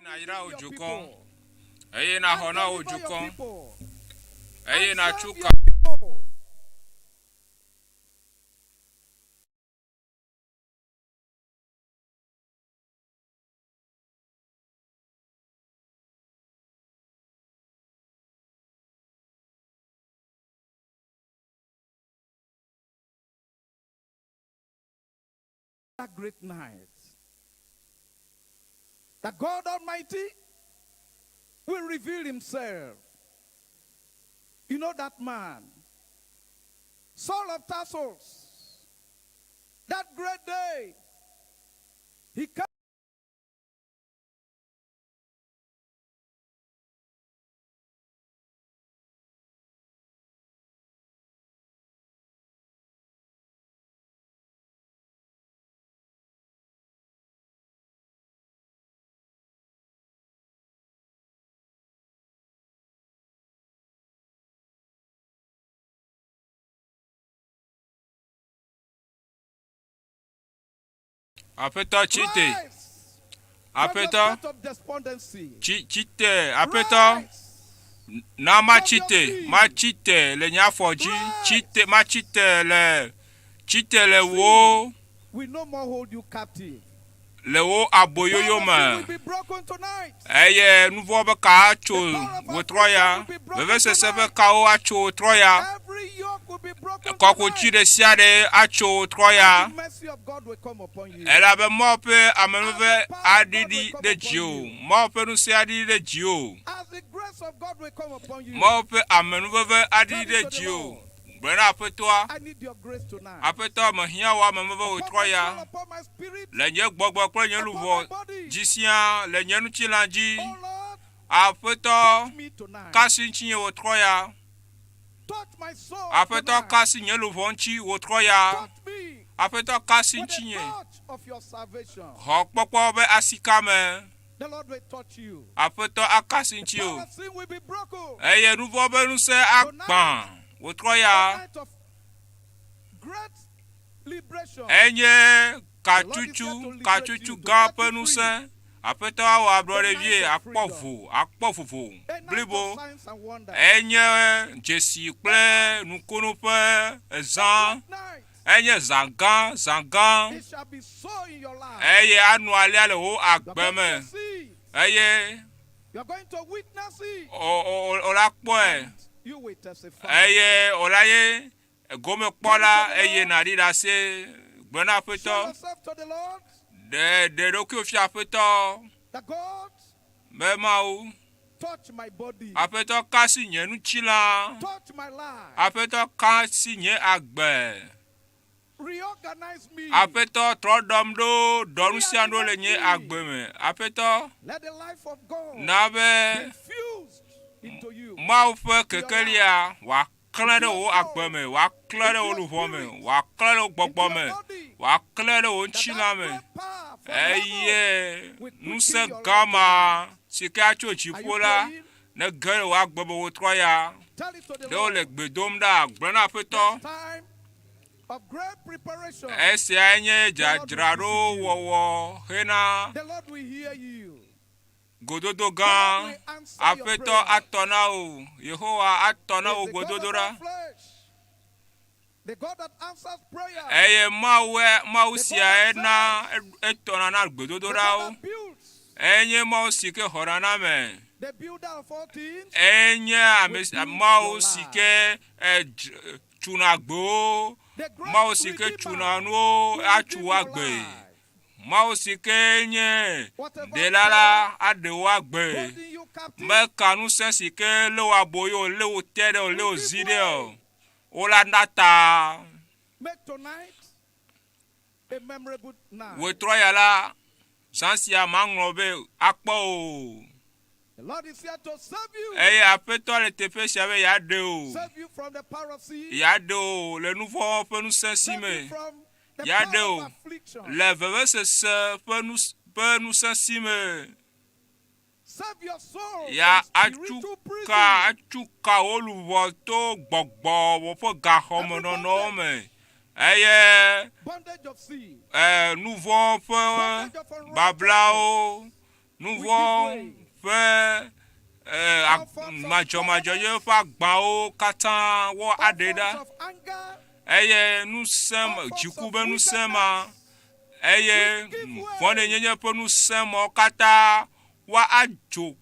na ira ojukon. Eye na hona ojukon. Eye na chuka. That great night, that God Almighty will reveal himself. You know that man, Saul of Tarsus, that great day, he came. Apeto chite. Apeto chite. Apeto na machite le nyafoji chite machite le wo. We no more hold you captive. Le wo aboyoyo ma. Eye nouveau be ka acho wo troya. Beve se sebe ka o acho troya. Koko chide siade acho troya. Elle avait morpé à me adidi de Dieu. Morpé nous c'est adidi de Dieu. Morpé à me adidi de Dieu. Brena après toi. Après toi, me hia wa me au troya. Le nye gbogbo kle nye luvo. Jisia le nye nu chilanji. Après toi, kasi chinye au troya. Après toi, kasi nye luvonchi au troya. Après toi, kasi chinye. Hokpokpo be asikame. Après toi, akasi nchio. Eye nouveau be nous se akpan. Au troya. Enye kachuchu gape nous se. Après toi, wa brother akpofu. Blibo. Enye Jesi kple nous konope zan. Enye zangan. Eye anu ale ho agbeme. Eye olakpoe. Eye olaye gome kpola eye narira se gbena peto. De roku fi apeto. Me Mawu. Apeto kasi nye nu chila. Apeto kasi nye agbe. Apeto trodom do donusiando le nye agbe me. Apeto nabe Mawu fe kekelia wa klede o agbe me, wa klede o luvo me, wa klede o gbogbo me, wa klede o nchila me. Eye nuse gama sike acho chipola ne gere wa agbe me o troya. De o le gbedom da gbena peto. Ese anye jadraro wowo hena. Gododo gan apeto atona o Yehowa atona o gododora. Eye Mawu sia na etona na gododora o. Enye Mawu sike horana me. Enye Mawu sike chunagbo. Mawu sike chunano achuagbe. Mawu sike nye delala adewagbe. Me kanu sensike le waboyo le otere le ozide ola nata. We troya la sansia mangrobe akpo. The Lord is here to save you. Eye apeto le tepe siave yade o. Save you from the power of sin. Yade o le nouveau pe nous sensime. Yade o le veve se pe nous sensime. Save your soul. Ya achuka oluwo to gbogbo wo fo ga homo no me. Eye bondage of sin. nouveau pe babla o. nous vont faire major ye fa gbao katan wo adeda eye nous sommes jikube nous sommes eye fone nyenye pe nous sommes kata wa ajo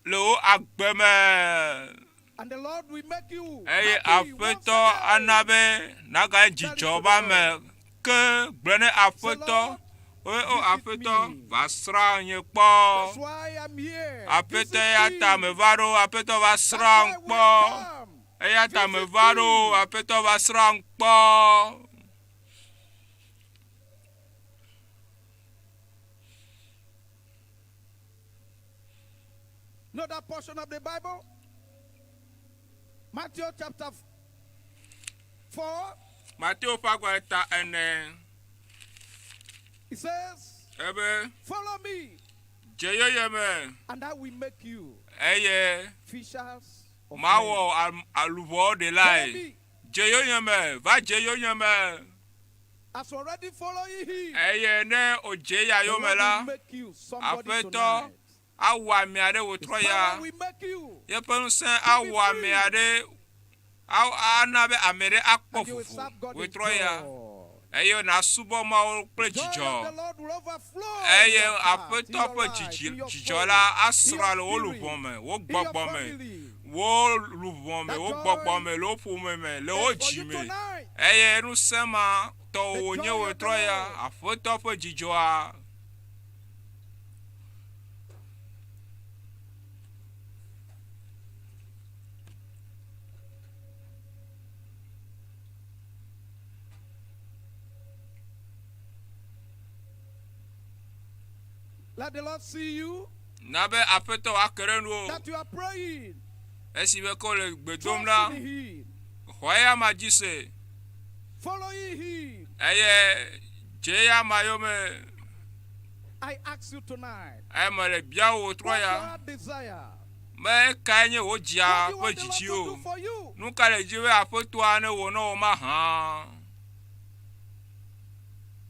le o agbeme. And the Lord will make you eye afeto anabe naga jijoba me ke gbene afeto o afeto va sra nye po. That's why I'm here. Apete ya ta me varo apeto va sra po. Eya ta me varo apeto va sra po. Know that portion of the Bible? Matthew chapter 4. Matthew fagweta ene. It says, Ebe follow me, jeyo yeme. and I will make you Eye fishers of men. mawo aluvo de Follow lai. me. Jeyo yeme, va jeyo yeme. As already following him, Eye ne ojeya the Lord will yomela. make you somebody Afeto tonight. awa mi ade wo His power troya. will make you, Ye penu sen awa mi ade anabe amere and you will akpofufu serve God wo in troya. joy. Eye na subo ma o ple Joy of jijo. the Lord will overflow in Eye your heart, in afeto your pe life, in your jijo soul, la in asra your lo spirit, olufon me, wo in your gbogbo me. family. Wo luvon me, That wo joy gbogbo me, lo fu me, le o It's for ji you me. tonight. Eye nu sema to The wo nye joy wo of the troya, Lord. afeto pe jijo a. Let the Lord see you, Nabe afeto akere nu. that you are praying, Esi be ko le gbedom la. trusting him, Hoya ma jise. following him. Eye jeya mayome. I ask you tonight, Aye me le bia wo what's troya. your desire? Me kanye wo What jia do you pe want the Lord jiji to do o. for you? Nu ka le jiwe afeto ane wo no ma han.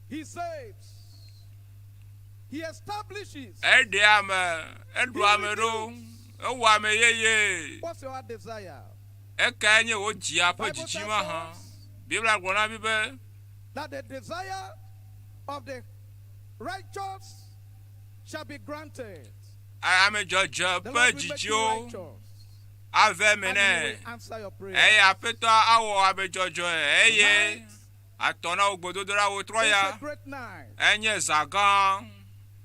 He says, he establishes. Ede ame, edu ame do. Ewo ame yeye. What's your desire? E kanye wo jia pe Bible jiji tells ma han. us Bibla gbona bibe. that the desire of the righteous shall be granted. Ame jojo The pe Lord will make jiji you o. righteous, Ave and he mene. will answer your prayer. Eye afeto awo ame jojo eye. Tonight Atona ogbododora wo is troya. a great night Enye zagan.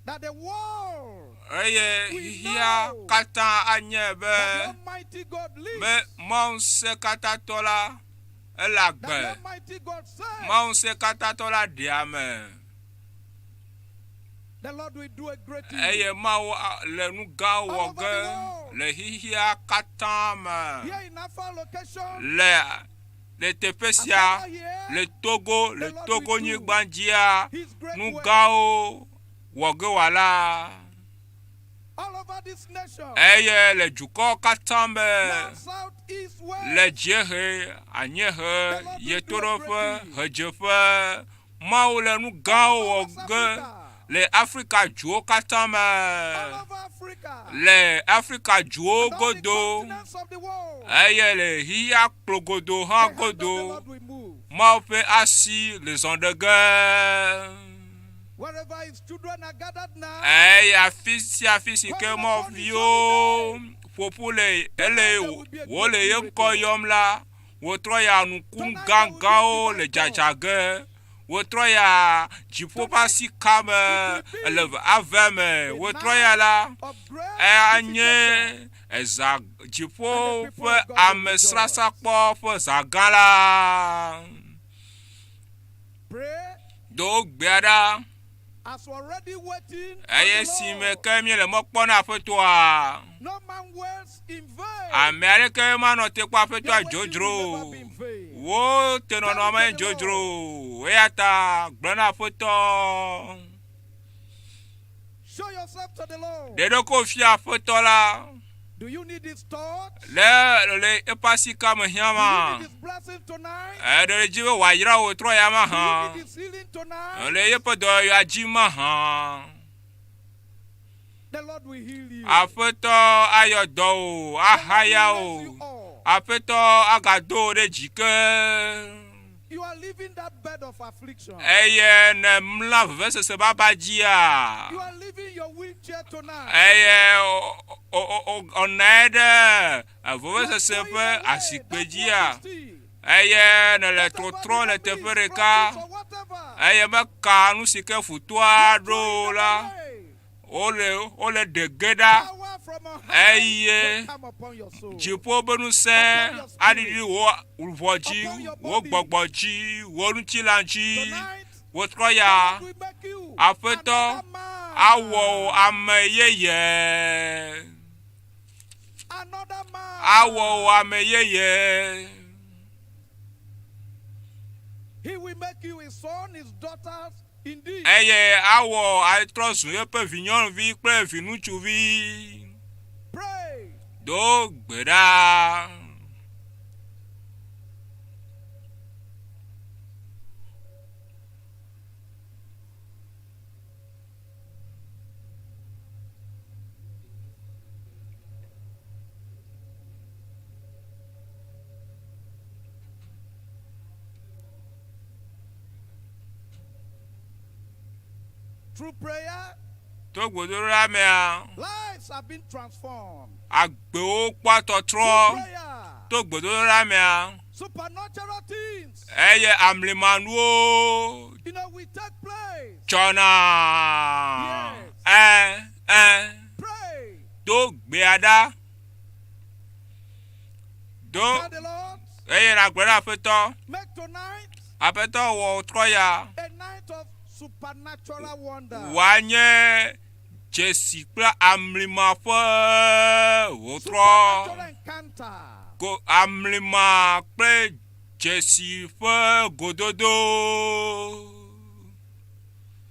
that the world, Eye We hia know kata anye that the be. Almighty God lives, Me mon se kata tola. Elagbe. that the Almighty God says, Mon se kata tola diame. the Lord will do a great thing. Eye ma le nu ga over the woge. world. Le hihia kata me. Here in Alpha location, Le tepe and sia. over here, Le Togo. Le The Lord Togo will nyi do gbanjia. His great Nu work ga o. Woge wala. all over this nation. Eye le juko kata me. North, south, east, west. Le diehe, anyehe, Yetro fe, hejefe, maou le nu ga woge, le Afrika juo all katame, over Africa. le Afrika juo And all the godo, continents of the world. eye le hiya klogodo The ha hand of the godo, Lord will move. maou fe assis les ondege, Wherever his children are gathered now, eye afisi ke mo vio, popo le ele wole ye nko yom la, wotro ya nukun gangao le jajage, wotro ya jipo pasi kame, ele aveme, wotro ya la, of great anye, eza jipo fe amesrasa po fe zagala. pray Do gbeda, as we're already waiting for eye the si me Lord. kemi le mokpona fetwa. No man waits in vain. America man no te kwa Your fetwa waiting will never jojro. be in vain. Wo te no no man jojro. Eyata gbona foto. Show yourself to the Lord. De do ko fia foto la. Do you need his touch? Le epasi kama Do you hiama. need his blessing tonight? De jiwe wa yira wo tro ya ma Do you ha. need his healing tonight? Le yepo do ya ji ma ha. The Lord will heal you. Afeto ayodo ahaya o. Afeto agado de jike. You are living that bed of affliction. Eye ne mla vese se babajia. You are leaving your wheelchair tonight. Eye onede vese se pe asikpejia. Eye ne le trotro le tefereka. Eye me kanu sike futua do la. Ole degeda. Eye jipo benu se adidi wo ulvoji wo gbogboji wo nchilanji wo troya afeto awo ameyeye awo ameyeye. He will make you his son, his daughters. Indeed. Eye awo aitrosu yepe vignon vi kple vinuchu vi. Pray. Do gbeda. Through prayer, lives have been transformed. Agbo patotro to gbodora me Supernatural things, eye amlimanu you know, will take place. chona Pray. to gbeada do Tell the Lord, eye na gbera afeto make tonight afeto wo troya a night of supernatural wonder. wanye jesi kple amlima fe wo tro Supernatural encounter. go amlima kple jesi fe gododo.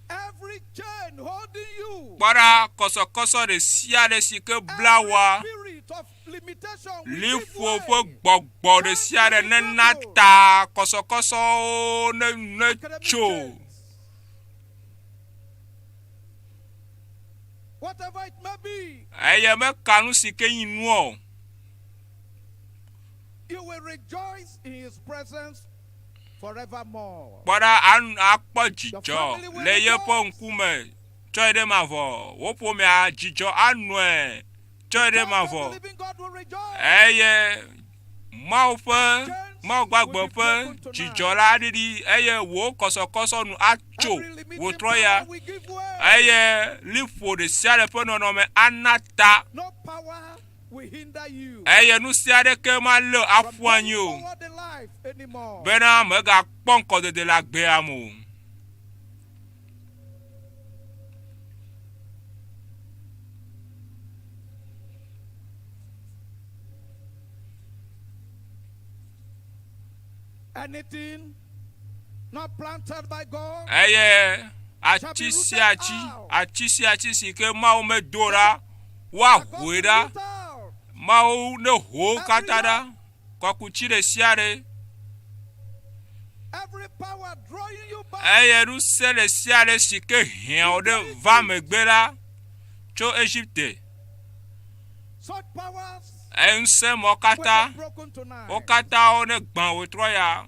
Every chain holding you. Para koso de sia de sike blawa Spirit of limitation will give lifo way. fo gbogbo de sia de nenata koso ne cho. Whatever it may be, Eye me kanu sike yinu o. you will rejoice in his presence forevermore. Para an akpo jijo le ye po nkume cho de mavo wo po me a jijo anwe cho de The mavo. living God will rejoice. Eye mau gbagbo fe jijo la didi eye wo koso nu acho Every limiting wo troya. power will give way. Eye lifo de siare pe no me anata. No power will hinder you Eye nu siare ke ma le from going afuanyo. forward in life anymore. Bena me ga ponko de la gbe amu. Anything not planted by God Eye achi si ke ma me dora wa hueda root out. ma o ne ho katada kwa kuchi de siare. Every power drawing you back. Eye nu se le siare si ke hien o de va me gbera cho Egypte. Such powers Ense mo will kata be broken tonight. o kata o ne gban o troya.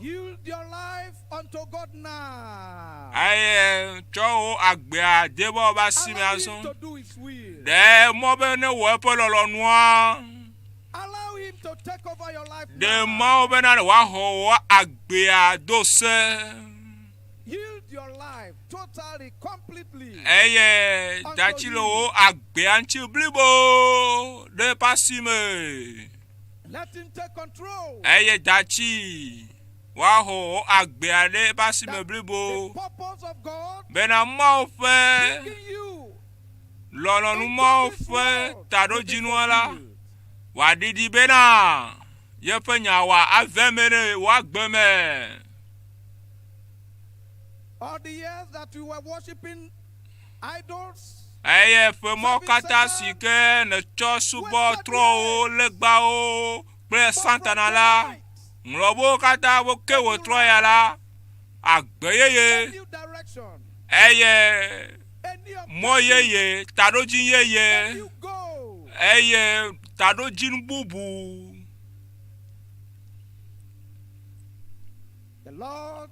Yield your life unto God now. Aye cho agbe adebo ba si mi Allow him asun to do his will. de mo be ne wo pe lolo nua Allow him to take over your life de now. mo be na wa ho wa agbe adose. Yield your life totally, completely. Eye dachilo agbe anchi blibo de pasime. Let him take control. Eye dachi wa ho agbe ade pasime The blibo purpose of God be na mo fe bringing you lolo nu into mo this fe world tado to be jinuala. fulfilled. Wa didi bena ye pe nya wa avemere wa gbeme. All the years that you were worshiping idols, Eye fe mo kata sike ne cho subo tro o legba o ple santana la nrobo kata wo ke wo tro ya la a agbeyeye. new direction. eye any of moyeye tadojin them yeye you go. eye tadojin bubu. The Lord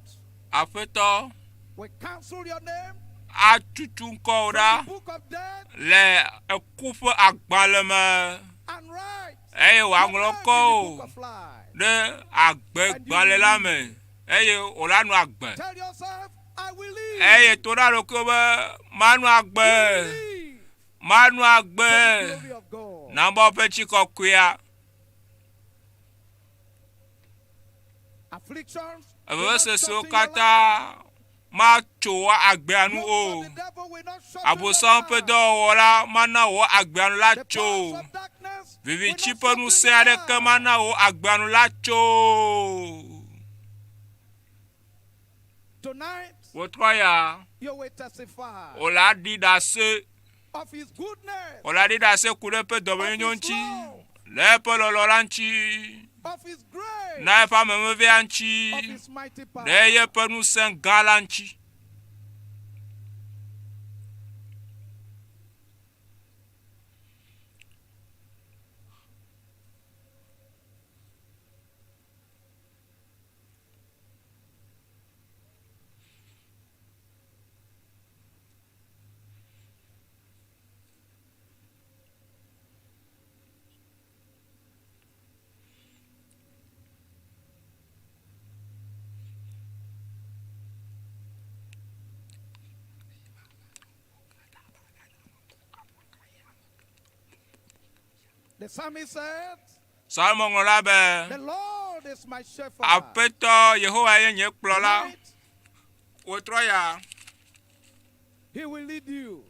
Afeto will cancel your name atutu from nkoda the book of death le ekufu agbaleme and write eye your wa name in the book ngloko of life. de agbe gbale la me eye olanu agbe Tell yourself, I will live. eye to da lo ko be manu agbe Live manu for the agbe glory of God. namba pechi kokuya Afflictions will not avese shut so in your life. kata ma cho wa agbe anu Works o of the devil will not shut in your abosan pe life. do wora mana wo agbe anu la The cho powers of darkness vivi will not chipe shut nu in se your ade life. ke mana wo agbe anu la cho Tonight, wo troya you will testify ola di da se of his goodness, ola di da se kure pe do of be his nyonchi love, le pe lo lo lanchi of his grace, na fa me me of anchi his mighty power. de ye pe nu se galanchi. The psalmist said, Salmon ngolabe the Lord is my shepherd. apeto Yehowa ye nye kplola Tonight, wotroya he will lead you.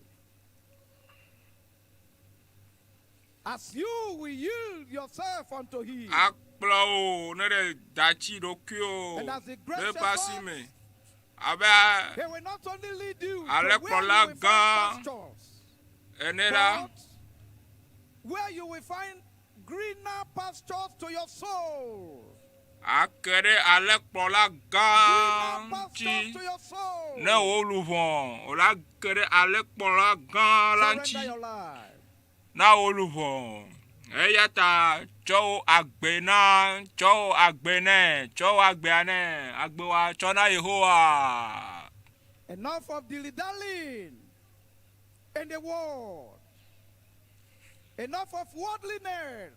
As you will yield yourself unto him. akplo o ne de dachi do kyo And as the great de shepherd, pasi me he abe will not only lead you to Ale where you kola will find gan. pastures, enera but where you will find greener pastures to your soul. akere ale kplola Greener gan pastures chi to your soul. ne wo luvon ola kere ale kplola gan lanchi Surrender your life. na wo luvon eyata cho agbe na cho agbe ne cho agbe ane agbe wa cho na Yehowa. Enough of dilly-dallying in the world. Enough of worldliness.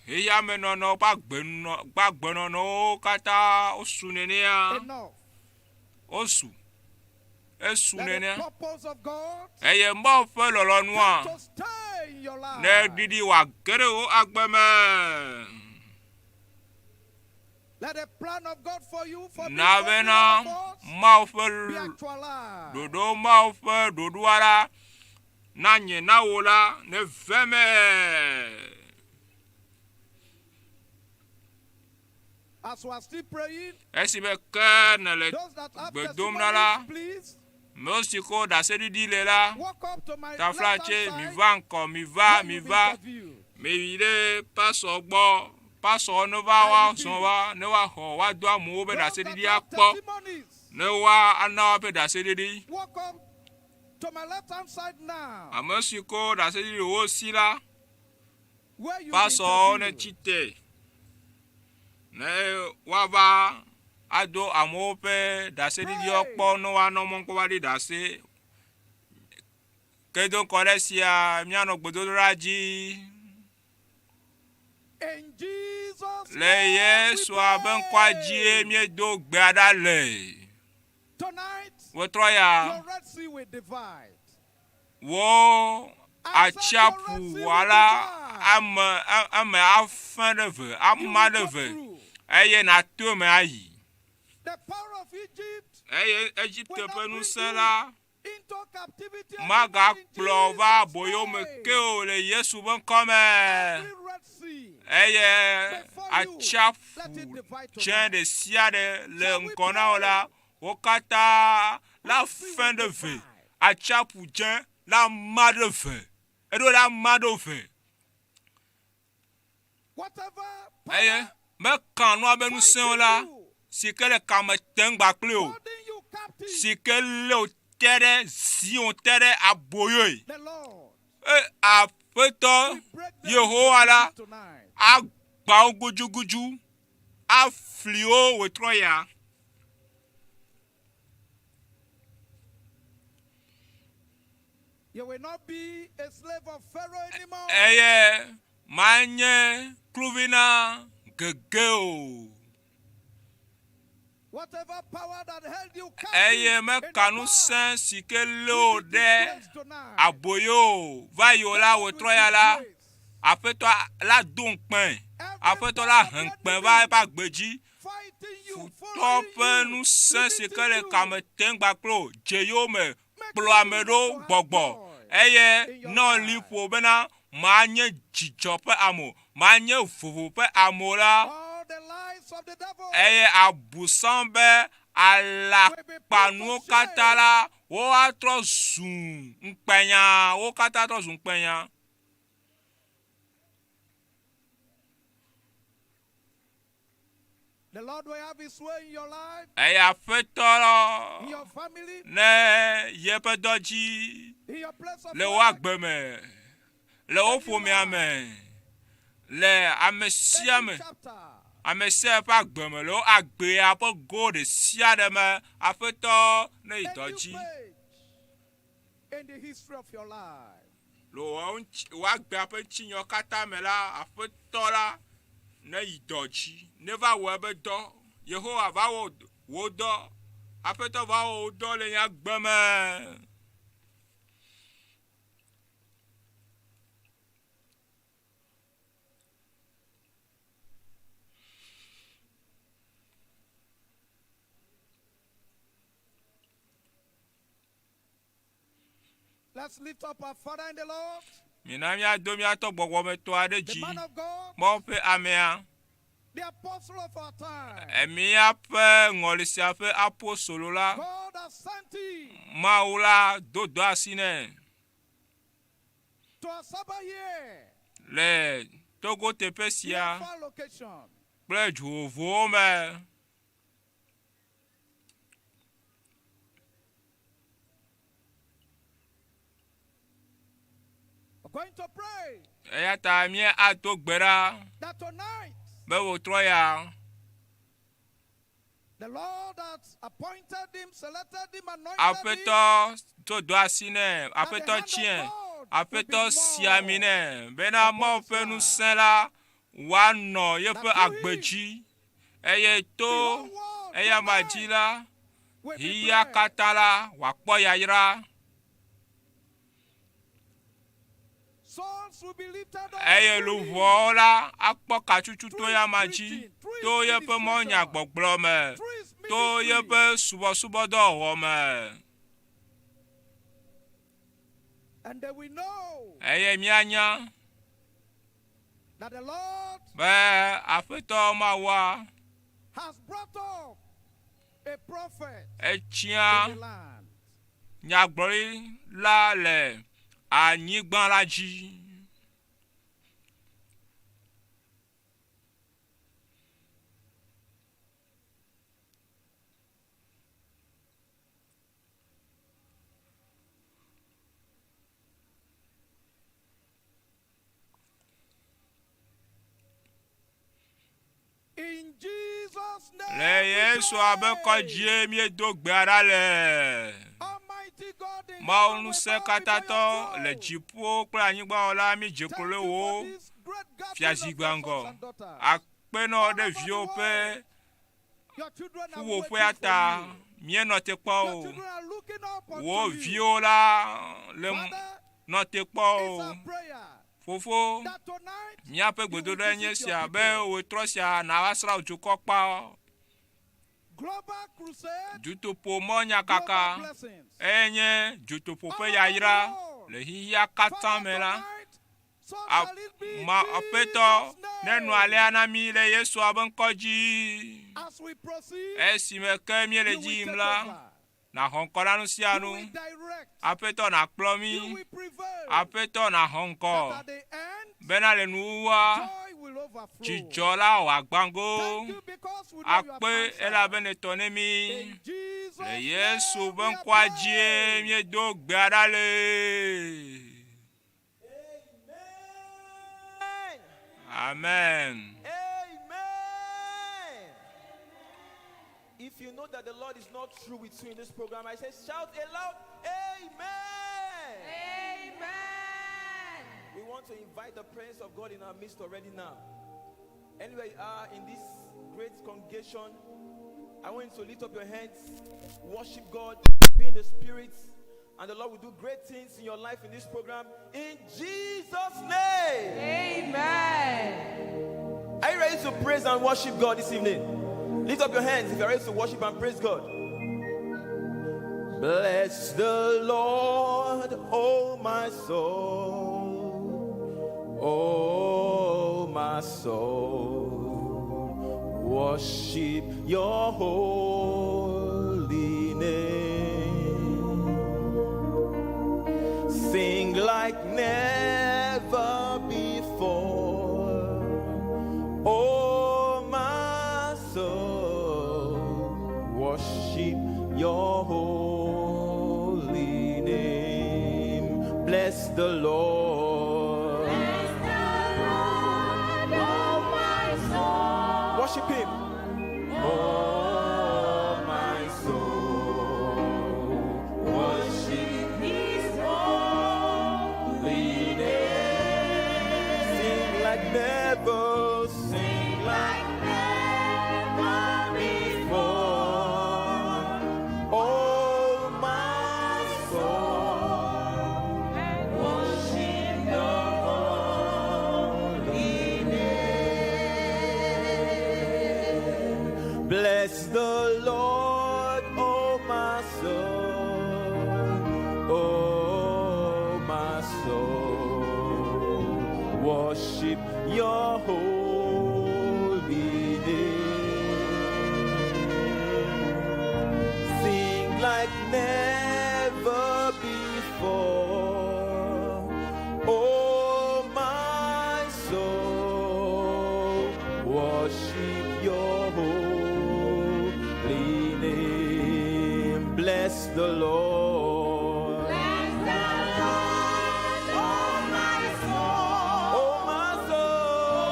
Iya me no gbagbe no kata osu nenia Enough. osu esu Let the nenia purpose of God eye mbo fe lolo nua to stay in your life. ne didi wa gere o agbeme Let the plan of God for you for this na every vena one of us ma be fe actualized. dodo ma fe dodo ara na nye na wola ne veme. As we are still praying, Esi be ke ne le those that have bedom na la testimonies, please mosiko da se didi le la walk up to my ta left-hand flache mi side va encore mi va where mi you'll be va interviewed. mi ile paso gbo paso no va wa so wa ne wa ho wa do amu be da Those se that didi have akpo testimonies, ne wa ana be da se didi walk up to my left-hand side now amosiko da se didi o si la where you'll be paso ne interviewed. chite ne wa va ado amu pe da se didi okpo no wa no mo ko wa di da se kedon koresia mi ano gbodo raji In Jesus' le name Yesu we aben pray. kwaji mi do gbada le Tonight, wo troya your Red Sea will divide. wo I said your achapu Red Sea will wala divide. am afan de ve You will amma de go ve through. eye na to me ayi The power of Egypt eye Egypte will not pe nu bring sela you into captivity. maga anymore in plova Jesus' boyo me name. ke o le Yesu ben come Every Red Sea eye before you, let it achapu divide tien tonight. de sia de le Shall we nkona pray? ola okata la Red Sea fin will de ve divide. achapu tien la ma de ve edo la ma de ve Whatever eye power me kan no abenu sen fighting ola you, si ke le kam tengba kple o holding you captive, si ke le o tere zion tere aboyo The Lord afeto will break them Yehowa la tonight. agba gujuguju aflio wetroya You will not be a slave of Pharaoh anymore. eye manye kluvina gegeo Whatever power that held you eye me kanu sen sikelo de aboyo vayola wetroya la afeto la donkpen afeto la hankpen va pa gbeji tɔƒe ŋusẽ si ke le kame tem gbakplo dzeyo me kplɔ ame ɖewo gbɔgbɔ eye nɔli ƒo bena maa nye dzidzɔ ƒe amo maa nye vovo ƒe amo la eye abusam be alakpanuwo katã la wo atrɔ zu ŋukpenya wo katã trɔ zu ŋukpenya. The Lord will have his way in your life, Aƒetɔ in your family, ne yeƒe dɔ dzi in your place of le wo work. agbe me le wo ƒomea me le ame sia me ame sia ƒe agbe me le wo agbea ƒe go ɖe sia ɖe me aƒetɔ ne yi A dɔ new dzi page in the history of your life. le wo agbea ƒe tsinyɔ katã me la aƒetɔ la ne yi dɔ dzi ne va wɔ ebe dɔ Yehowa va wɔ wo dɔ aƒetɔ va wɔ wo dɔ le nya gbe me. Let's lift up our Father in the Lord, Mina miado miato gbɔgbɔmetɔ aɖe the dzi man of God, mɔ ƒe amea the apostle of our time. miaƒe ŋɔli sia ƒe apostolo la God has sent him Mawu la do dɔ asi nɛ to a Sabbath here, le Togo teƒe in a sia far location. kple du vovowo me. We're going to pray Eya ta mía ado gbe ɖa that tonight be wòtrɔ ya the Lord has appointed him, selected him, anointed him. aƒetɔ do dɔ asi nɛ aƒetɔ tsiɛ aƒetɔ siami nɛ bena Mawu ƒe ŋusẽ la woanɔ yeƒe agbe dzi eye to eya ma dzi la Will be hiya prayer. katã la wòakpɔ yayra Souls will be lifted up eye through him. luʋɔwo la akpɔ katsutsu to ya ma dzi to yeƒe mɔnyagbɔgblɔ me Through his to ministry. yeƒe subɔsubɔdɔwɔwɔ me And they will know eye míanya that the Lord be aƒetɔ Mawua has brought up a prophet etsia in the land. nyagblɔɖi la le anyigba la dzi. In Jesus' name. Le we Yesu pray. abe kɔdzie miedo gbea ɖa le. Almighty God in Mawu heaven, we ŋusẽ bow before katãtɔ your le throne. dziƒo kple anyigba wɔla mi dze Thank klo le you for wo this great gathering of fiazigba your sons ŋgɔ and daughters. akpenɔ ɖeviwo ƒe Your children are ƒuƒoƒea waiting ta for you. mienɔ te kpɔ Your o children are looking up unto wo you. viwo la le Father, nɔ te kpɔ it's o our prayer fofo that tonight míaƒe gbedoɖa nye sia be wòtrɔ sia nàva srã dukɔ kpa Global Crusade, Dutoƒo global kaka blessings. enye dutoƒo ƒe yayra le xixia katã Father, me la tonight, so shall it be in ma Jesus' aƒetɔ ne name. nu alea na mi le Yesua be ŋkɔ dzi As we proceed, esime ke míele you will dzi yim take la over. nàxɔ ŋkɔ na nu sia You nu will direct. aƒetɔ nàkplɔ You mi will prevail. aƒetɔ nàxɔ That ŋkɔ at the end, bena le nuwuwua joy will overflow. overflow. Dzidzɔla wò agbango. Thank you because we know you have Akpe elabene answered. tɔ ne mi. In Jesus' Le name Yesu be we are ŋkua praying. dzie miedo gbe aɖa le. Amen. Amen. If you know that the Lord is not through with you in this program, I say shout aloud, Amen. Amen. We want to invite the presence of God in our midst already now. Anywhere you are in this great congregation, I want you to lift up your hands, worship God, be in the Spirit, and the Lord will do great things in your life in this program. In Jesus' name. Amen. Are you ready to praise and worship God this evening? Lift up your hands if you're ready to worship and praise God. Bless the Lord, oh my soul. Oh my soul. Worship your holy name. Sing like never before. Oh my soul, worship your holy name. Bless the Lord. Bless the Lord, oh my soul. Worship him. Oh my soul, worship His holy name. Sing like never, sing like never before. Oh my soul, worship your holy name. Bless the Lord, oh my soul, oh my soul, worship your holy name. Sing like never before. Oh my soul, worship your holy name. Bless the Lord. Bless the Lord, oh my soul. Oh my soul, Oh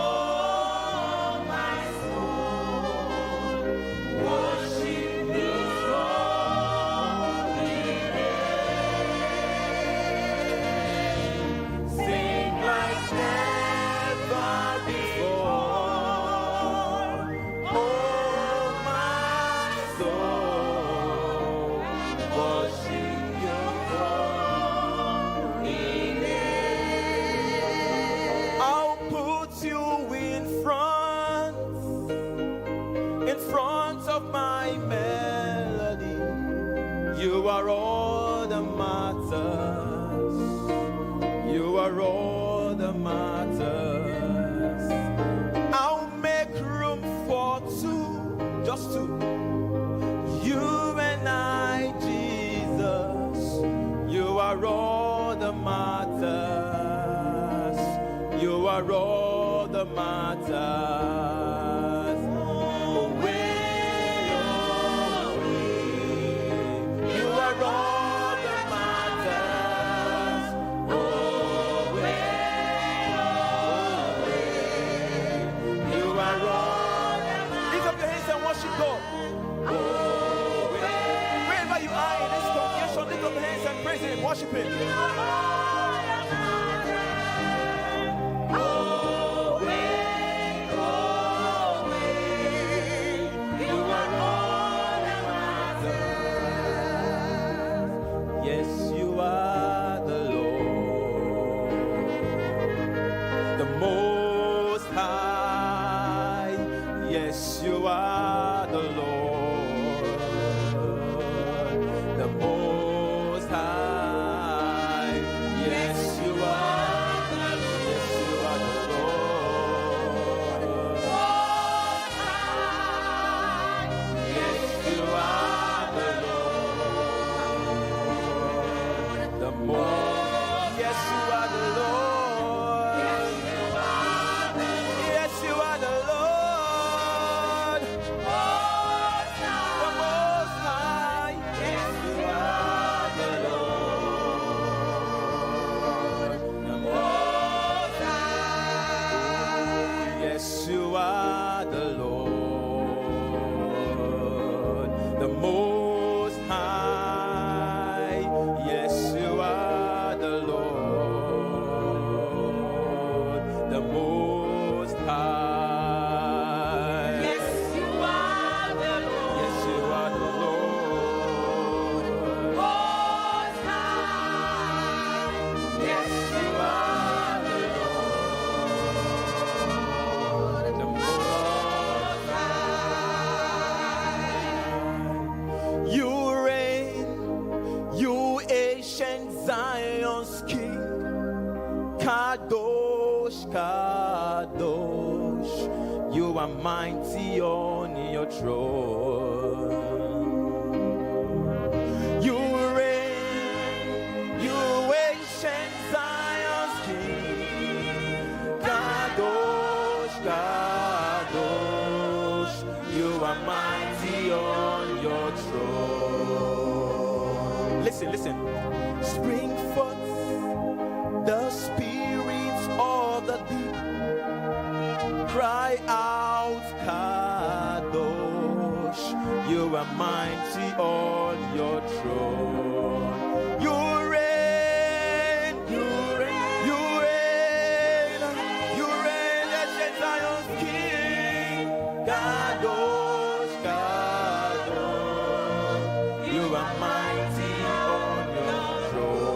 my soul. worship His holy name. Sing like never before. Oh my soul, worship your holy name. I'll put you in front of my melody. You are all that matters. You are all that matters. I'll make room for two, just two. You and I, Jesus. You are all that matters. You are all that matters. Away, you are all that matters. You are all that matters. Lift up your hands and worship God. Wherever you are in this congregation, lift up your hands and praise Him, worship Him. Yes, you are the Lord, the Most High. You reign, you ancient Zion's King. Kadosh, Kadosh, you are mighty on your throne. You reign, you ancient Zion's King. Kadosh, Kadosh, you are mighty on your throne. Listen, listen. Spring forth the spirits of the deep, cry out, Kadosh, you are mighty on your throne. You reign, you reign, you reign, you reign, ancient Zion's King. Kadosh, Kadosh, you are mighty on your throne.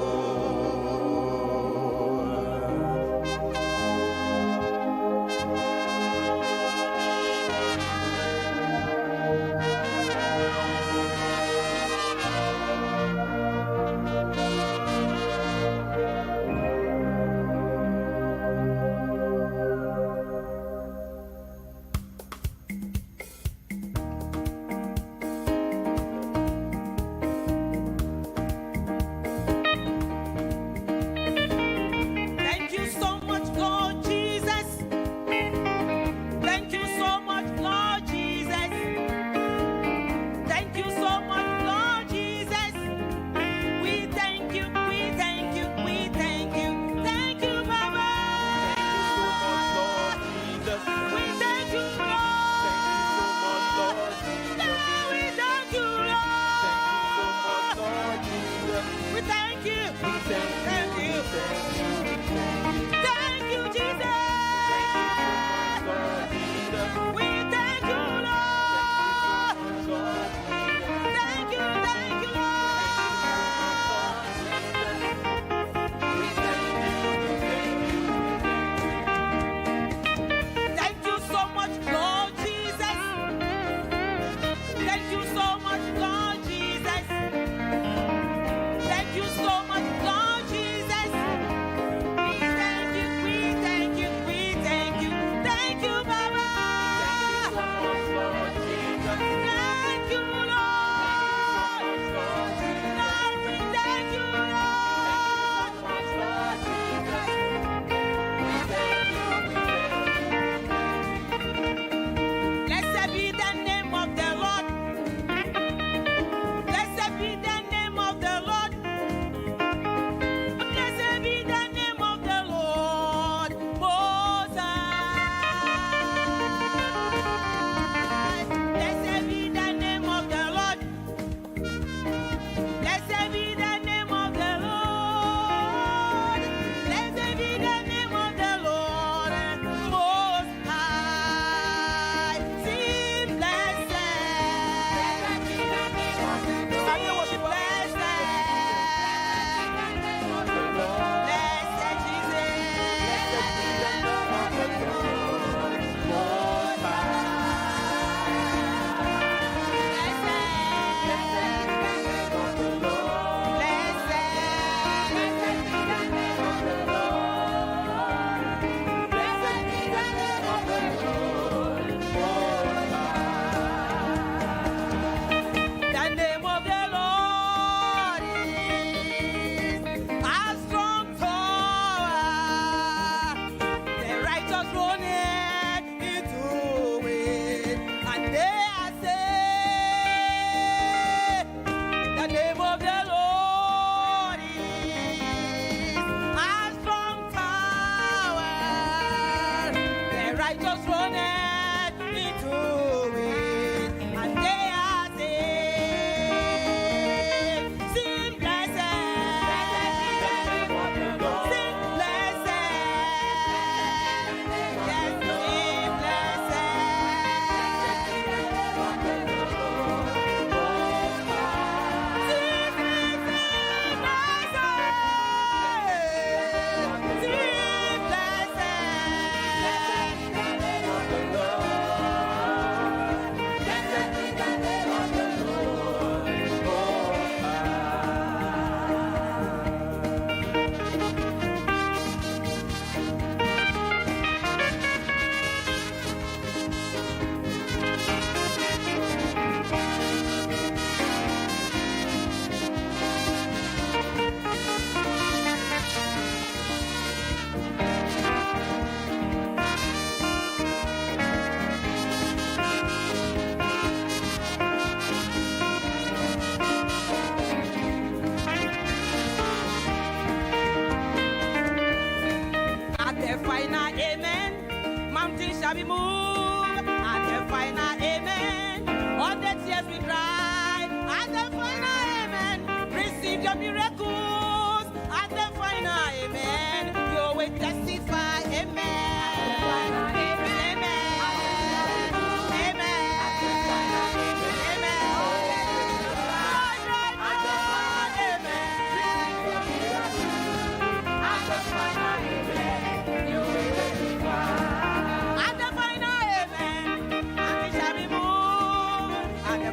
the final amen, mountains shall be moved. At the final amen, all the tears we cry. At the final amen, receive your miracles. At the final amen, you will testify. Amen.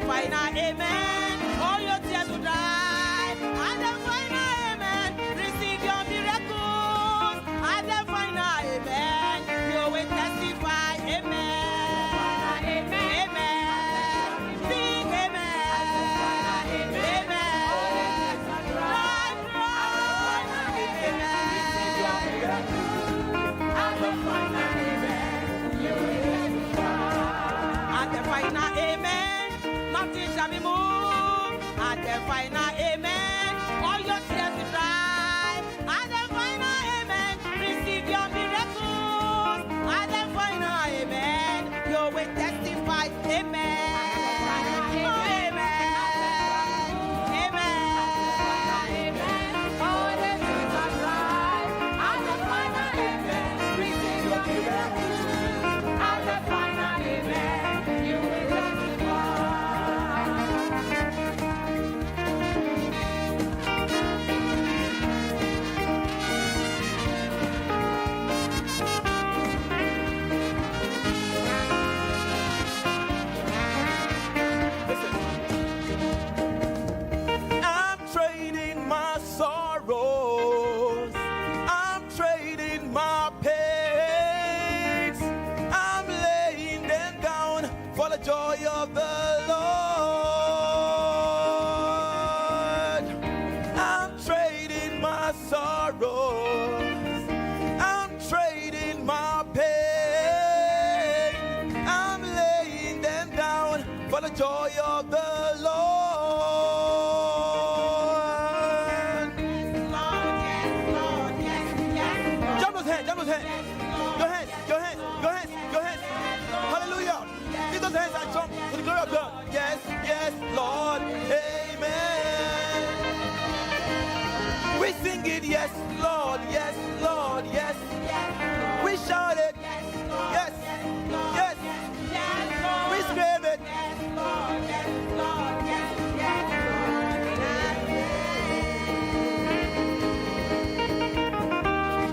Final amen. All your tears will dry. At the final amen, receive your miracles. At the final amen, you will testify. Amen. Joy of the Lord. Jump those hands, jump those hands. Your hands, your hands, your hands, your hands. Hallelujah. Lift those hands and jump to the glory of God. Yes, yes, Lord. Amen. We sing it, yes, Lord, yes, Lord, yes. We shout it, yes, yes. We scream it.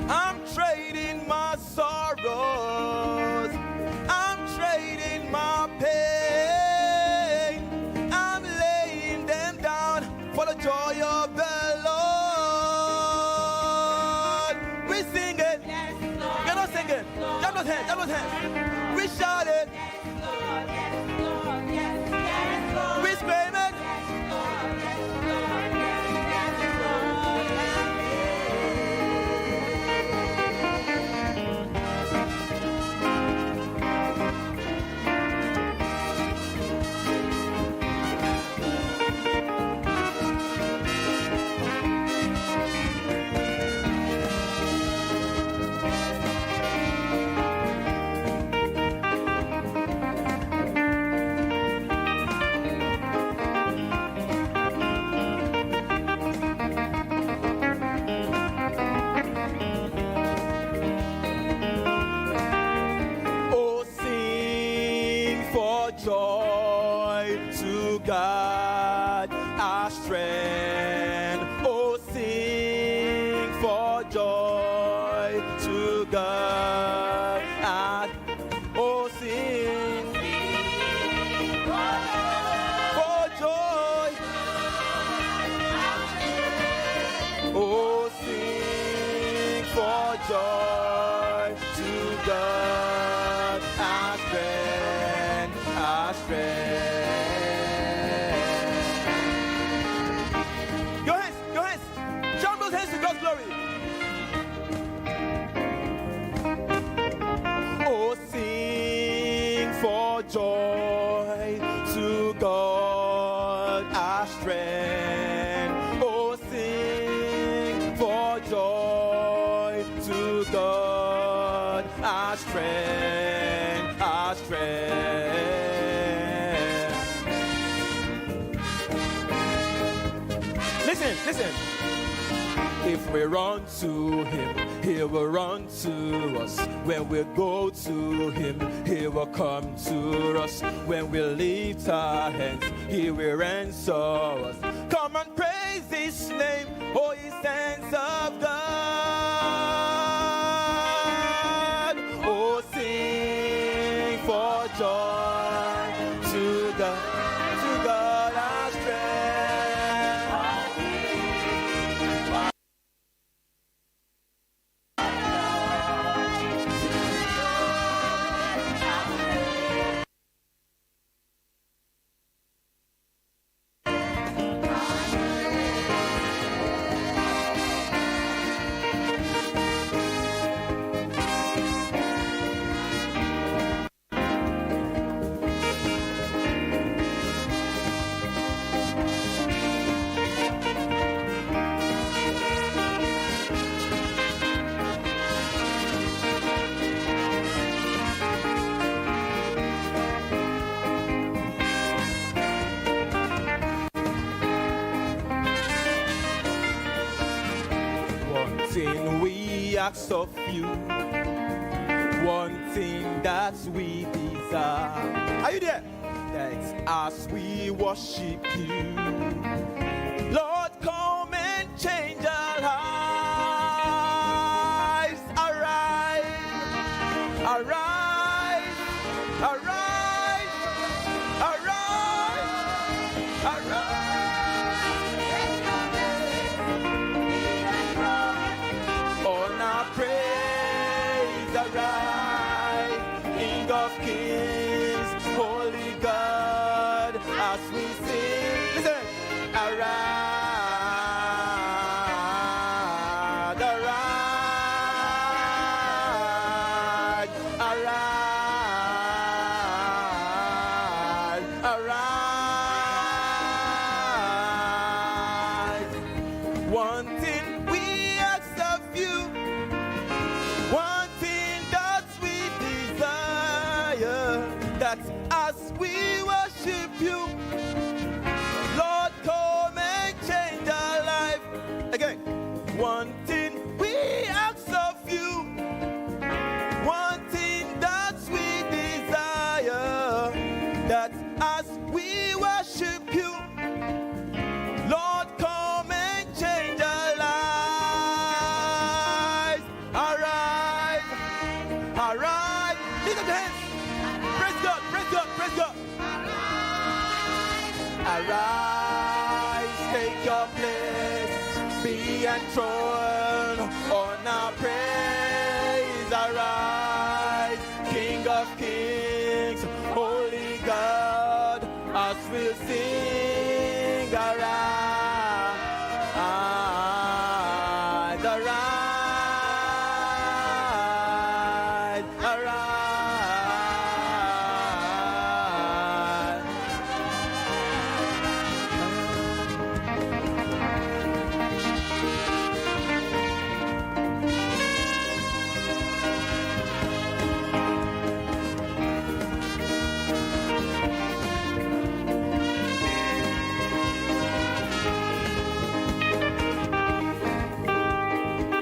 I'm trading my sorrows, I'm trading my pain, I'm laying them down for the joy of the Lord. We sing it, you're not singing. Jump those hands, jump those hands. We shout it. We scream it. Joy to God, our strength. Oh, sing for joy to God. Oh, sing for joy. Oh, sing for joy to God, our strength. Our strength. Your hands, jump those hands to God's glory. Oh, sing for joy to God, our strength. Oh, sing for joy to God. our strength, our strength. Listen, listen. If we run to him, he will run to us. When we go to him, he will come to us. When we lift our hands, he will answer us. Come and praise his name, oh ye saints of God. Oh, sing for joy to God our strength. We ask of you one thing that we desire. Are you there? That as we worship you, Lord, come and change our lives. Arise, arise, arise, arise, arise. Praise arise, King of Kings, Holy God, as we sing. Listen, arise, arise, arise, arise. One thing we ask of you. One thing that we desire, that as we worship you, Lord, come and change our life. Again, one thing we ask of you, one thing that we desire, that as we worship you, Lord, come and change our lives. Arise, arise. Lift up your hands. Praise God, praise God, praise God. Arise, take your place, be enthroned on our praise. Arise, King of Kings, Holy God, as we sing. Arise, arise, arise.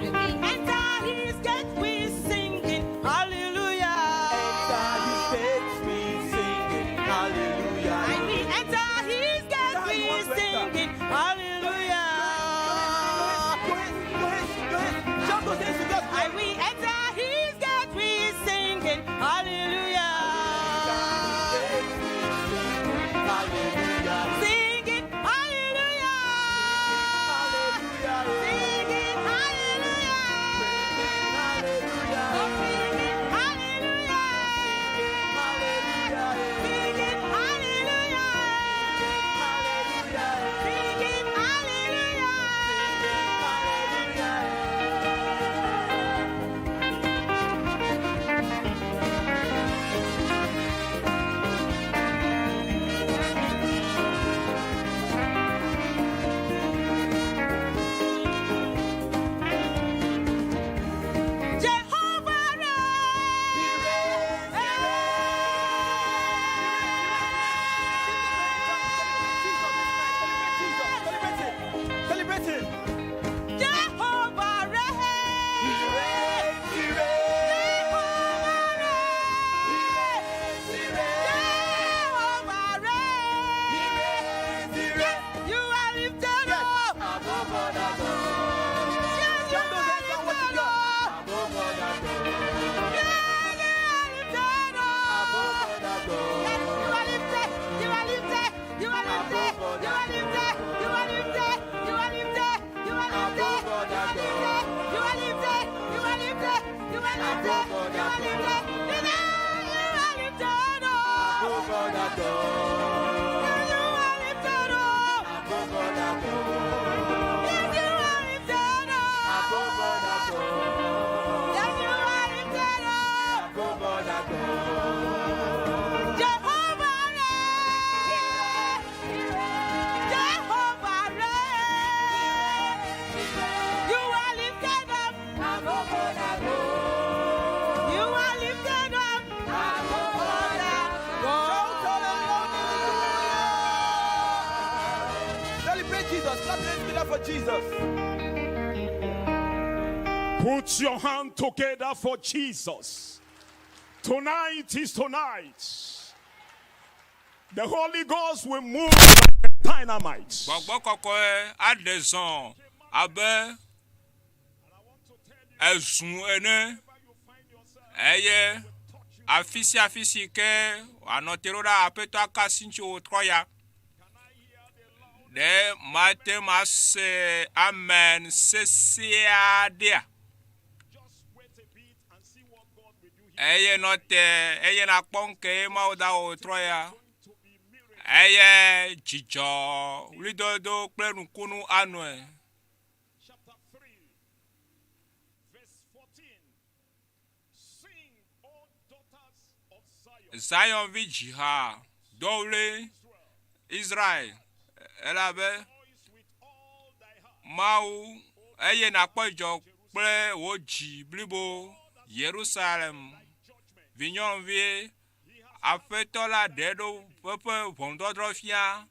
We enter his gate, we singing hallelujah. Jesus. Put your hand together for Jesus. Tonight is tonight. The Holy Ghost will move like dynamite. Afisi ke anoteroda apeto akasincho troya. De mate masse amen sesiadia. Eye note eye na ponke mauda o troya. Eye jijo lidodo plenu kunu anwe. Chapter 3, verse 14. Sing, O daughters of Zion. Zion vijiha dole Israel. Elabe Mawu eye na kpojo kple woji blibo Jerusalem Janvier afeto la dedo pepe vondodro fia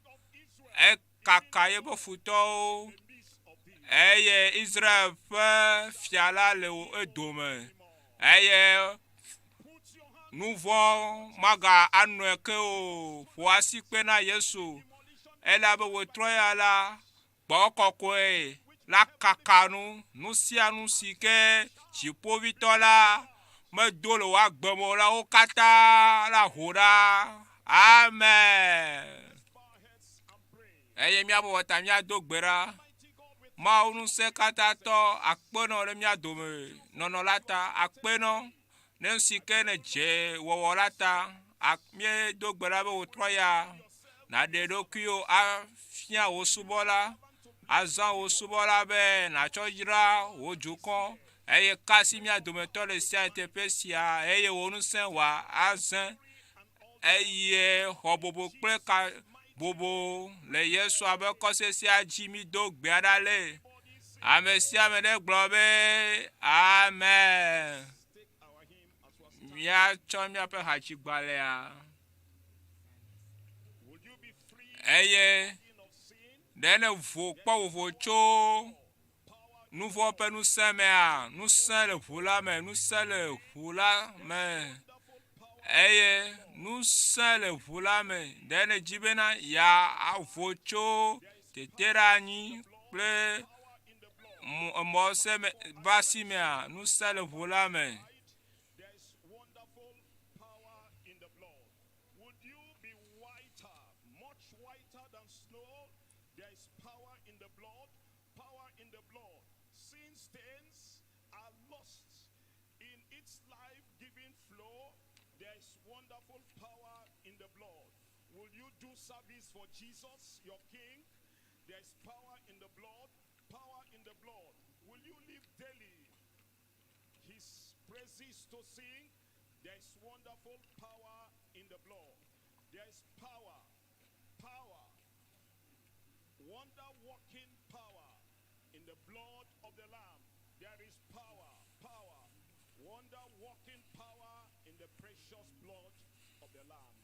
e kaka ye bo futo eye Israel fe fiala le edome eye nouveau maga anweke o foasi pena Yesu elabe wo troya la bokokwe la kakanu nusianu sike chipovitola medolo wa gbemo la o kata la hoda amen eye mi abo wata mi adogbera ma unu se kata to akpono le mi adome nono lata akpeno ne sike ne je wo lata akmie dogbera be wo troya na dedo kyo a fia wo subola azan wo subola be na chojira wo jukon eye kasi mi adometo le sia tepesia eye wonu sen wa azan eye hobobo kple ka bobo le Yesu abe kose sia jimi do gbe adale amesia me de globe amen mia chomia pe hachi gbalea eye dene vo kpo vo cho nouveau pe nous semea nous sen le voula me nous sen le voula me eye nous sen le voula me dene jibena ya avo cho teterani ple mo se me basi me nous sen le voula me. Service for Jesus, your King. There's power in the blood, power in the blood. Will you live daily his praises to sing? There's wonderful power in the blood. There's power, wonder-working power in the blood of the Lamb. There is power, wonder-working power in the precious blood of the Lamb.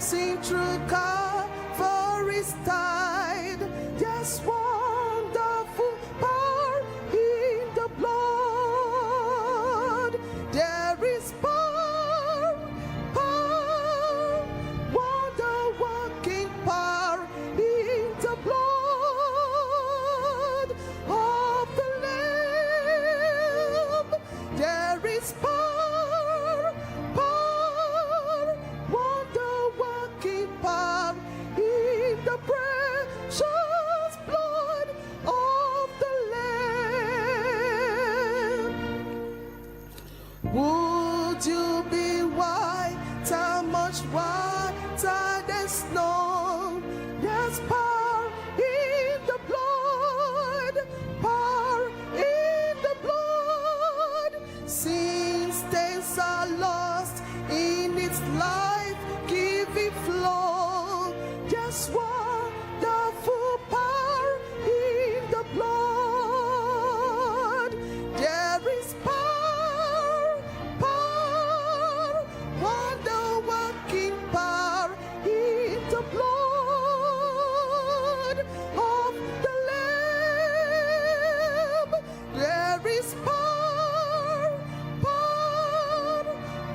sing through Calvary's tide. Yes, wonderful power in the blood. There is power, power, wonder-working power in the blood of the Lamb. There is power, power, wonder-working power in the precious blood of the Lamb. Would you be whiter, much whiter than snow? There's power in the blood, power in the blood. Sin stains are lost in its life-giving flow. Just wonderful power in the blood. There is power, power, wonder-working power in the blood of the Lamb. There is power, power,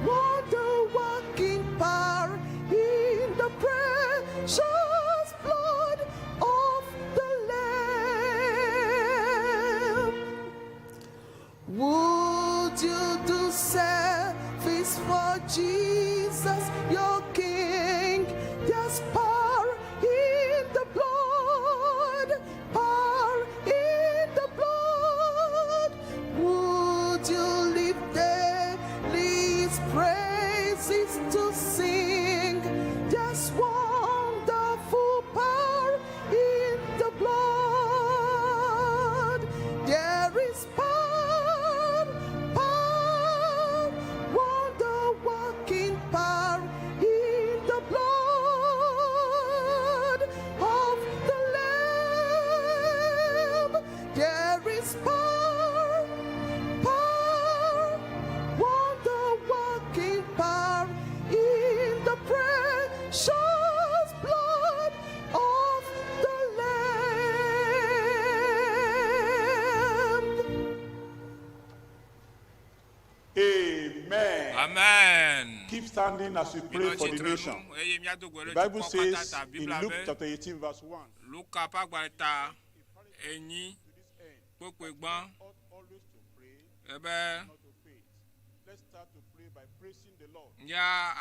wonder-working power in the precious blood of the Lamb. Would you do service for Jesus, your King? There's power in the blood, power in the blood. Would you live daily his praises to sing? There's wonderful power in the blood. There is power, power, wonder-working power in the blood of the Lamb. There is power, power, wonder-working power in the precious blood of the Lamb. Amen. Amen. Keep standing as we pray for the nation. The Bible says in Luke chapter 18 verse 1. Luka pagbaleta enyi kpokpegban Ought always to pray, ebe not to faint. Let's start to pray by praising the Lord. ya For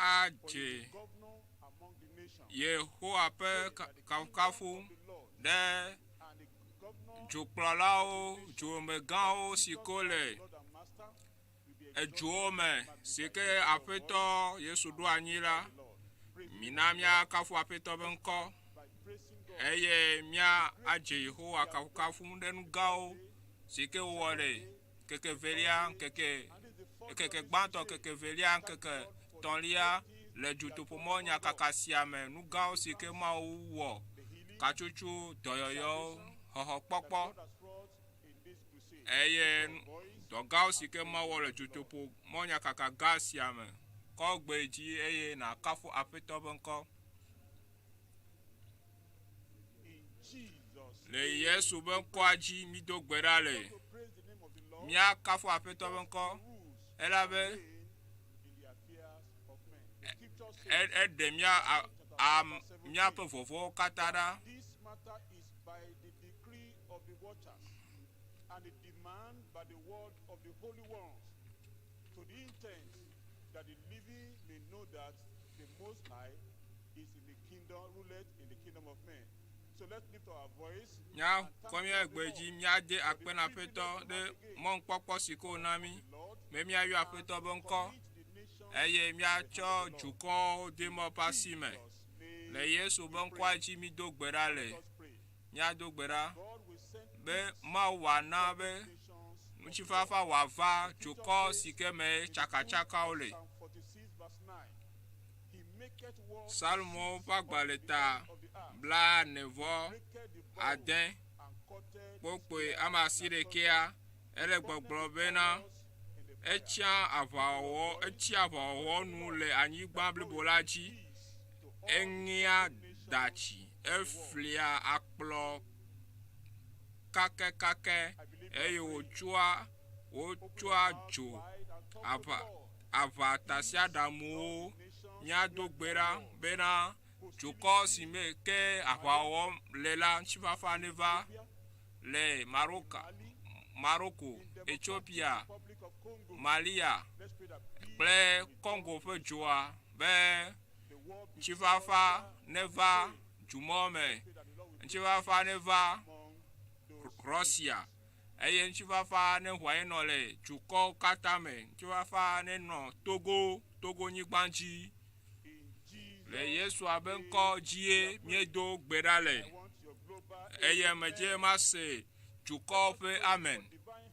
he aje is governor among the nations. Yehowa ƒe kafukafu The Lord ɖe and the governor, dzokplɔlawo dzomegãwo si ko le Lord and Master, will be edzowo me si ke aƒetɔ Yesu ɖo anyi la. Mina míakafu aƒetɔ ƒe ŋkɔ by praising God. eye mía adze Yehowa kafukafu ɖe nu gãwo si ke wowɔ le keke velia keke gbãtɔ keke velia keke tɔ̃lia le Dutoƒo Mawu nyakaka sia me nu gãwo si ke Mawu wɔ katsotso dɔyɔyɔwo xɔxɔkpɔkpɔ God has wrought in this crusade. eye dɔ gãwo si ke Mawu wɔ le Dutoƒo Mawu nyakaka gã sia me kɔ gbe dzi eye nàkafu aƒetɔ ƒe ŋkɔ In Jesus' le Yesu ƒe ŋkɔa dzi mído gbe ɖa le to praise the name of the Lord. míakafu aƒetɔ ƒe ŋkɔ Rules elabe in the affairs of men. The scripture says eɖe míaƒe vɔvɔwo katã ɖa this matter is by the decree of the watchers and the demand by the word of the holy ones, to the intent that the living may know that the Most High is in the kingdom, ruleth in the kingdom of men. So let's lift our voice. mía kɔmía gbe dzi míade akpe na aƒetɔ ɖe mɔnukpɔkpɔ si ko na mí me míayɔ aƒetɔ ƒe ŋkɔ eye míatsɔ dukɔwo de mɔ ƒe asi me le Yesu ƒe ŋkɔa dzi mído gbe ɖa le míado gbe ɖa God will send be Mawu wòana be ŋutifafa wòava dukɔ si ke me tsakatsakawo le. Psalm 46 verse 9. He maketh war Salmo ƒe agbalẽ ta bla nevɔ ade kpokpoe ame asi ɖekea ele gbɔgblɔ bena etsi aʋawɔwɔ nu le anyigba blibo la dzi Enya dachi eflia akplo kake eyo ochua jo ava tasia damu nya dogbera bena joko sime ke abawo lela chifafa neva le Maroko, Ethiopia, Malia, kple Congo fe joa be chifafa neva jumome chifafa neva Russia eye chifafa ne hwaye no le juko katame chifafa ne no Togo nyigbanji le Yesu abenko jie miedo gbedale eye meje mase juko fe amen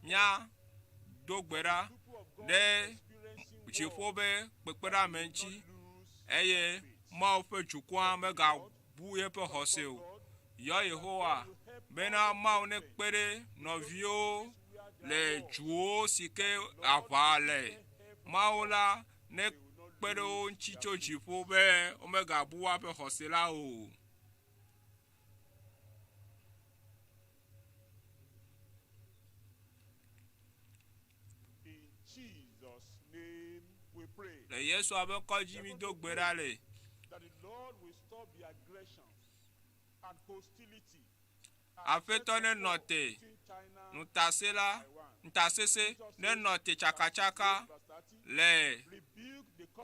nya do gbera de jifobe pekpera menchi eye ma fe jukwa mega buye pe hoseo yo Yehowa bena ma one kpere novio le juo sike avale maola ne kpere o nchicho jifobe omega buwa pe hosela o. Le Yesu abe koji mi do gberale. That the Lord will stop the aggressions and hostility. Afeto ne note nutasela ntasese ne note chaka le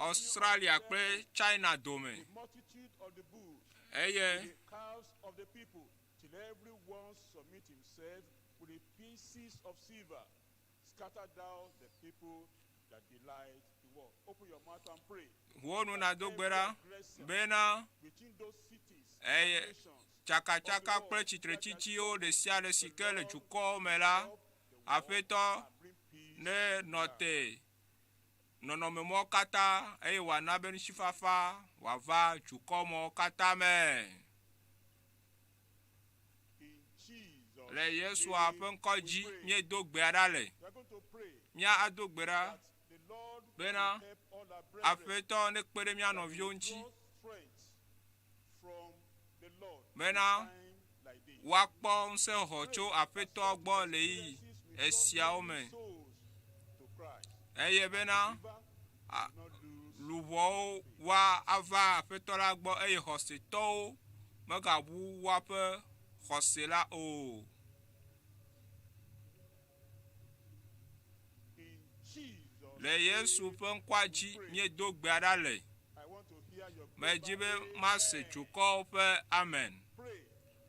Australia kple China dome. The multitude of the bulls, Eye the cows of the people, till everyone submit himself with the pieces of silver. Scatter thou the people that delight the world. Open your mouth and pray. wonu na do gbera bena Between those cities, eye nations, chaka kple chichi o de sia le sike le juko mela afeto ne note nonome mo kata eye wana ben shifafa wava juko mo kata me in Jesus' le Yesu apen koji nye do gbera le we are going to pray mia ado gbera the Lord bena will help all our brethren afeto ne kpere mia novio nchi draw strength from the Lord bena time like this. wakpo nse hocho afeto gbo le yi esia ome Souls to Christ. eye bena Not lose luwo wa ava afeto la gbo eye hoseto magabu wa pe hosela o in Jesus. le Yesu pe nkwaji nye do gbara le I want to hear your mejibe mase chuko pe amen pray.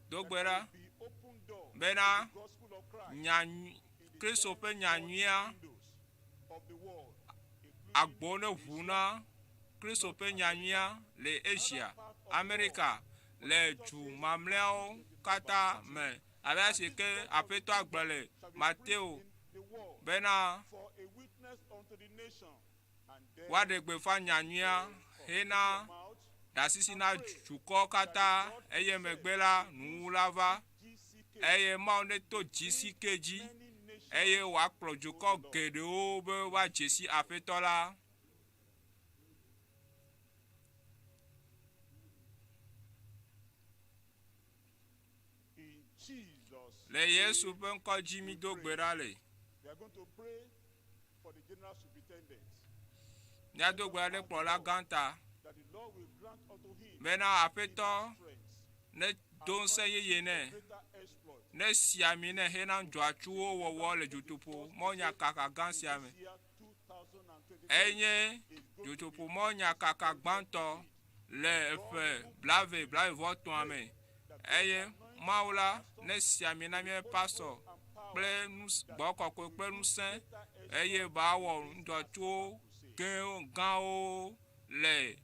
do gbara Be open door. bena Gospel of Christ. nyanyu Kristo pe nyanyua Windows of the world. agbone vuna Kristo pe nyanyua le Asia America le ju mamleo kata me abasi ke afeto agbele Mateo The world bena for a witness unto the nation. And then wadegbe fa nyanyua hena mouth dasisi na juko kata eye megbela nuulava GCK. eye ma one to jisikeji Many nations eye wa kplɔ juko geɖewo be wa jesi afetɔ la in Jesus. le Yesu pe ŋkɔdzi mi do gbe ɖa le We are going to pray for the general superintendent miado gbe ɖa ɖe kplɔla gãta that the Lord will grant unto him bena afetɔ strength, ne do ŋusẽ yeye nɛ greater exploit. ne si ami nɛ hena dzɔatsuwo wɔwɔ le dutoƒo mɔnya kaka gã sia me Year 2024 enye dutoƒo mɔnya kaka gbãtɔ le eƒe blaeve-vɔ-tɔ̃a me eye Mawu la ne si ami na mía pastor kple gbɔ kɔkɔe kple ŋusẽ eye ba wɔ ŋdɔtsuwo gãwo le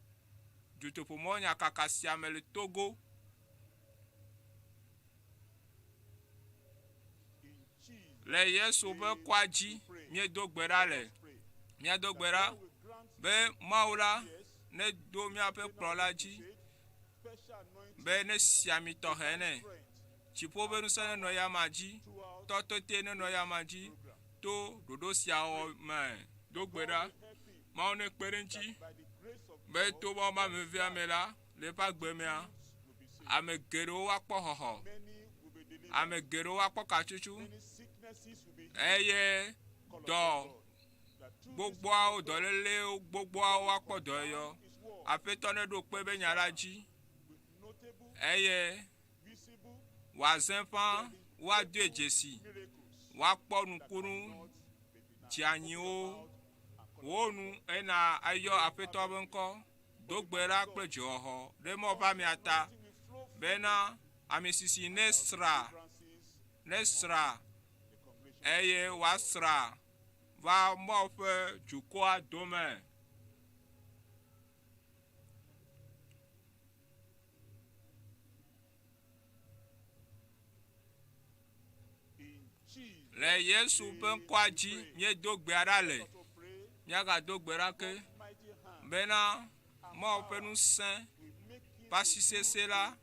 dutoƒo mɔnya kaka sia me le Togo in Jesus. le Yesu be kɔadzi miedo gbe ɖa le míado gbe ɖa will grant be Mawu la ne do míaƒe kplɔla dzi special anointing be ne si ami tɔxɛ nɛ strength dziƒo be ŋusẽ nenɔ yama dzi tɔtɔte nenɔ yama dzi to ɖoɖo siawɔ me do gbe ɖa Mawu ne kpe ɖe ŋuti by the grace of be to be ame vevia me la le pas gbemia ame geɖewo wakpɔ xɔxɔ ame geɖewo wakpɔ katsutsu eye dɔ gbogboawo dɔlélewo gbogboawo wakpɔ dɔ yɔ aƒetɔ ne ɖo kpe be nya la dzi eye wòazẽ ƒã woadoe dzesi woakpɔ nukunu dzeanyiwo wo nu ena ayɔ aƒetɔ be ŋkɔ do gbe ɖa kple dzɔxɔ ɖe mɔ ƒe amiata bena amisisi nesra eye wòasra va mɔ ƒe dukɔa dome. Le Yesu ƒe ŋkɔa dzi míedo gbe ɖa le míagado gbe ɖa ke bena mɔ ƒe ŋusẽ pasi sese la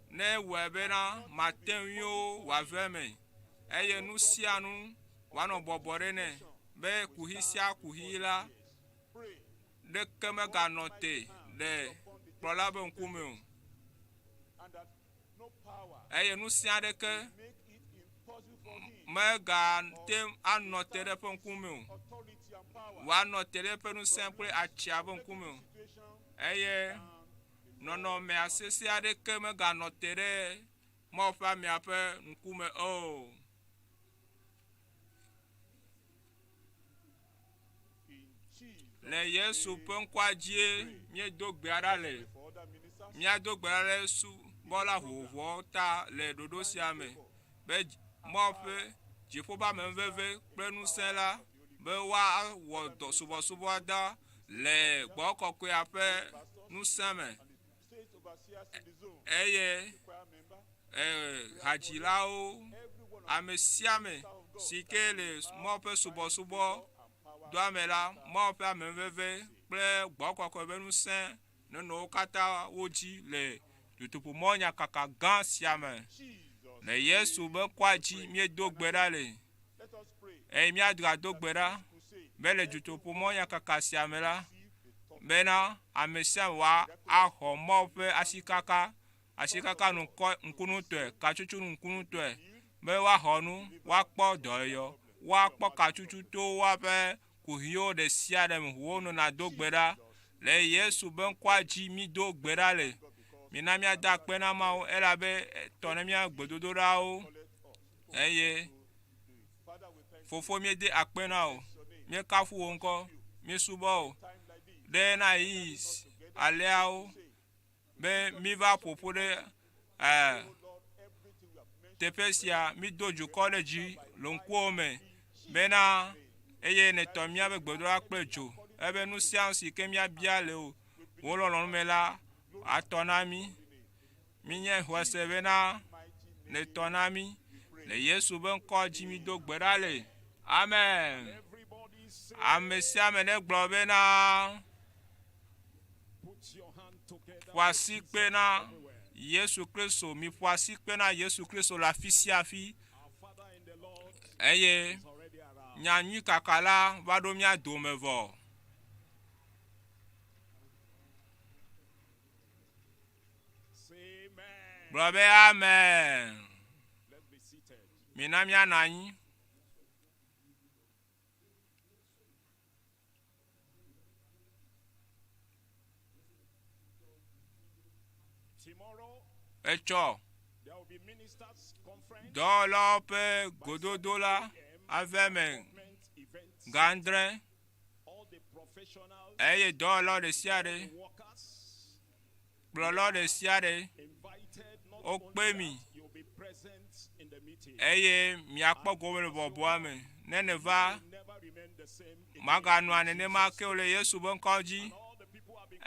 ne wɔe bena mate ŋuiwo wòave me eye nu sia nu wòanɔ bɔbɔ ɖe nɛ be kuhi sia kuhi la ɖeke meganɔ te le kplɔla be ŋkume o eye nu sia ɖeke megate anɔ te ɖe ƒe ŋkume o wòanɔ te ɖe ƒe ŋusẽ kple atsia ƒe ŋkume o eye nɔnɔme asese aɖeke meganɔ te ɖe mɔ ƒe amea ƒe ŋkume o. Le Yesu ƒe ŋkɔa dzie míedo gbe ɖa le míado gbe ɖa le subɔla vovovowo ta le ɖoɖo sia me be mɔ ƒe dziƒo ƒe amenuveve kple ŋusẽ la be woawɔ dɔ subɔsubɔ da le gbɔ kɔkɔea ƒe ŋusẽ me eye hadzilawo ame sia ame si ke le mɔ ƒe subɔsubɔ doa me la mɔ ƒe amenuveve kple gbɔ kɔkɔe ƒe ŋusẽ nenɔwo katã wo dzi le dutoƒo mɔ nyakaka gã sia me. Le Yesu be ŋkɔa dzi míedo gbe ɖa le eye míagado gbe ɖa be le dutoƒo mɔ nyakaka sia me la bena ame sia ame axɔ mɔ ƒe asikaka ŋkunutɔe katsutsu ŋkunutɔe be woaxɔ nu woakpɔ dɔyɔ woakpɔ katsutsu to woaƒe kuhiwo ɖe sia ɖe me wo nɔna do gbe ɖa le Yesu be ŋkɔa dzi mído gbe ɖa le mina míada akpe na Mawu elabe tɔ ne mía gbedodoɖawo eye fofo míede akpe na o míekafu wo ŋkɔ míesubɔ o ɖe na yi aleawo be míva ƒoƒu ɖe teƒe sia mído dzokɔ ɖe dzi le ŋkuwo me bena eye netɔ míabe gbedoɖa kple dzo ebe nu sia nu si ke míabia le wo lɔlɔ̃nu me la atɔ na mí nye xɔse bena netɔ na mí le Yesu be ŋkɔ dzi mído gbe ɖa le amen. Ame sia ame ne gblɔ bena ƒo asi kpe na Yesu Kristo mi ƒo asi kpe na Yesu Kristo le afi sia afi eye nyanyui kaka la va ɖo mía dome vɔ. Gblɔ be amen. Mina míanɔ anyi. Etsɔ dɔwɔlawo ƒe gododo la ave me gãdre eye dɔwɔlawo ɖe sia ɖe kplɔlawo ɖe sia ɖe wokpe mi eye miakpɔ gome le bɔbɔa me ne neva maganɔa nenema ke le Yesu be ŋkɔ dzi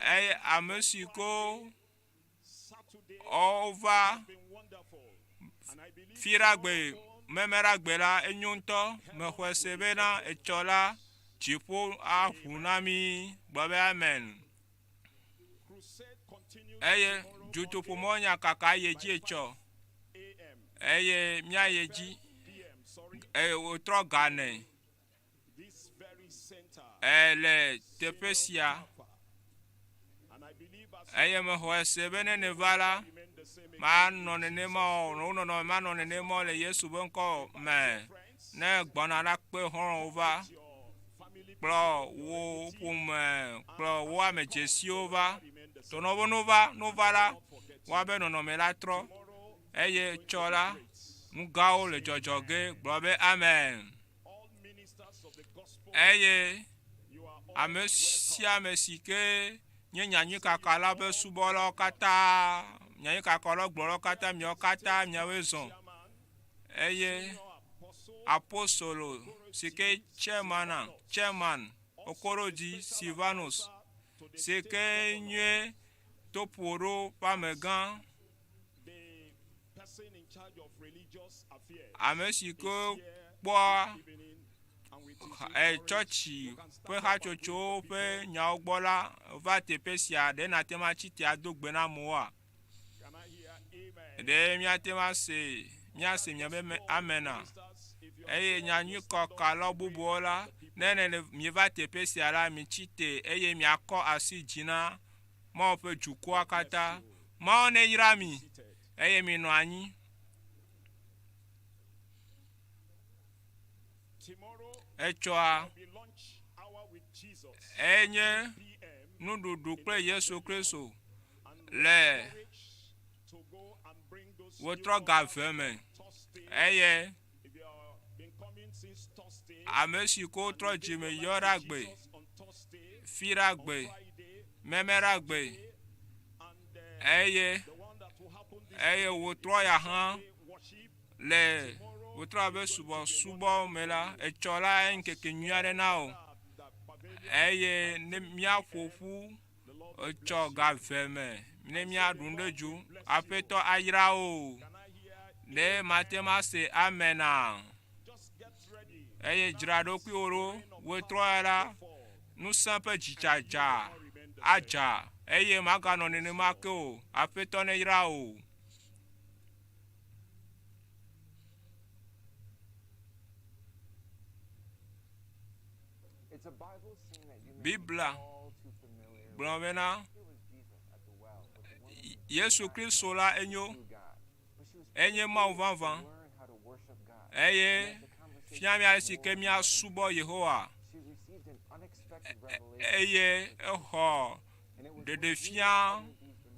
eye ame si ko ova firagbe memeragbe la enyo ŋutɔ mexɔe se bena etsɔ la dziƒo aƒu na mi gblɔ be amen. Eye dutoƒo mɔ nyakaka ye dzi etsɔ eye mía ye dzi eye wotrɔ gane le teƒe sia eye me xɔ ese be ne va la ma nɔ nenema le Yesu be ŋkɔ me ne gbɔna la kpe xɔlɔ̃wo va kplɔ wo ƒome kplɔ wo ame dzesiwo va tɔnɔ be no va la woabe nɔnɔme la trɔ eye tsɔ la nugawo le dzɔdzɔ ge gblɔ be amen eye ame sia ame si ke nye nyanyui kaka la be subɔlawo katã nyanyui kaka la gblɔlawo katã miawo katã miawoe zɔ eye apostolo si ke chairman okorodzi Silvanus si ke nye toƒo ƒe amegã ame si ke kpɔa tsɔtsi ƒe hatsotso ƒe nyawo gbɔ la va teƒe sia ɖe nate ma tsi te ado gbe na amewoa ɖe míate ma se míase miabe amena eye nyanyui kɔkala bubuwo la ne mi va teƒe sia la mi tsi te eye miakɔ asi dzi na Mawu ƒe dukɔa katã Mawu ne yra mi eye mi nɔ anyi. Etsɔa enye nuɖuɖu kple Yesu Kristo le wotrɔ gave me eye ame si ko trɔ dzime yɔ ɖa gbe fi ɖa gbe meme ɖa gbe eye wotrɔ ya hã le wotrɔ abe subɔsubɔ me la etsɔ la ŋkeke nyui aɖe na o eye ne míaƒo ƒu etsɔ gave me ne míaɖu ɖe dzu aƒetɔ ayra o ne mate ma se amena eye dzra ɖokui wo wotrɔ ya la nusẽ ƒe dzidzadza adza eye maganɔ nenema ke o aƒetɔ ne yra o. Biblia gblɔ bena Yesu Kristo la enye Mawu vavã eye fia mia si ke mia subɔ Yehowa eye exɔ ɖeɖefia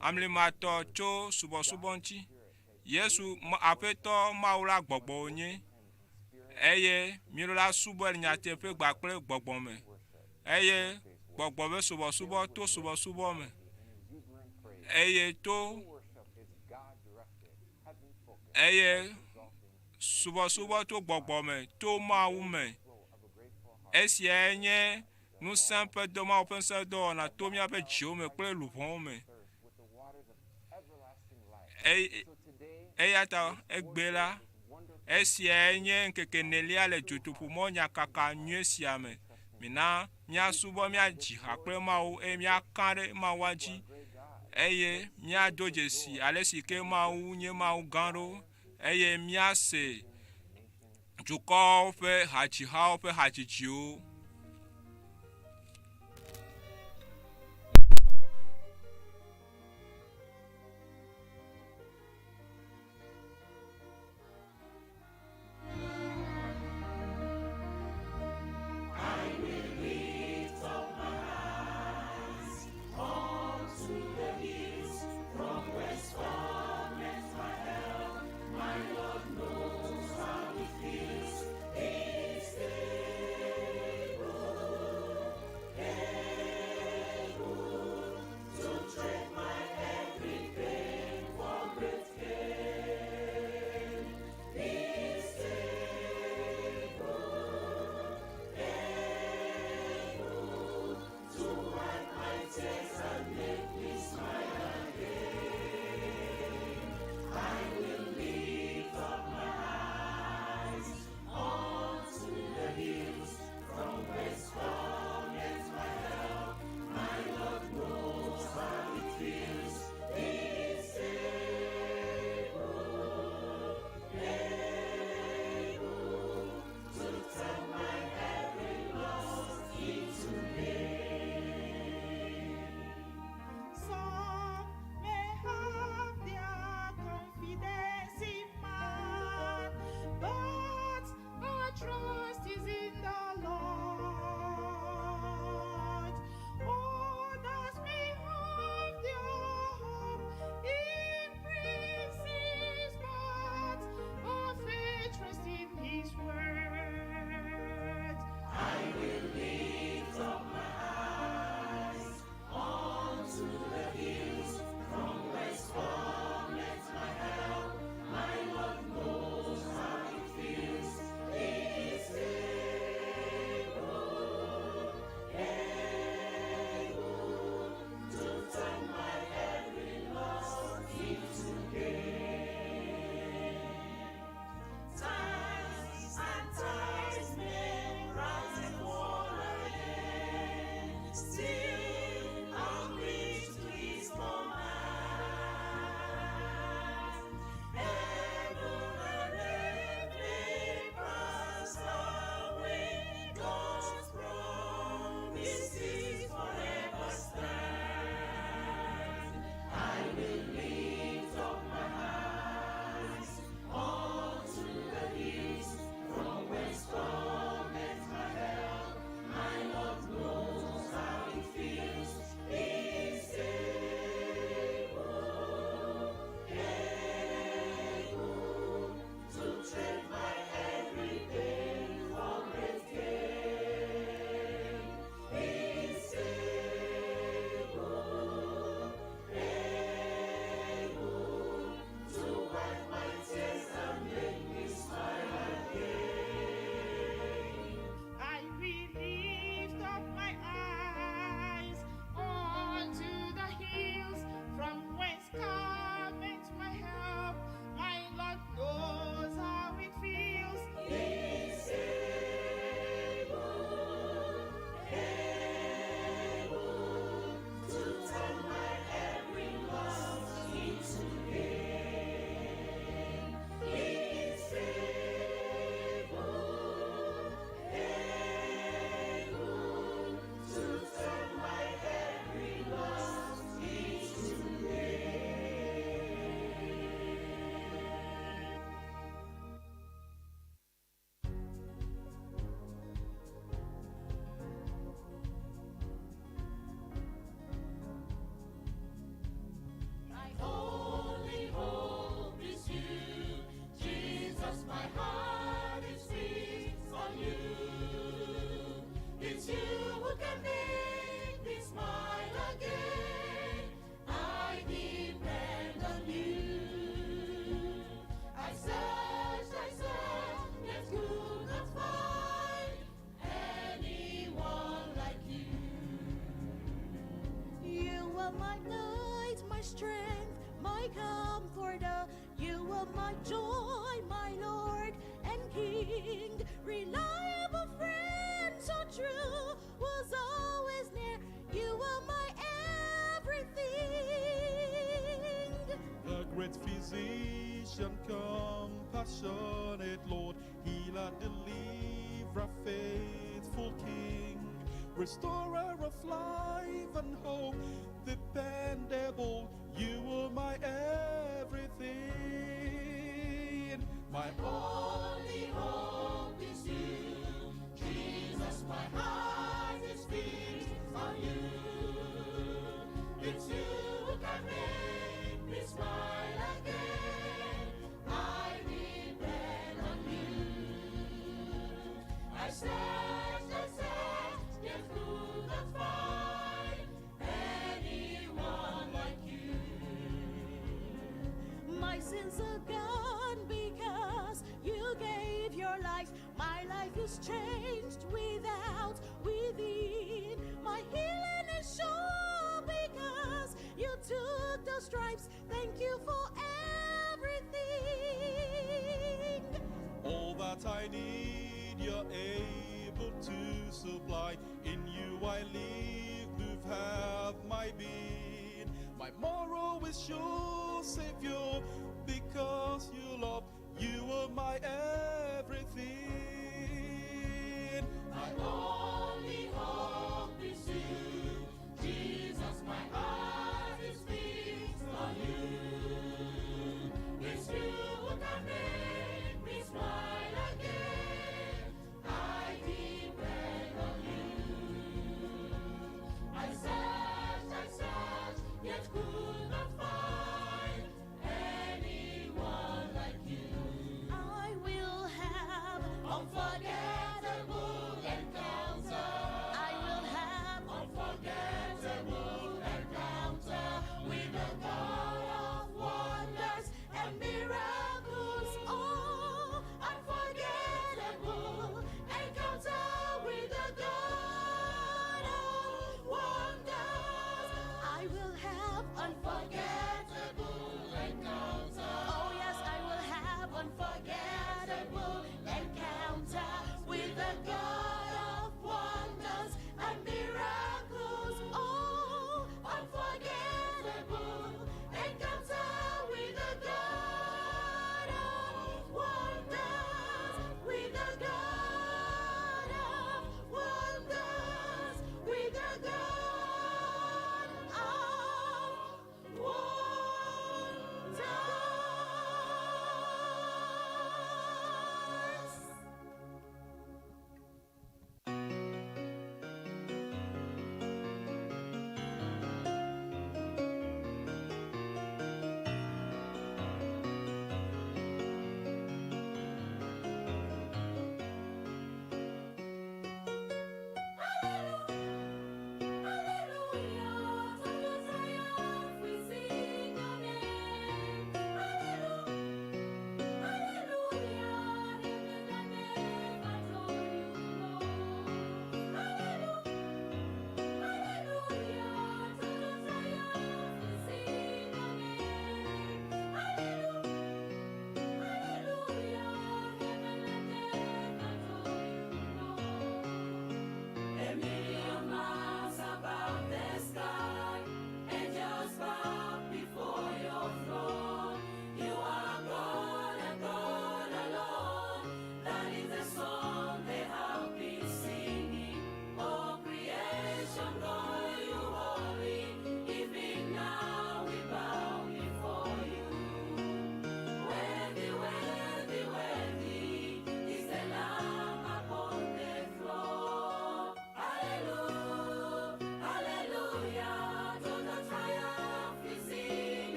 amlimatɔ tso subɔsubɔ ŋuti Yesu aƒetɔ Mawu la gbɔgbɔ wonye eye milo la subɔ le nyateƒe gbakple gbɔgbɔ me eye gbɔgbɔ be subɔsubɔ to subɔsubɔ me eye subɔsubɔ to gbɔgbɔ me to Mawu me esia nye nusẽ ƒe dɔ Mawu ƒe ŋusẽ dɔwɔna to míaƒe dziwo me kple luʋɔwo me eya ta egbe la esia nye ŋkeke nelia le Dutoƒo Mawu nyakaka nyui sia me mina míasubɔ míadzi ha kple Mawu eye míaka ɖe Mawua dzi eye míado dzesi ale si ke Mawu nye Mawu gã ɖo eye míase dukɔwo ƒe hadzihawo ƒe hadzidziwo. comforter. You are my joy, my Lord and King. Reliable friend, so true, was always near. You are my everything. The great physician, compassionate Lord, healer, deliverer, faithful King, restorer of life and hope, dependable. You are my everything. My only hope is you, Jesus. My heart is fixed on you. It's you who can make me smile again. I depend on you. I searched, yet could not find anyone like you. My sins are gone because you gave your life. My life is changed without, within. My healing is sure because you took the stripes. Thank you for everything. All that I need, you're able to supply. In you I live, move, have my being. My moral is sure, Savior, because you love. You are my everything. My only hope is you, Jesus. My heart is fixed on you. It's you who can make me smile again. I depend on you. I searched, yet could not find anyone like you. I will have unforgettable encounters.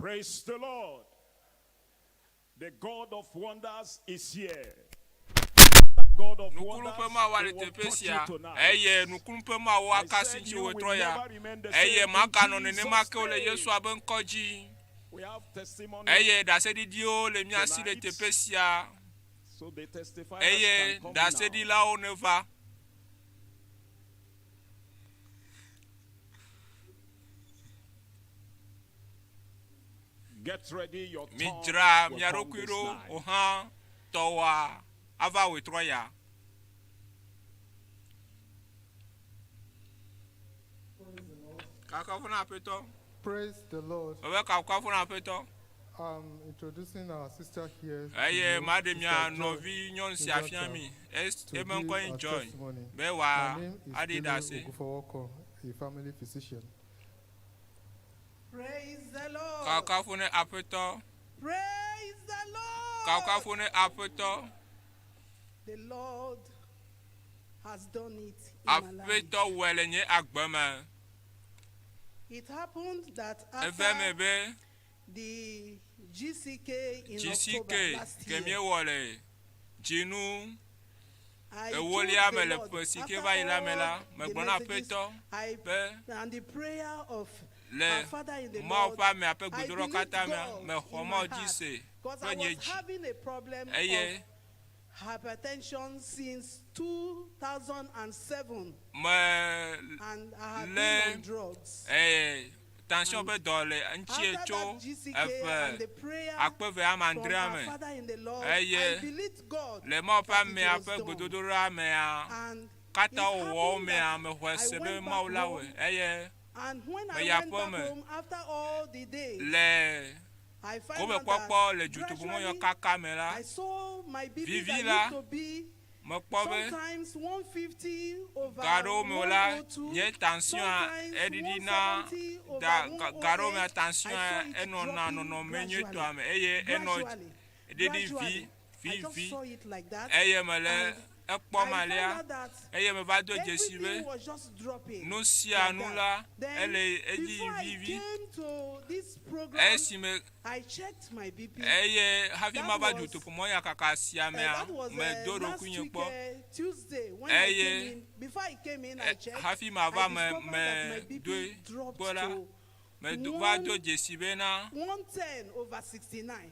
Praise the Lord. The God of wonders is here. God of Nous wonders couvrons pas will les touch you TPCA. tonight. Eye, nous couvrons pas ma I kasi said ci you will Troya. never remain the Eye, same ma in canon ne Jesus' ma ke le name. Yesu aben koji. We have testimony. Eye, da se di dio le miasi le TPCA. So they testify. Eye, da se di la o ne va. Get ready, your Mi turn dra, will mi come this arokuiro, night. ohan, towa, ava we Troya. Kaka funa peto. Praise the Lord. Owe kaka funa peto. I'm introducing our sister here. Eye, madame ya Sister novi nyon si Joy, afian mi. to Emen give ko our enjoy. testimony. Be My wa name is adi dase. Dutoƒo, a family physician. Praise the Lord. Kaka fune apeto. Praise the Lord. Kaka fune apeto. The Lord has done it in my life. Apeto wele nye agbeme. It happened that Efe after me be the GCK in October GCK last kemie year, wole. Jinu I e told woli the ame le Lord, pesike after va ila all me la. Me the gbona messages apeto. I Be and the prayer of le our Father in the ma Lord, pa me ape I gudoro believed kata God me in homa my heart, ojise. because I was having a problem Eye of hypertension since 2007, me and I had been on drugs. tension be dole nchi After echo that GCK and the efe prayer akpeve from amandre our ame. Father in the Lord, Eye I believed God le ma pa that me it was ape done. gudoro ame a. And Kata it wo happened me that a me hwe I sebe went back maula we. home, Eye and when me I ya went po back me. home after all the days, Le I ko found be out kpɔkpɔ le that Dutoƒo Mawu gradually kaka me la. I saw my BP Vivi that la, used to be me kpɔ be sometimes 150 over garo me la 102, nye tension a sometimes edidi na 170 over da 108. garo me tension I a saw it eno na dropping no no me nye gradually. to ame. Eye eno Gradually, edidi gradually. I vi just saw it like that. Eye me le And ekpɔ I ma found lia. out that Eye me va do Jesi everything be was just dropping. no sia like nu that. la Then, ele edi before I vivi. came to this program, Esi me I checked my BP. eye hafi That ma va was- Dutoƒo Mawu ya kaka sia me a That was me do do last kunye week, kpɔ. Tuesday, when Eh, I yeah. came in. Before I came in, I checked. Hafi ma I va discovered that my me BP do dropped bola to me va do Jesi be na 110 over 69.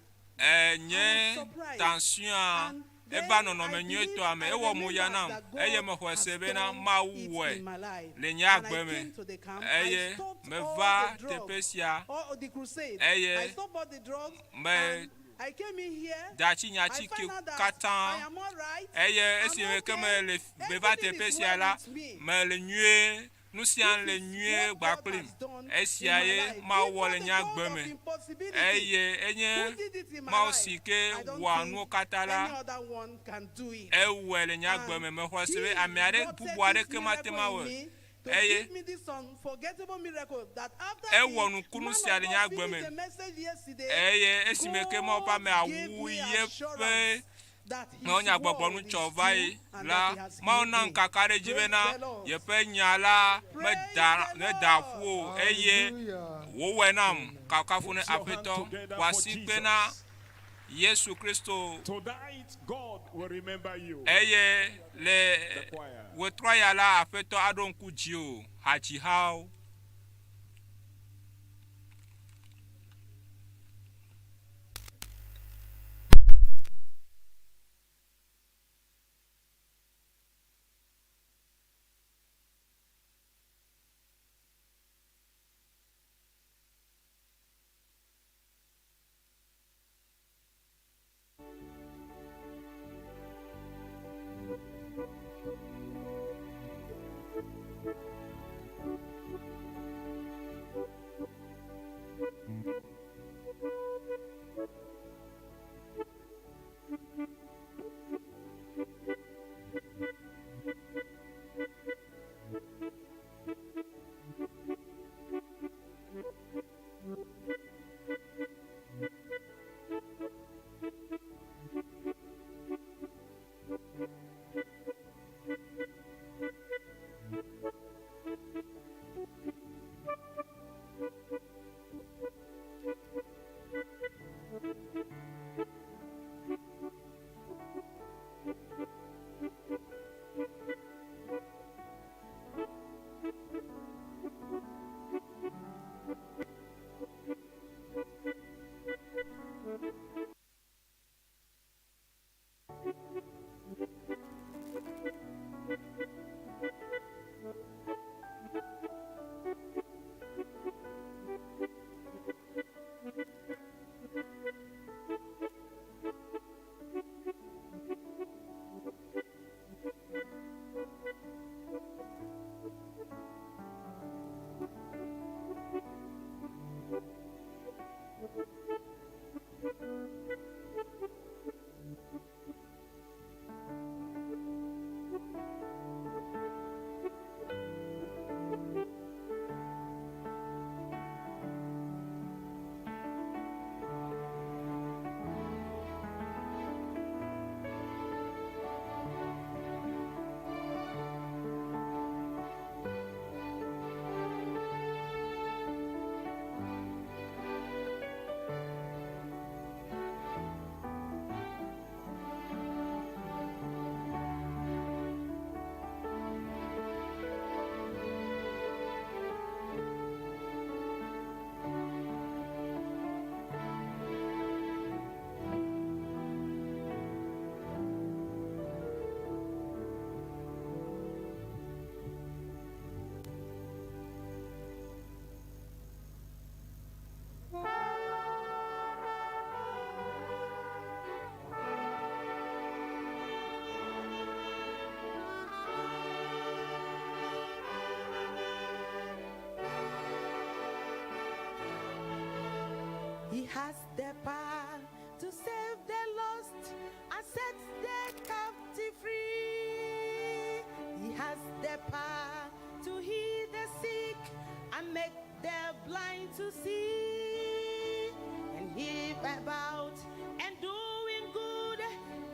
nye surprised. tension a And then eba nɔnɔme I nyuie believe- to ame I ewɔ mo ya remembered nam that God eye me xɔ has se be na done Mawu it in wɔe my life. le nye When I agbe me came to the camp, I eye stopped me all va the drugs, teƒe sia all the crusade. Eye, I stopped all the drugs. me And I came in here. datsi I nyatsi find out that I katã am all right. eye I'm esi me ke okay. me le me va Everything teƒe is sia well la with me. me le nyuie nu sia le This is nyuie what gba God kplim has done esia in my ye life. Mawu If wɔ not le the nye God agbe of me impossibility eye who enye did it in my Mawu life, si ke I don't wɔa think nuwo katã any la other one can do it. ewɔe le nye agbe me me xɔ se be ame aɖe bubu aɖe ke ma te ma wɔ To eye give me this unforgettable miracle that after ewɔ the nukunu man sia of le God nye agbe finished me the message yesterday, eye esi me ke Mawu ƒe ame God gave awu me ye assurance ƒe that his Mawu nya gbɔgbɔ word nu is tsɔ true va yi and la that he has Mawu healed na me. ŋkaka ɖe dzi Praise bena the Lord. yeƒe nya la Praise the ne da Lord. ƒu o eye Hallelujah. wowɔe nam kakafu ne Put your hand aƒetɔ together for woasi kpe na Jesus. Yesu Kristo Tonight, God will remember you. eye le The choir. wetrɔ ya la aƒetɔ aɖo ŋku dzi o hadzihawo. has the power to save the lost and set the captive free. He has the power to heal the sick and make the blind to see. And he about and doing good,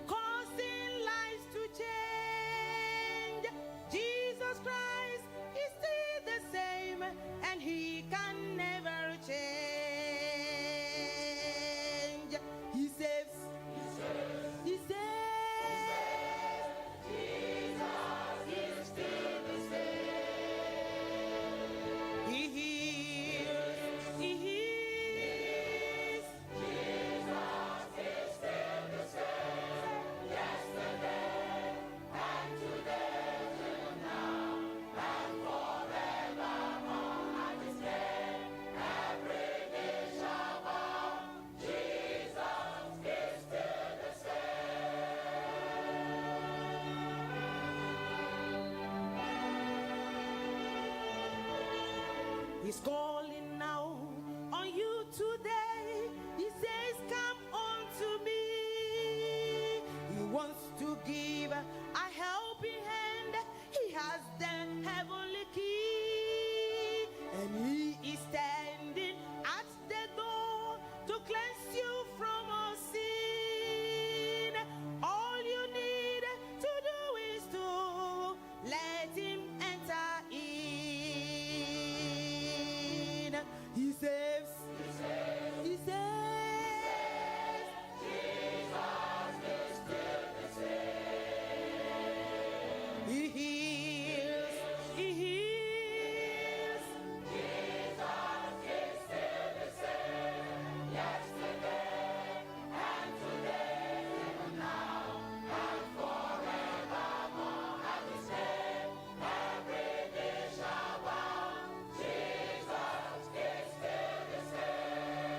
causing lives to change. Jesus Christ is still the same, and he can never change. He saves. He saves. Jesus is still the same. He heals. He heals. Jesus is still the same. Yesterday and today, till now and forevermore. At his name, every knee shall bow. Jesus is still the same. He's calling now on you today. He says, come unto me. He wants to give a helping hand. He has the heavenly key, and he is standing at the door to cleanse you from all sin. All you need to do is to let him enter in. He saves. He saves. He saves. Jesus is still the same. He heals. He heals. Jesus is still the same. Yesterday and today, even now and forevermore. At his name, every knee shall bow. Jesus is still the same.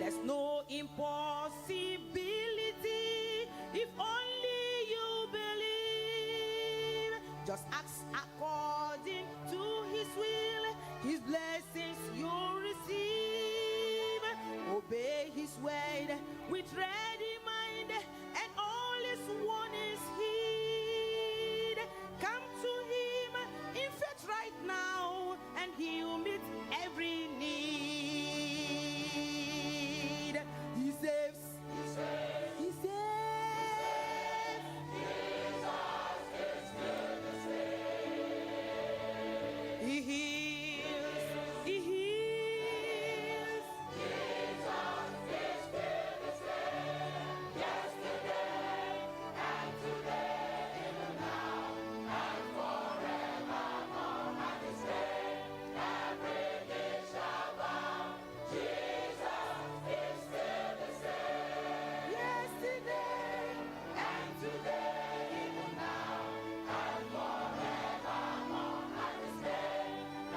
There's no impossibility if only you believe. Just ask according to his will, his blessings you'll receive. Obey his word with ready mind, and all his warnings heed. Come to him in faith right now, and he'll meet every need. He saves. He saves. He saves. Jesus is still the same. He heals. He heals. Jesus is still the same. Yesterday and today, even now and forevermore. At his name, every knee shall bow. Jesus is still the same. Yesterday and today, even now and forevermore. At his name,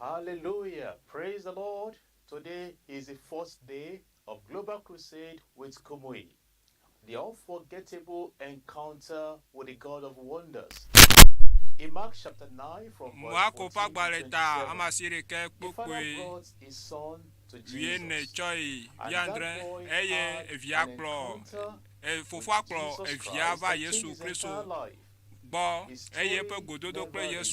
Hallelujah. Praise the Lord. Today is the first day of Global Crusade with Kumuyi, the unforgettable encounter with the God of wonders. In Mark chapter 9 from verse 14 to 27, the Father brought his son to Jesus, and that boy had an encounter with Jesus Christ that changed his entire life. His story never remained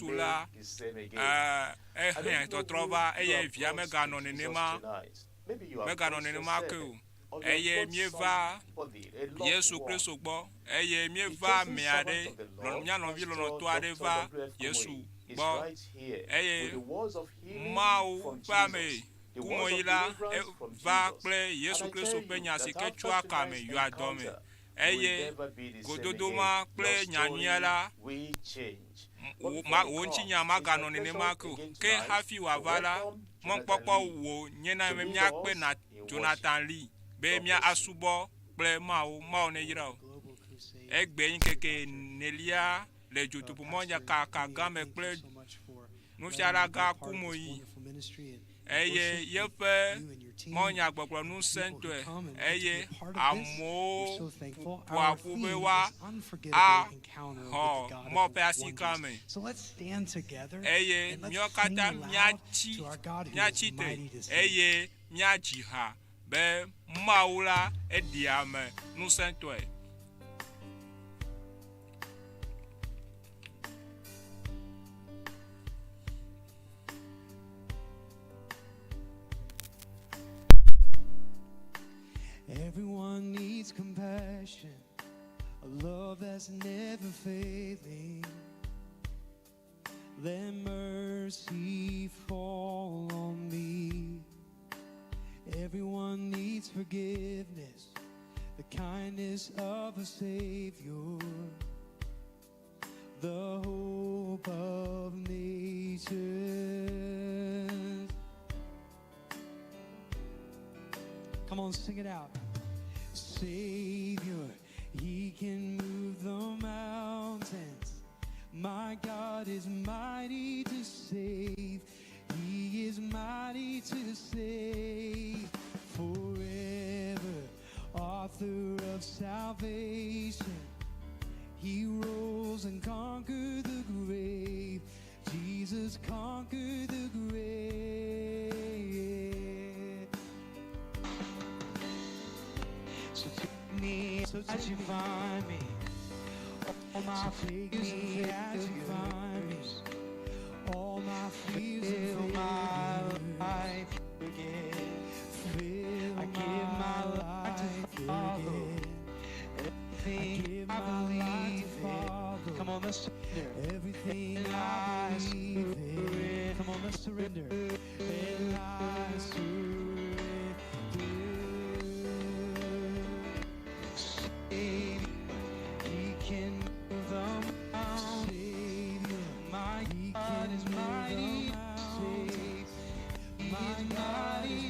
the same again. I don't know who you are brought to Jesus tonight. Maybe you are brought yourself, or you have brought somebody, a loved one. The faithful servant of the Lord, Pastor Dr W.F Kumuyi, is right here with the words of healing from Jesus, the words of deliverance from Jesus. And I tell you that after tonight's encounter, you will never be the same again. Your story will change. But before we come, it's my pleasure again tonight to welcome Jonathan Lee to lead us in worship. EÚEGBE њKEKE nelia le Dutoƒo Mawu kaka me kple nufialaga Kumuyi eye yeƒe mɔnyagbɔgblɔ nusẽtɔe eye amewo ƒoaƒu be woaxɔ mɔ ƒe asika me eye míawo katã míatsi te eye míadzi ha be Mawu la eɖi ame nusẽtɔe. Everyone needs compassion, a love that's never failing. Let mercy fall on me. Everyone needs forgiveness, the kindness of a Savior, the hope of nations. Come on, sing it out. Savior, He can move the mountains. My God is mighty to save. He is mighty to save. Forever, author of salvation. He rose and conquered the grave. Jesus conquered the grave. So take me as you find me. All my fears as you find me. All my fears fill my life again. I give my life to follow. Everything I believe in. Come on, let's surrender. Everything I believe in. Come on, let's surrender. And I surrender. Savior, He can move the mountains. Savior, my God is mighty to save. He is mighty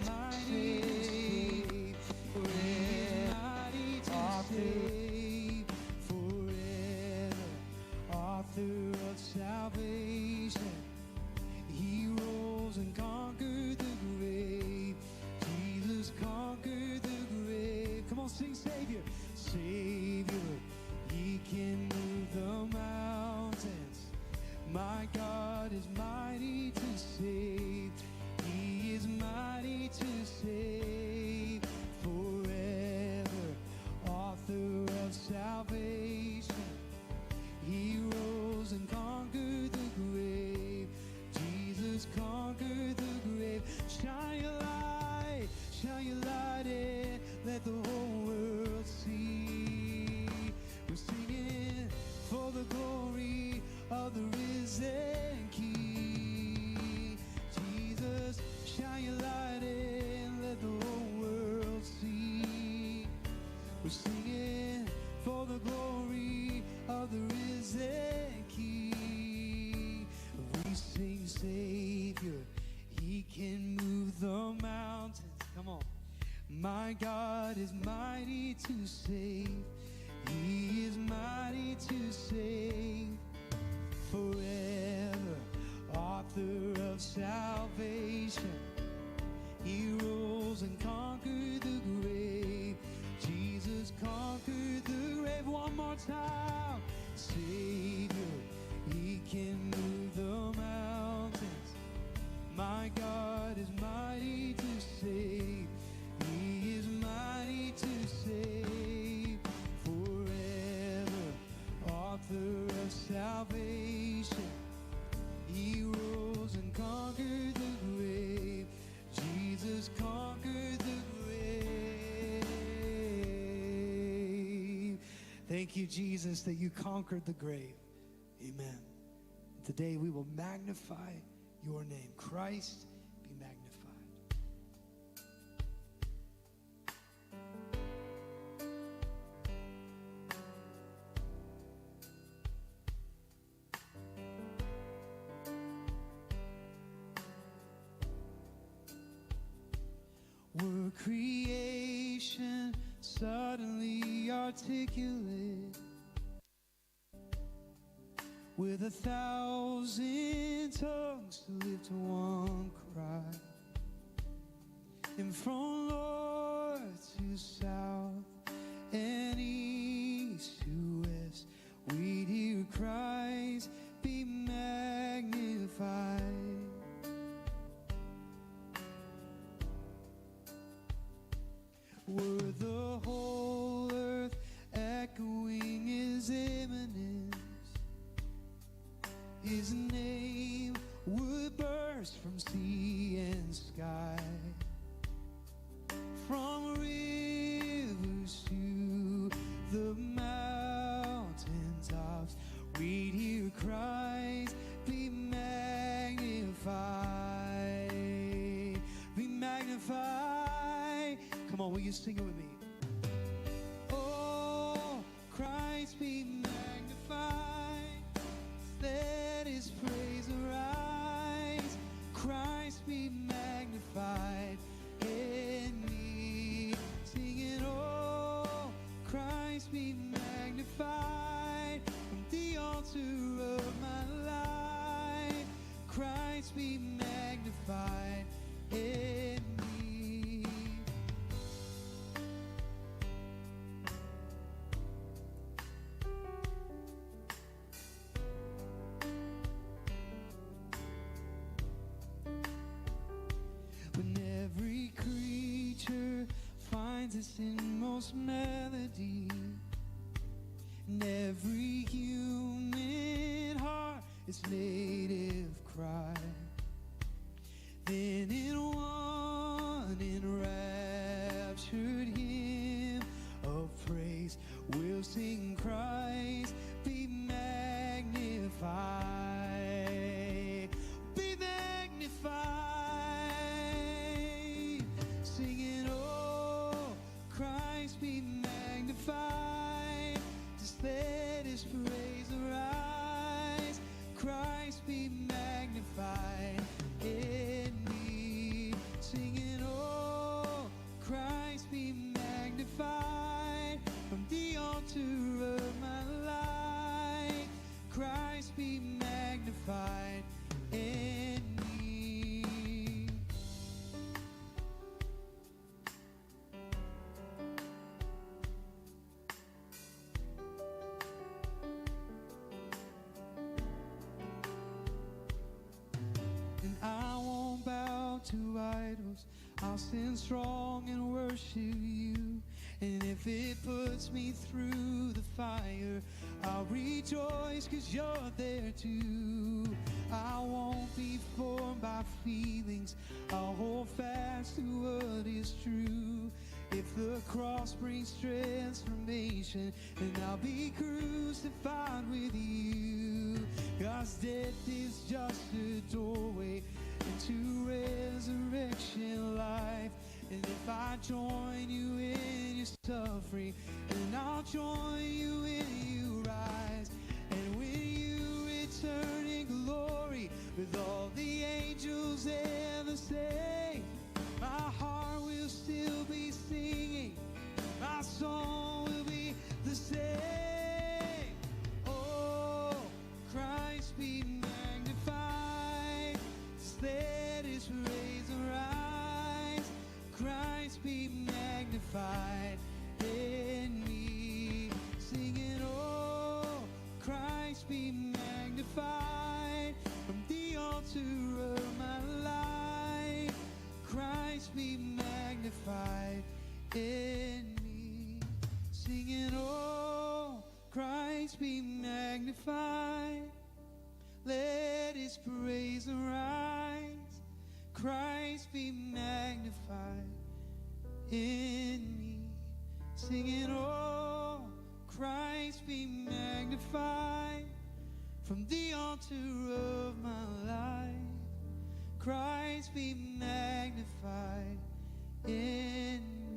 to save. Forever, author of salvation. He rose and conquered the grave. Jesus conquered the grave. Come on, sing Savior. Savior, He can move the mountains. My God is mighty to save. He is mighty to save. Forever, author of salvation. He rose and conquered the grave. Jesus conquered the grave. Shine your light in. Let the whole world see. We're singing for the glory of the risen King. Jesus, shine your light in. Let the whole world see. We're singing for the glory of the risen King. We sing Savior, He can move the mountains. Come on. My God is mighty to save. He is mighty to save. Forever, author of salvation. Savior, He can move the mountains. My God is mighty to save. He is mighty to save forever. Author of salvation, He rose and conquered the grave. Jesus conquered the grave. Thank you, Jesus, that you conquered the grave. Amen. Today we will magnify your name. Christ be magnified. Were creation suddenly articulate with 1,000 tongues to lift one cry, and from north to south and east to west, we'd hear Christ be magnified. Were the whole earth echoing His eminence, His name would burst from sea and sky, from rivers to the mountain tops, we'd hear Christ be magnified, be magnified. Come on, will you sing it with me? Oh, Christ be magnified, let His praise arise. Christ be magnified in me, singing, oh, Christ be magnified from the altar of my life. Christ be magnified in me. When every creature finds its inmost melody, and every human heart its native cry, then in one enraptured hymn of praise we'll sing, Christ be magnified, be magnified, singing, oh, Christ be magnified, just let His praise arise. Christ be magnified in me, singing, oh, Christ be magnified from the altar of my life. Christ be magnified in me. And I won't bow to idols, I'll stand strong and worship you. And if it puts me through the fire, I'll rejoice 'cause you're there too. I won't be formed by feelings, I'll hold fast to what is true. If the cross brings transformation, then I'll be crucified with you. 'Cause death is just a doorway into resurrection life. And if I join you in your suffering, then I'll join you in you rise. And when you return in glory with all the angels ever say, my heart will still be singing, my song will be the same. Oh, Christ be magnified, just let His praise arise. Christ be magnified in me, singing, oh, Christ Christ be magnified from the altar of my life. Christ be magnified in me. Singing, oh, Christ be magnified. Let his praise arise. Christ be magnified in me. Singing, oh, Christ be magnified from the altar of my life. Christ be magnified in me.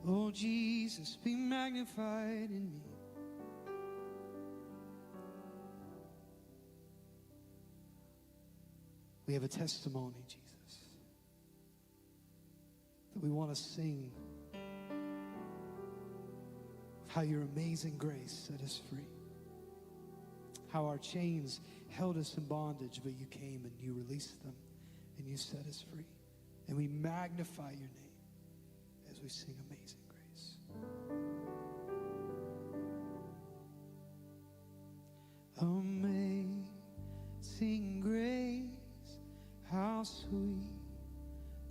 Oh, Jesus, be magnified in me. We have a testimony, Jesus, that we want to sing of how your amazing grace set us free, how our chains held us in bondage, but you came and you released them and you set us free. And we magnify your name as we sing Amazing Grace. Amazing grace, how sweet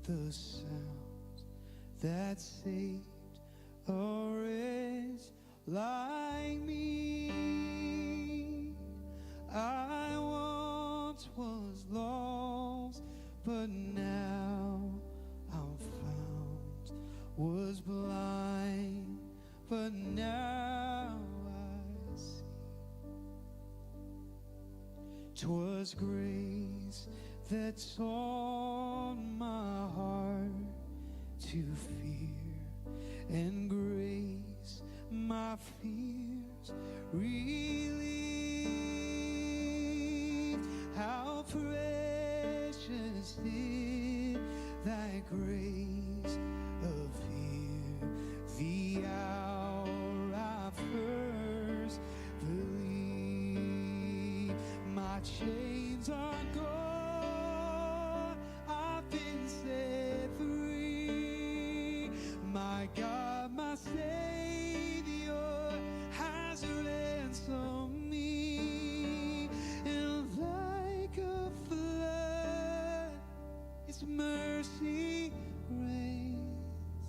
the sound that saved a wretch like me. I once was lost, but now I'm found. Was blind, but now I see. 'Twas grace that taught my heart to fear, and grace my fears relieved. How precious did thy grace appear, the hour I first believed. My chains are gone, I've been set free. My God, my Savior has ransomed me. And like a flood, His mercy reigns,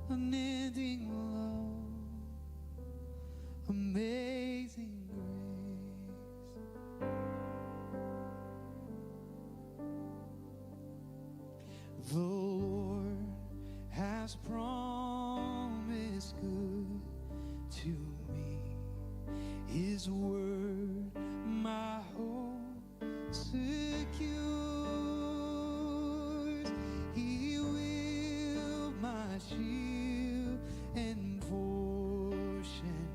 unending love, amazing grace. The Lord has promised good to me. His word my hope secures. He will my shield and portion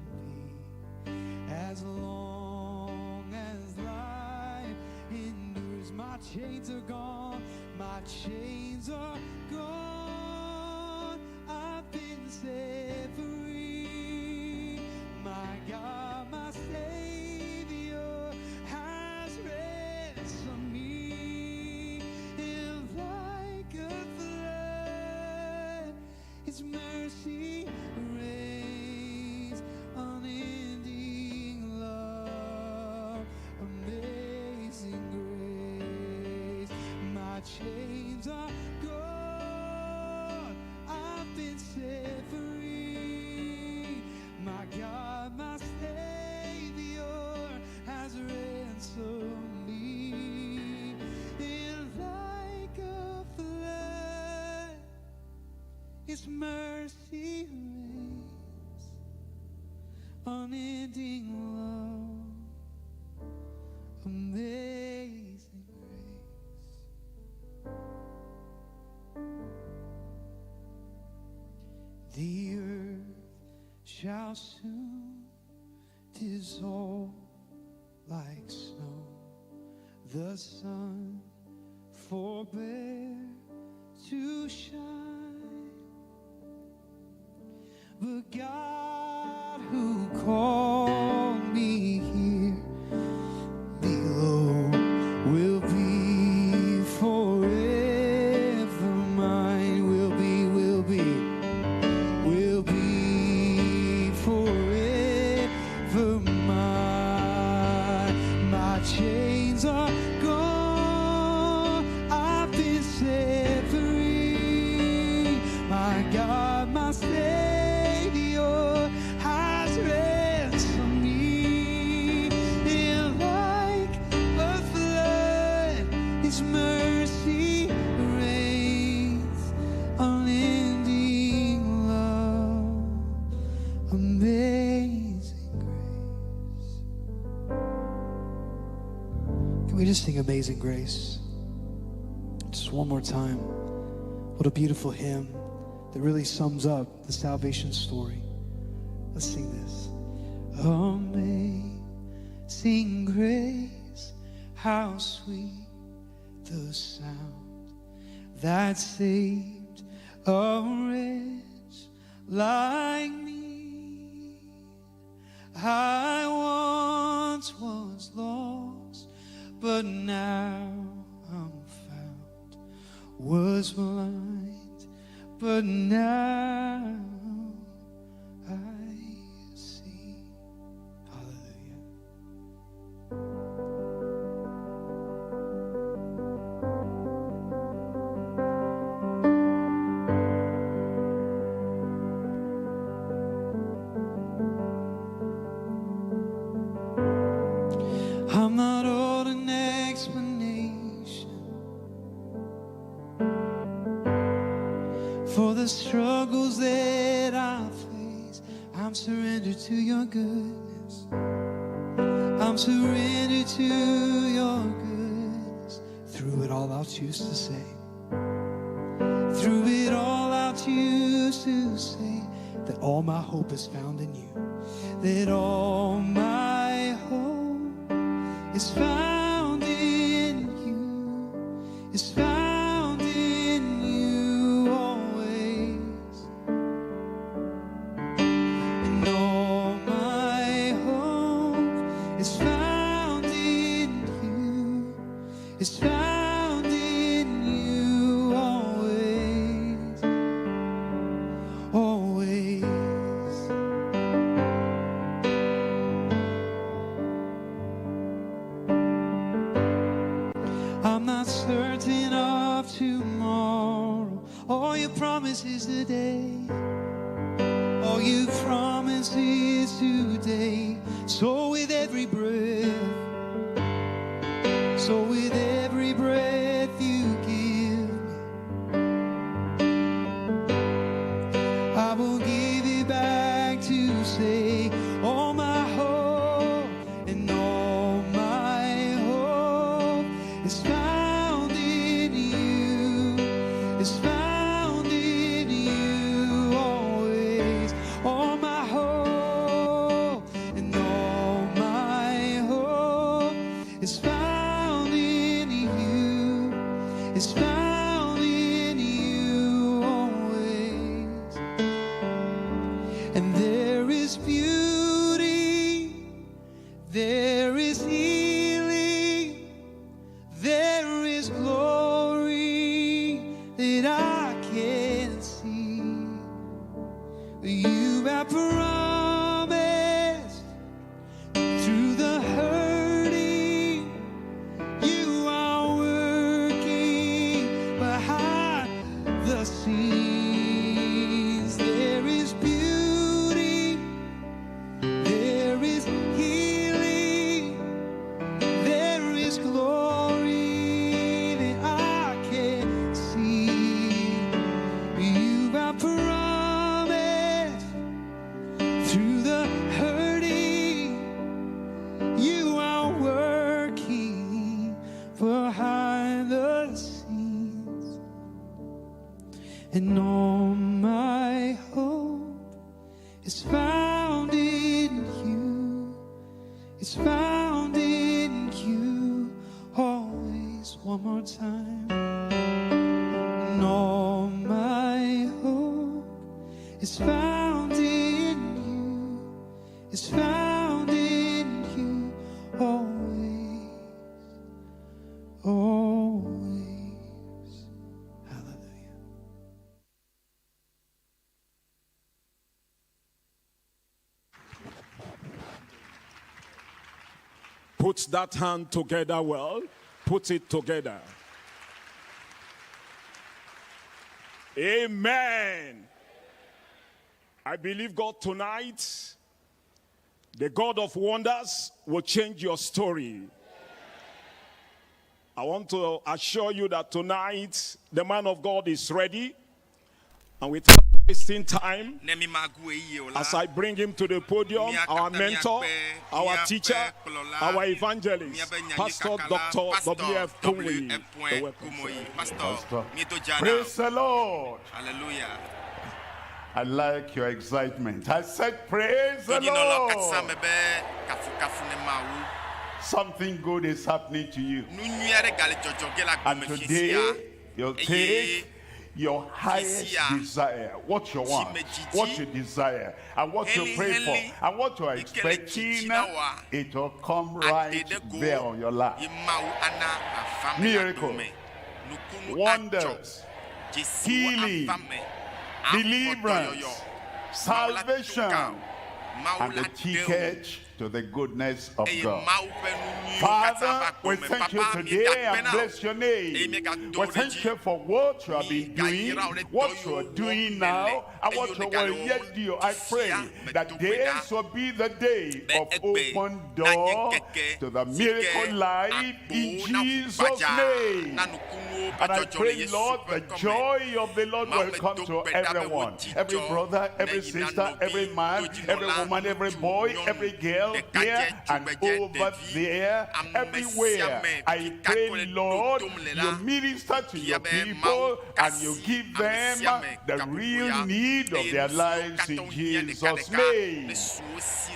be, as long as life endures. My chains are gone, my chains are gone, I've been set free. My God, my Savior has ransomed me. And like a flood, His mercy reigns, unending love, amazing grace. My chains are gone, I've been set free. My God, my Savior has ransomed me. And like a flood, His mercy reigns, unending love, amazing grace. The earth shall soon dissolve like snow. The sun forbear to shine, but God who called me here below will be forever mine. just sing Amazing Grace? Just one more time. What a beautiful hymn that really sums up the salvation story. Let's sing this. Amazing grace, how sweet the sound that saved a wretch like me. I once was lost, but now I'm found. Was blind, but now I see. Hallelujah. I'm not owed an explanation for the struggles that I face. I'm surrendered to your goodness. I'm surrendered to your goodness. Through it all I'll choose to say. Through it all I'll choose to say that all my hope is found in you. That all my hope is found in you. Is found in you always. And all my hope is found in you. Is found in you always. Always. I'm not certain of tomorrow. All your promises today. All you promises today. So with every breath, so with every breath you give me, I will give it back to say all my hope and all my hope is found in you. Is found in you always. All my hope and all my hope is found in you. Is found in you always. And there is beauty, there is healing, there is glory that I can't see. You have promised through the hurting, you are working behind the scenes. There is beauty, there is healing, there is glory that I can't see. You have promised through the hurting, you are working behind the scenes. And all my hope is found in you. It's found in you always. One more time. And all my hope is found in you. It's found in you always. Always. Hallelujah. Put that hand together well. Put it together. Amen. I believe God tonight, the God of wonders, will change your story. I want to assure you that tonight, the man of God is ready. And without wasting time, as I bring him to the podium, our mentor, our teacher, our evangelist, Pastor Dr W.F Kumuyi. Praise the Lord. Hallelujah. I like your excitement. I said, praise the Lord. Something good is happening to you. And today, you'll take your highest desire, what you want, what you desire, and what you pray for, and what you are expecting, it will come right there on your lap. Miracle, wonders, healing, deliverance, salvation, and the ticket to the goodness of God. Father, we thank you today and bless your name. We thank you for what you have been doing, what you are doing now, and what you will yet do. I pray that this will be the day of open door to the miracle life in Jesus' name. And I pray, Lord, the joy of the Lord will come to everyone. Every brother, every sister, every man, every woman, every boy, every girl, here and over there, everywhere. I pray, Lord, you minister to your people and you give them the real need of their lives in Jesus' name.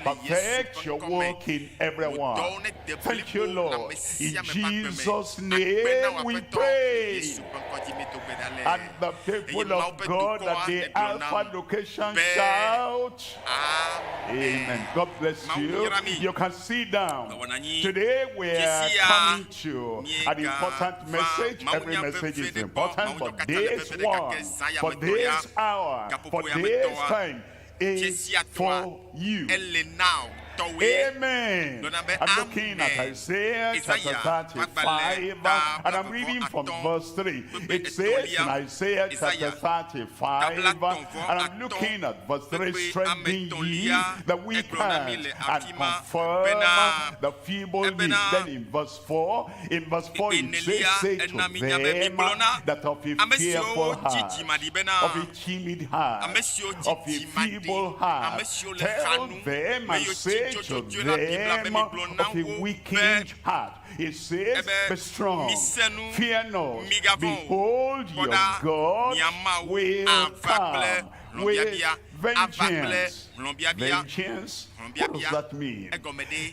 Perfect your work in everyone. Thank you, Lord. In Jesus' name we pray. And the people of God at the Alpha location shout, amen. God bless you. You can sit down. Today we are coming to an important message. Every message is important, but this one, for this hour, for this time, is for you. Amen. I'm looking at Isaiah chapter 35, and I'm reading from verse 3. It says in Isaiah chapter 35, and I'm looking at verse 3, strengthen ye the weak hand and confirm the feeble knees. Then in verse 4, it says, say to them that of a fearful heart, of a timid heart, of a feeble heart, tell them and say to them of a weakened heart. It says, be strong, fear not, behold your God will come with vengeance. Vengeance? What does that mean?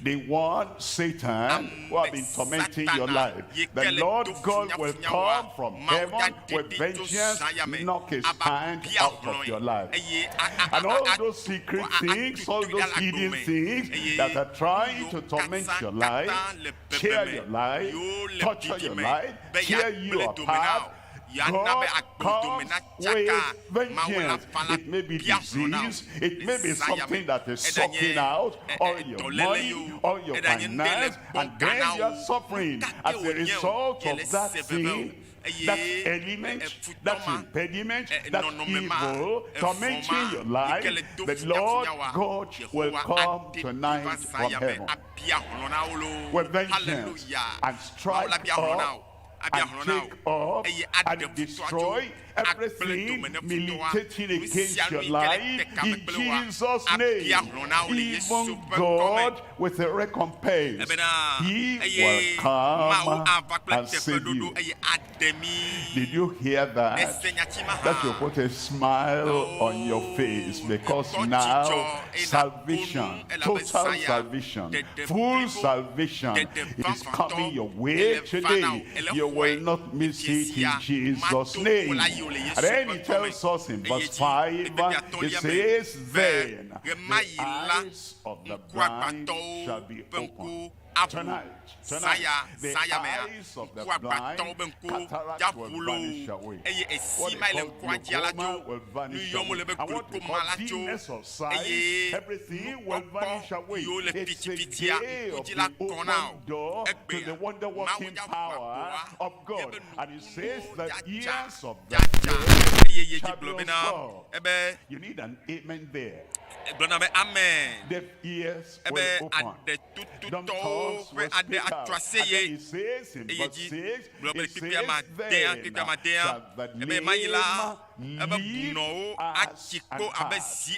The one Satan who have been tormenting your life. The Lord God will come from heaven with vengeance, knock his hand out of your life. And all those secret things, all those hidden things that are trying to torment your life, tear your life, torture your life, tear you apart, God comes with vengeance. It may be disease, it may be something that is sucking out all your money, all your finance, and then you are suffering as a result of that thing. That element, that impediment, that evil tormenting your life, the Lord God will come tonight from heaven with vengeance and strike up and take up and destroy everything militating against your life in Jesus' name. Even God with a recompense, he will come and save you. Did you hear that? That will put a smile on your face, because now salvation, total salvation, full salvation is coming your way today. You will not miss it in Jesus' name. And then he tells us in verse 5, it says, then the eyes of the blind shall be opened. Tonight, the eyes of the blind, cataract will vanish away. What they call glaucoma will vanish away. And what they call dimness of sight, everything will vanish away. It's the day of the open door to the wonder-working power of God. And it says that ears of the deaf shall be unstopped. You need an amen there. Deaf ears will open. Dumb tongues will speak out. And then he says in verse 6, it says, then shall the lame live as an heart.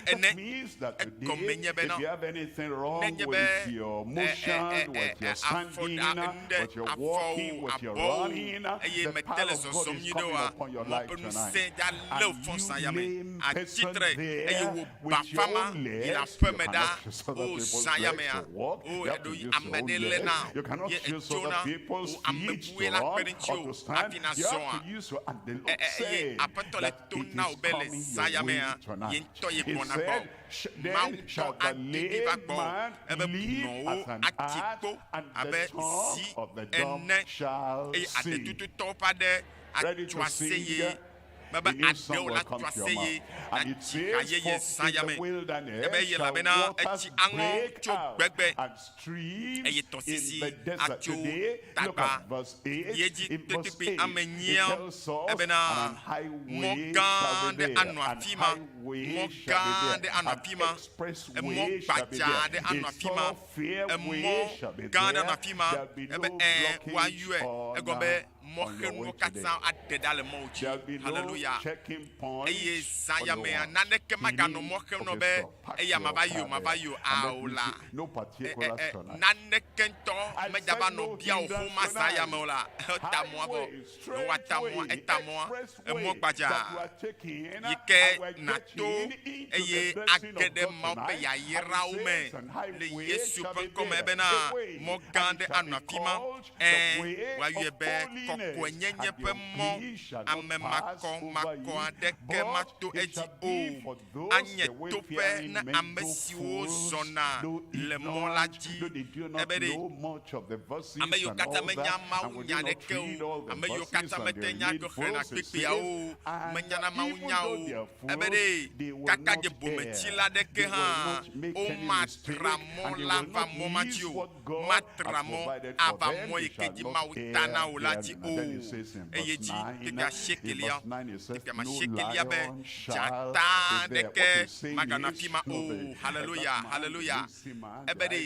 That means that today, if you have anything wrong with your motion, with your standing, with your walking, with your running, the power of God is coming upon your life tonight. And you lame person there with your own legs, you cannot use other people's legs to walk. You have to use your own legs. You cannot use other people's feet to run or to stand. You have to use your, and the Lord said that it is coming your way tonight. He said, then shall the lame man live as an ass, and the tongue of the dumb shall sing. Ready to sing here? The new song will come to your mouth. And it says, for in the wilderness shall waters break out and streams in the desert. Today, look at verse 8. In verse 8, it tells us, and an highway shall be there. An highway shall be there. An expressway shall be there. A thoroughfare way shall be there. There'll be no blockage on your way today. There'll be no checking points on your way. No particulars tonight. I said no hindrance tonight. Highway, straight way, expressway that you are taking and we're getting into the blessing of God tonight. And and highways shall be there. The way, and it shall be called the way of holiness. And your peace shall not pass over you, but it shall be for those the wayfaring men go fools, though they do not know much of the verses and all that, and we do not read all the verses and they read verses. It says, and even though they are fools, they will not err. They will not make any mistake, and they will not miss what God has provided for them. They shall not err. And then it says in verse 9, it says, no lion shall be there. What he's saying is, hallelujah, hallelujah. Ebedi,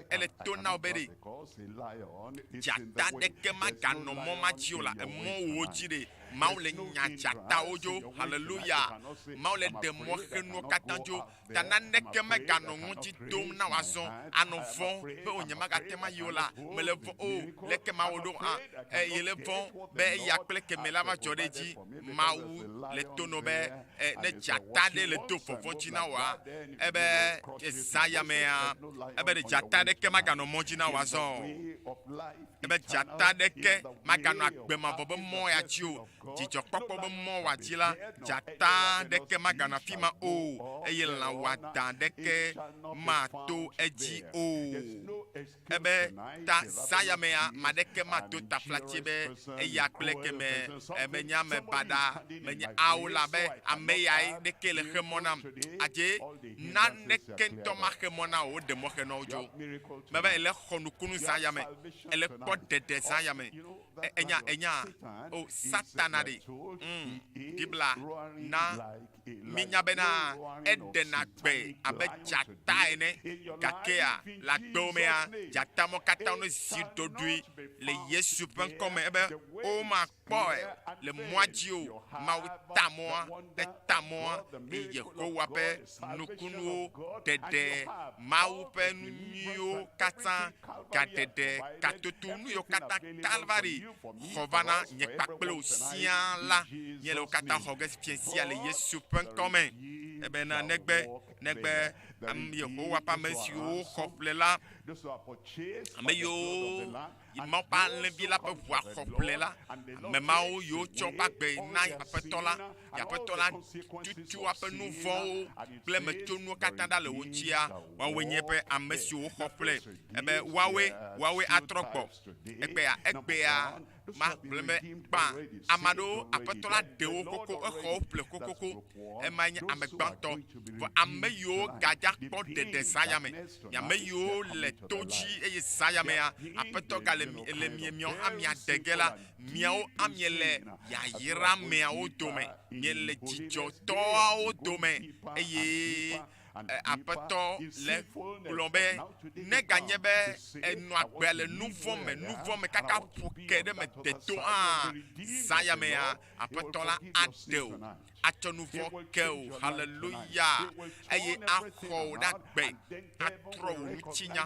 eletona obedi. Jata deke magano moma jiola, emo wojide. Maule nyachata ojo, hallelujah. Maule demo kenu katanjo. Tananeke magano ngonji dom na wazon. Anovon, be onyamaga tema yola. Melevon o, leke maodo an. Yelevon, be yakple ke melava joreji. Maou, le tonobe, ne jata de le tofo vonjina wa. Ebe, Isaiah mea. Ebe de jata deke magano monjina wazon. Ebe jata deke magano akbema bobo moya jio. Jijo kpɔkpɔ be mɔ wadzi la dzata ɖeke magana fi ma o eye lã wada ɖeke mato edzi o ebe ta sayamea ma ɖeke mato taflatsi be eya kple keme menya me bada menya awo la be ame yae ɖeke le xemɔ nam adze na ɖeke ŋutɔ ma xemɔ na o de mɔ xe na wo dzo mebe ele xɔ nukunu sayame ele kpɔ dede sayame enya o Satan Dibla na minya bena edena gbe abe jata ene kakea la domea jata mo kata no zidodui le Yesu penkome ebe o ma kpoe le moajio ma utamoa etamoa Yehowa pe nukunu dede mau pe nyo kata kadede katutu nu yo kata Calvary Hovana nyekpakpelo sian la yelo kata hoges piensia le Yesu penkome ebe na negbe am Yehowa pa mesio kple la ame yo il pas le villa pour voir kple la me mao yo chopa gbe na ya petola tutu ape nouveau ple me tonu kata da le wontia wa wenye pe amesio kple ebe wawe atrokpo egbe ya ma bleme ba amado apetola dewo koko eho ple kokoko emanya amegbanto vo ameyo gaja kpo de sayame yameyo le toji eye sayame apeto gale le miemio amia degela miao amiele ya yira mea odome miele jijo to odome eye apetɔ le gblɔ be ne ganye be enɔ agbe le nu vɔ me kaka ƒo ke ɖe me deto zã ya mea apetɔ la aɖe o atsɔ nu vɔ ke o haleluya eye axɔ o ɖe agbe atrɔ o ŋutinya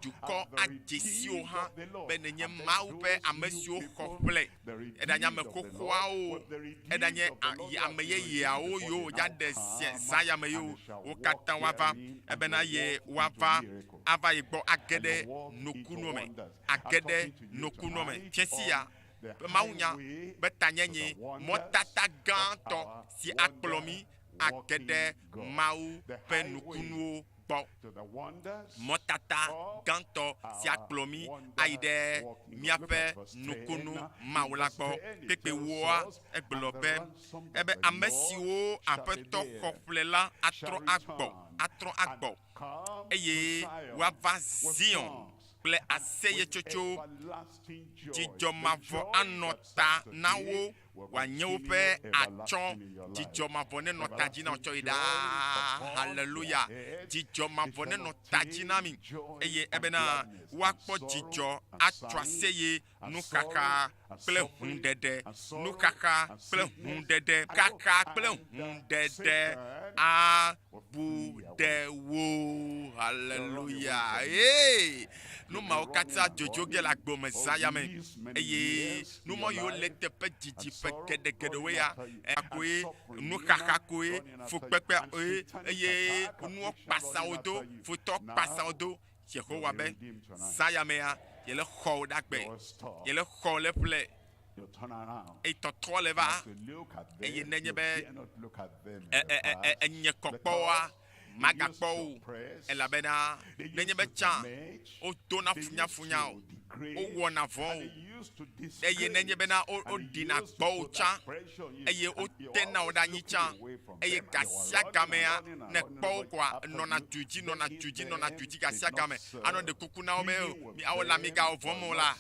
dukɔ adze si o hã be nenye Mawu ƒe ame siwo xɔ ƒle eɖanye ame xoxoawo eɖanye ame yeyeawo yiwo dza ɖe zã ya me yiwo wo katã woava ebena ye woava ava yi gbɔ age ɖe nukunu me age ɖe nukunu me fiesi ya Mawu nya be tanyenye mɔtata gãtɔ si akplɔ mi age ɖe Mawu ƒe nukunuwo gbɔ mɔtata gãtɔ si akplɔ mi ayi ɖe míaƒe nukunu Mawu la gbɔ kpekpe woa egblɔ be ebe ame siwo aƒetɔ xɔ ƒle la atrɔ agbɔ eye woava Zion kple aseyetsotso dzidzɔ mavɔ anɔ ta na wo wòanye woƒe atsɔ dzidzɔ mavɔ ne nɔ ta dzi na wotsɔ yi ɖaa haleluya dzidzɔ mavɔ ne nɔ ta dzi na mi eye ebena woakpɔ dzidzɔ atsɔ aseye nukaka kple hũɖeɖe nukaka kple hũɖeɖe kaka kple hũɖeɖe abu ɖe wo haleluya numawo katã dzodzoge le agbome zã ya me eye numɔ yiwo le teƒe dzidziƒe geɖegeɖewoe ya akoe nuxaxa koe fukpekpe koe eye nuwo kpasawo do futɔ kpasawo do Yehowa be zã ya mea yele xɔwo ɖe agbe yele xɔ le ƒle eye tɔtrɔ le va eye nenye be enye kɔkpɔwoa magakpɔwo elabena nenye be tsã wodona funyafunya o wowɔna vɔ o eye nenye bena woɖina gbɔwo tsã eye wotena wo ɖe anyi tsã eye gasia gamea ne kpɔwo koa nɔna du dzi gasia game anɔ ɖe kuku na wo be awo la mi gawɔ vɔm o la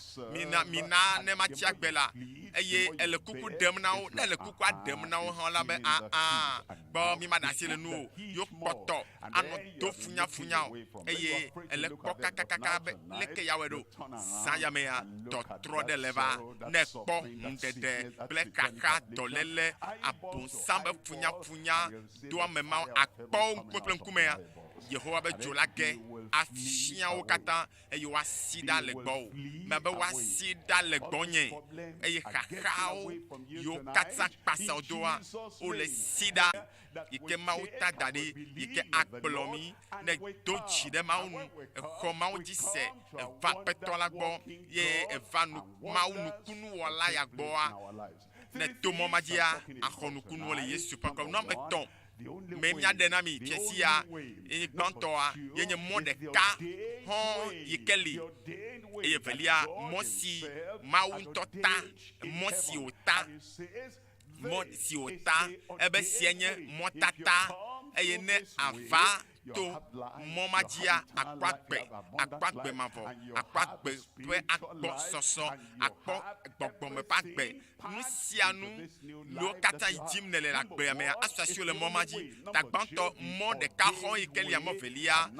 mina ne matsi agbe la eye ele kuku ɖem na wo ne ele kukua ɖem na wo hã la be gbɔ mi ma ɖe asi le nu o yo kpɔtɔ anɔ do funyafunya o eye ele kpɔ kakakaka be leke yawoe ɖo zã ya mea tɔtrɔ ɖe le va ne kpɔ ŋuɖeɖe kple kaka dɔléle abosam be funyafunya do ame mawo akpɔwo ŋkume kple ŋkumea Yehowa be dzo la ge afia wo katã eye woasi ɖa le gbɔwo me be woasi ɖa le gbɔnye eye xaxawo yiwo katã kpasawo doa wole si ɖa yi ke Mawu ta da ɖi yi ke akplɔ mi ne do dzi ɖe Mawu nu exɔ Mawu dzi se eva Aƒetɔ la gbɔ ye eva Mawu nukunuwɔla ya gbɔa ne to mɔ ma dzia axɔ nukunuwo le Yesu ƒe ŋkɔ nɔme etɔ̃ me míaɖe na mi fiesi ya gbãtɔa yenye mɔ ɖeka hɔn yi ke li eye velia mɔ si Mawu ŋutɔ ta mɔ si wòta ebe sia nye mɔtata eye ne ava to mɔ ma dzia akpagbe mavɔ akpagbe ƒe agbɔsɔsɔ akpɔ gbɔgbɔme ƒe agbe nu sia nu yiwo katã yi dim ne le agbea mea asasiwo le mɔ ma dzi tagbãtɔ mɔ ɖeka xɔ yi ke lia mɔ velia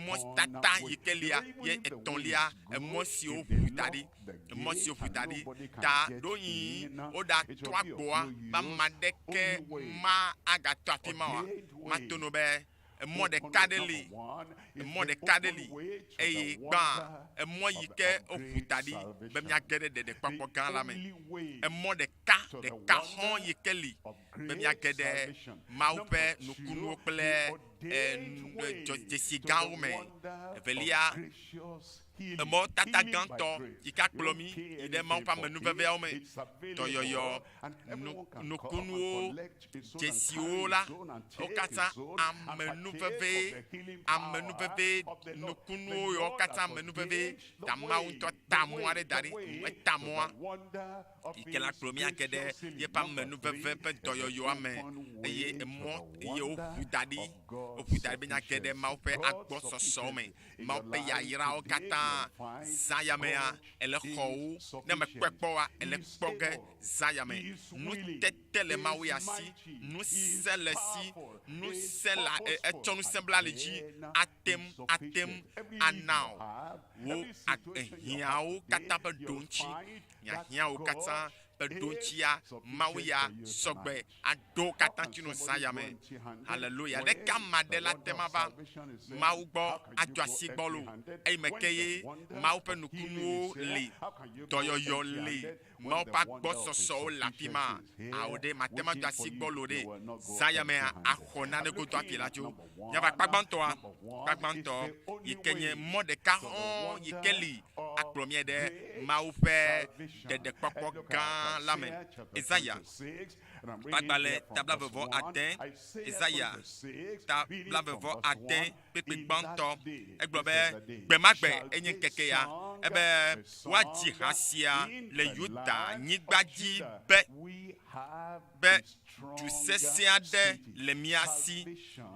mɔ tata yi ke lia ye etɔ̃lia mɔ siwo ƒu da ɖi ta ɖo yi woɖa trɔ agbɔa be ame aɖeke ma agatɔ afi ma oa mato no be mɔ ɖeka ɖe li eye gbã mɔ yi ke woƒu da ɖi be miage ɖe ɖeɖekpɔkpɔ gã la me mɔ ɖeka xɔ̃ yi ke li be miage ɖe Mawu ƒe nukunuwo kple dzesi gãwo me velia mɔ tata gãtɔ yi ke akplɔ mi yi ɖe Mawu ƒe amenuveveawo me dɔyɔyɔ nukunuwo dzesiwo la wo katã amenuveve nukunuwo yiwo katã amenuveve ta Mawu ŋutɔ ta mɔa ɖe da ɖi eta mɔa yi ke la kplɔ mi age ɖe yeƒe amenuveve ƒe dɔyɔyɔa me eye mɔ ye woƒu da ɖi be miage ɖe Mawu ƒe agbɔsɔsɔ me Mawu ƒe yayrawo katã zã ya mea ele xɔwo ne mekpɔe kpɔa ele kpɔ ge zã ya me nutete le Mawu ya si nusẽ le si nous sommes là et nous sommes là les ji atem anao wo hiao kata bedonchi ya hiao kata bedonchia mawia sogbe ado kata tino sayame hallelujah de kamade la temaba mawgbo adwasi gbolo e mekeye mawpe nukunu le doyoyo le mawpa gbososo la pima aode matema dwasi gbolo de sayame ahona ne goto apilajo nyaba pagbanto yikenye mode caron yikeli akromie de mawpe de kpokpo gan lamen Esaïa Pagbale tabla vevo atteint Esaïa tabla vevo atteint pepe banto eglobe gbemagbe enye keke ya ebe waji hasia le yuda nyigbaji be tu sesiade le miasi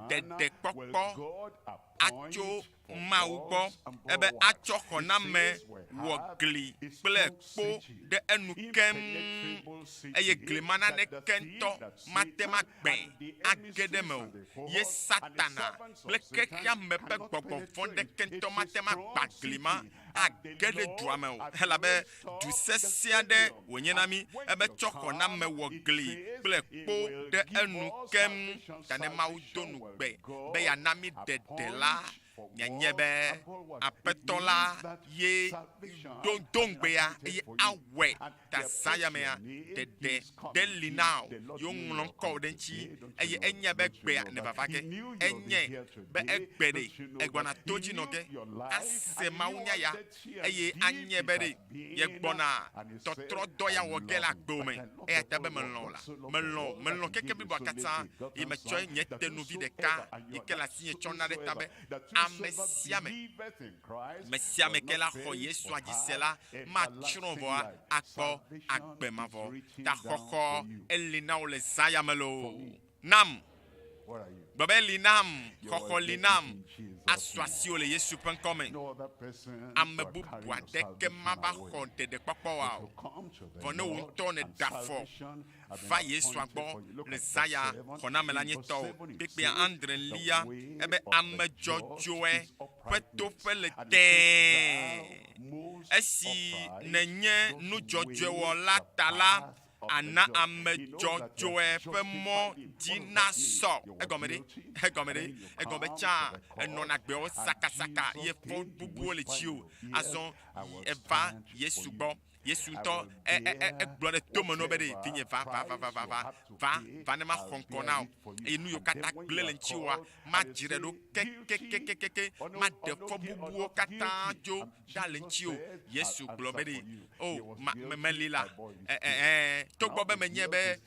de kpokpo acho mawugbo ebe acho koname wogli kple kpo de enukem eye glimana ne kento matema gbe agedeme ye satana le kekia mepe gbogbo fonde kento matema gbaglima agede duame helabe du sesiade wonyenami ebe choko na me wogli kple kpo de enukem tane mawudonu gbe be ya nami dedela nyanyebe apetola ye dongbea ye awe ta sayamea de linao yo nlonko denchi eye enyebe gbea ne babake enye be egbede egbona toji noge ase maunya ya eye anyebe de ye gbona totro doya wogela gbome e tabe melon keke bi bakata e mecho nyete no vi de ka e kela sinye chona de tabe Messiame que la roye soit dit cela, ma chronvoa, akpo, akbemavo, ta koko, elina ou les sayamelo. Nam, Babel linam, koko linam, associo le yesu pen commun. Amebu boite que maba honte de papoa. Vone un tonne d'afo. Va yesu bon, le saya, koname la nieto, pipi andre lia, ebe ame jojoe, peto fe le ten. Esi nenye nu jojoe la tala. Ana ame jojoe fe mo dina so egomede cha enona gbe o saka ye fo bubu le chiu azon eva yesu bo yesu to glore tomo no bede finye va ne ma konkona e nu yo kata glele chiwa ma jire do keke ma de fo bubu o kata jo dale chiu yesu globede o melila togbo be menyebe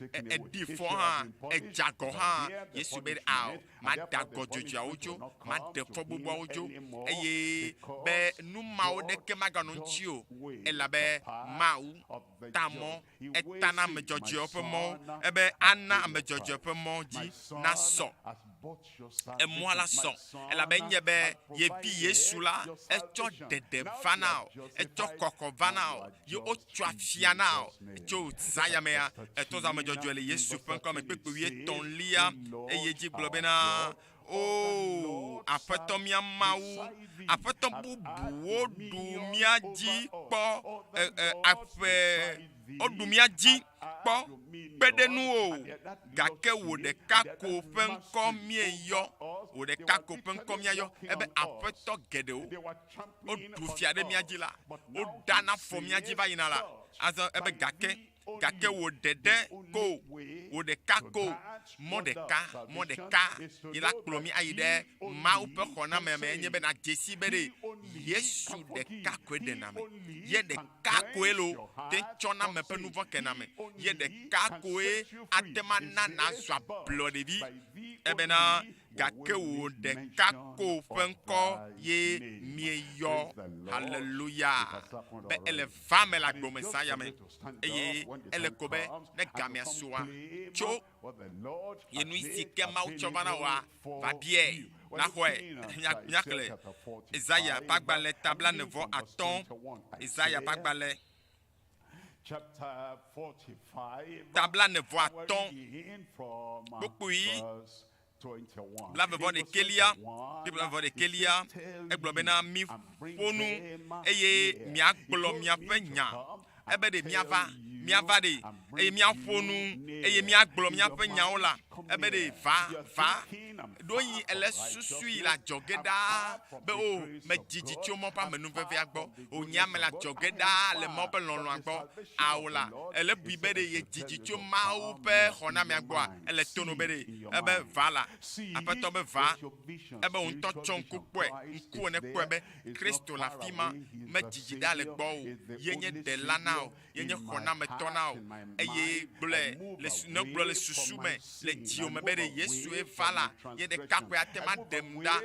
di fo ha jago ha yesu be aw ma dago jojo ojo ma de fo bubu ojo eye be nu mawo de ke magano nchio elabe mau tamo etana me jojo opo ebe ana me jojo opo di na so et moi la son elle a benye be ye pi yesu la e cho dede vanao e cho koko vanao yo o twa fianao e cho sayamea e to za me jojo le yesu pen comme pe pe ton lia e ye di globena oh apetomia mawu apetom bubu odumia ji po afe odumia ji po pedenu o gake wo de kako pen komie yo wo de kako pen komia yo ebe apeto gede o odu fiade miaji la o dana fo miaji va yinala azo ebe gake wo dede ko wo de kako modeka ila klomi aide ma upe khona meme nyebe na jesi bere yesu de kako de name ye de kako elo te chona me pe nouveau kename ye de kako e atema na so blood de vie ebena gake wo de kako fenko ye mieyo hallelujah be ele femme la gomesa yame eye ele kobe ne gamia soa cho ye nu isi kema uchovana wa va bien na hwe nyakle Isaiah pagbale tabla ne vo aton Isaiah pagbale tabla ne vo aton beaucoup La vevɔ de kelia, Bibla vevɔ de kelia, egblɔ bena mi ƒonu eye miagblɔ miaƒe nya, ebe de miava de eye miaƒonu eye miagblɔ miaƒe nyawo la, ebe de va ɖo yi ele susui le adzɔge ɖaa be o me dzidzi tso mɔ ƒe amenuvevea gbɔ, o nyame le adzɔge ɖaa le mɔ ƒe lɔlɔa gbɔ, awo la ele bui be de ye dzidzi tso Mawu ƒe xɔnamea gbɔa ele tono be de ebe va la aƒetɔ be va ebe wo ŋutɔ tsɔ ŋku kpɔe ŋku ne kpɔe be Kristo le afi ma me dzidzi ɖa le gbɔ o, ye nye ɖela na o, ye nye xɔnametɔ na o, eye gblɔe ne gblɔ le susu me le dziwo me be de Yesue va la ye ɖeka koe ate ma ɖem ɖa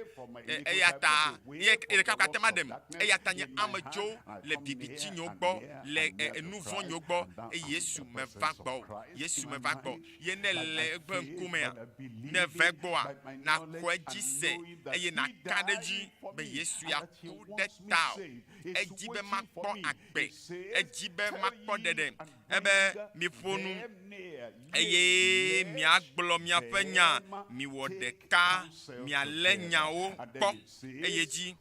eya ta ye ɖeka koe ate ma ɖem eya ta nye amedzo le bibitsi nyo gbɔ le nu vɔ̃ nyo gbɔ eye Yesu me va gbɔ Yesu me va gbɔ ye ne le eƒe ŋkumea ne ve gbɔa na xɔ edzi se eye na ka ɖe dzi be Yesu ya ku ɖe ta o, edzi be makpɔ agbe, edzi be makpɔ ɖeɖe ebe mi ƒonu eye miagblɔ miaƒe nya, miwɔ ɖeka, mialé nyawo kpɔ eye dzi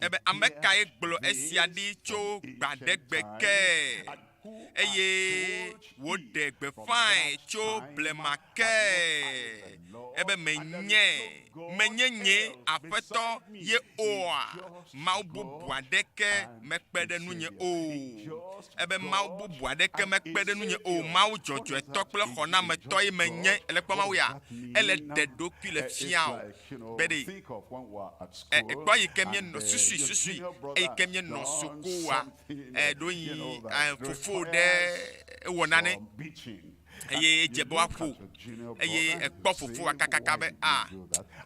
ebe ame kae gblɔ esia ɖi tso gbaɖegbe ke eye woɖe gbeƒãe tso blema ke ebe menye nye aƒetɔ ye oa, Mawu bubu aɖeke mekpe ɖe nunye o, ebe Mawu bubu aɖeke mekpe ɖe nunye o, Mawu dzɔdzɔetɔ kple xɔnametɔ ye menye ele kpɔ Mawu ya ele ɖe ɖokui le fia o be de ekpɔ yi ke mienɔ susui eyi ke mienɔ sukuwa ɖo yi fofo ɖe ewɔ nane eye edze be woaƒo eye ekpɔ fofoa kakaka be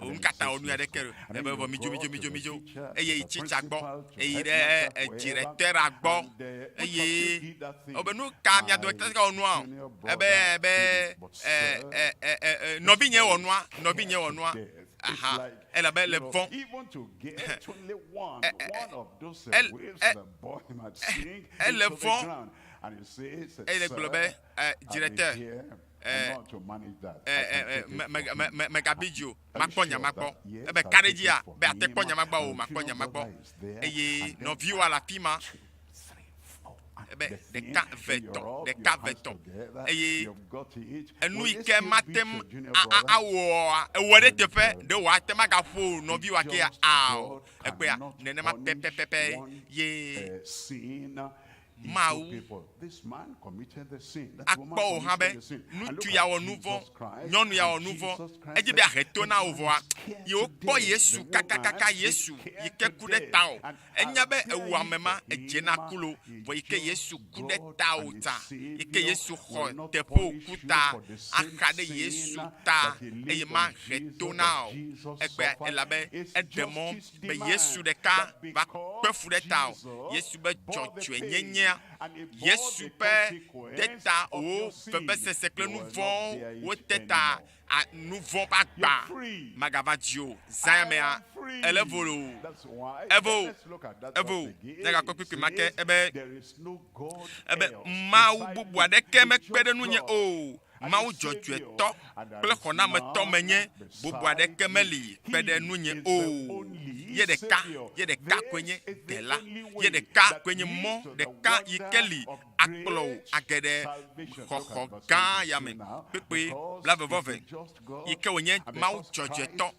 nu katã wɔ nu aɖeke o ebe vɔ midzo eye yi tsitsa gbɔ eyi ɖe dziɖetera gbɔ eye wobe nu ka mia dometɔ wɔ nua o ebe nɔvinye wɔ nua aha elabe le vɔ̃ ele vɔ̃ ele gblɔ be directeur megabidio makpɔ nya magbɔ ebe kaɖedzia be ate kpɔ nya magbɔ o makpɔ nya magbɔ eye nɔviwo le afi ma ebe ɖeka vetɔ̃ eye enu yi ke matem awɔa ewɔ ɖe teƒe ɖe wɔ ate magaƒo nɔviwoa ke o egbea nenema pɛpɛpɛpɛ ye Mawu akpɔ wo hã be ŋutsu ya wɔ nu vɔ̃, nyɔnu ya wɔ nu vɔ̃, edzi be aheto na wo vɔa, yewo kpɔ Yesu kakakaka Yesu yi ke ku ɖe ta o, enya be ewu ame ma edze na kulo, vɔ yi ke Yesu ku ɖe ta o ta, yi ke Yesu xɔ teƒe woku ta, axa ɖe Yesu ta, eye ma heto na o, egbe elabe eɖe mɔ be Yesu ɖeka va kpe fu ɖe ta o, Yesu be dzɔdzɔe nyenyea Yesu ƒe deta wo vevesese kple nu vɔ̃ wo teta nu vɔ̃ ƒe agba magava dzi o zãmea ele volo evo ne gakɔ kpekpe ma ke ebe Mawu bubu aɖeke mekpe ɖe nunye o, Mawu dzɔdzɔetɔ kple xɔnametɔ menye bubu aɖeke meli kpe ɖe nunye o, ye ɖeka koe nye dela, ye ɖeka koe nye mɔ ɖeka yi ke li akplɔ wo age ɖe xɔxɔ gã ya me kpekpe bla vevɔve yi ke wònye Mawu dzɔdzɔetɔ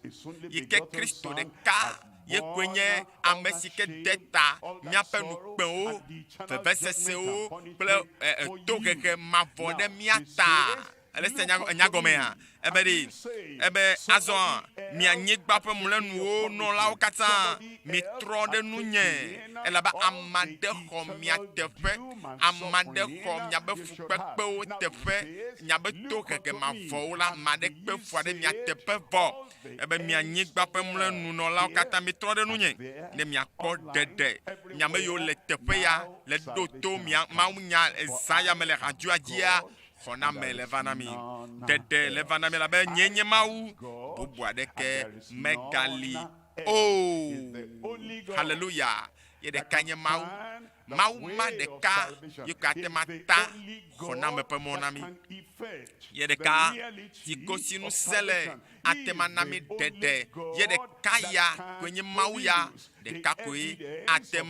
yi ke Kristo ɖeka ye koe nye ame si ke de ta míaƒe nukpewo vevesesewo kple tohehe mavɔ ɖe mía ta ele se nyagɔmea ebe azɔ mianyigba ƒe mlɔenuwo nɔlawo katã mitrɔ ɖe nunye elabe ame aɖe xɔ mia teƒe, ame aɖe xɔ miabe fukpekpewo teƒe, miabe tohehe mavɔwo la ame aɖe kpe fu ɖe mia teƒe vɔ ebe mianyigba ƒe mlɔenu nɔlawo katã mitrɔ ɖe nunye ne miakpɔ ɖeɖe miame yiwo le teƒe ya le ɖo to Mawu nya zã ya me le hadzoa dzia xɔname le va na mi, ɖeɖe le va na mi labe nye Mawu bubu aɖeke megali o. Hallelujah. ye ɖeka nye Mawu. Mawu ma ɖeka ye ko ate ma ta xɔname ƒe mɔ na mi. Ye ɖeka si kosi ŋusẽ le ate ma na mi ɖeɖe. Ye ɖeka ya koe nye Mawu ya. Ɖeka koe ate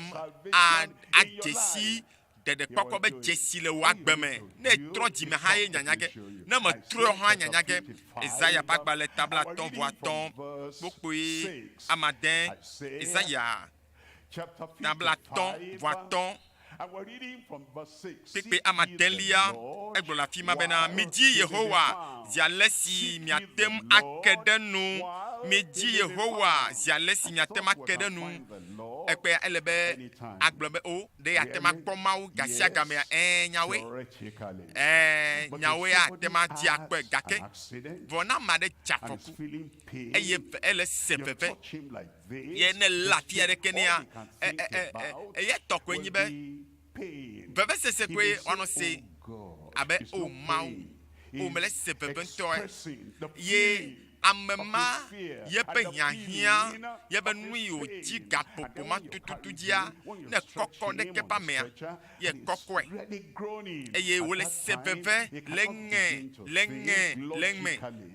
adzesi ɖeɖe kpɔkpɔ be dzesi le wò agbe me. Ne trɔ dzime hã ye nyanyage. Ne me trɔ hã nyanyage. Ezaya ƒe agbalẽ tabla 1:1 kpokpoe amade. Ezaya tabla 1:1 Kpekpe amadelia egblɔ le afi ma bena midi Yehowa zi ale si miatem ake ɖe nu. Midi Yehowa zi ale si miatem ake ɖe nu. Ekpe ele be agblɔ be o ɖe atem akpɔ Mawu gasia gamea nyawoe. Nyawoe atem adi akpɔe gake vɔ na ma ɖe dze afɔku eye ele se veve. Ye ne la afi aɖeke nea eye tɔ koe nyi be veve sese koe ɔnɔ se abe o Mawu o mele se veve ŋutɔe ye ame ma yeƒe hiahiã yebe nu yi wòdzi gaƒoƒo ma tututu dzia ne kɔkɔ ɖeke ƒe amea ye kɔkɔe eye wòle se veve le ŋe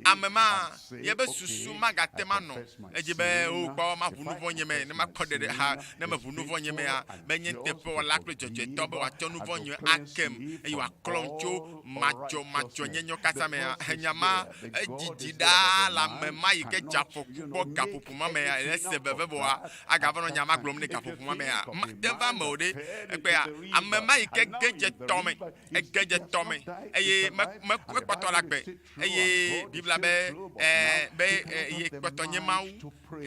ame ma yebe susu magate ma nɔ edzi be o kpɔ ma ʋu nu vɔ nye me ne ma kpɔ ɖeɖe ha ne me ʋu nu vɔ nye mea be nye teƒe wɔla kple dzɔdzɔetɔ be wòatsɔ nu vɔ nye akem eye wòaklɔm tso madzɔ nyenyɔ kasa mea enyama edzidzi ɖaa ame ma yi ke dzaƒo kpɔ gaƒoƒo ma me ya se veve boa agava no nyama gblɔm ne gaƒoƒo ma me ya deva me o ɖe ekpea ame ma yi ke gedze tɔme eye me kpɔtɔ la gbe eye bibla be ye kpɔtɔ nye Mawu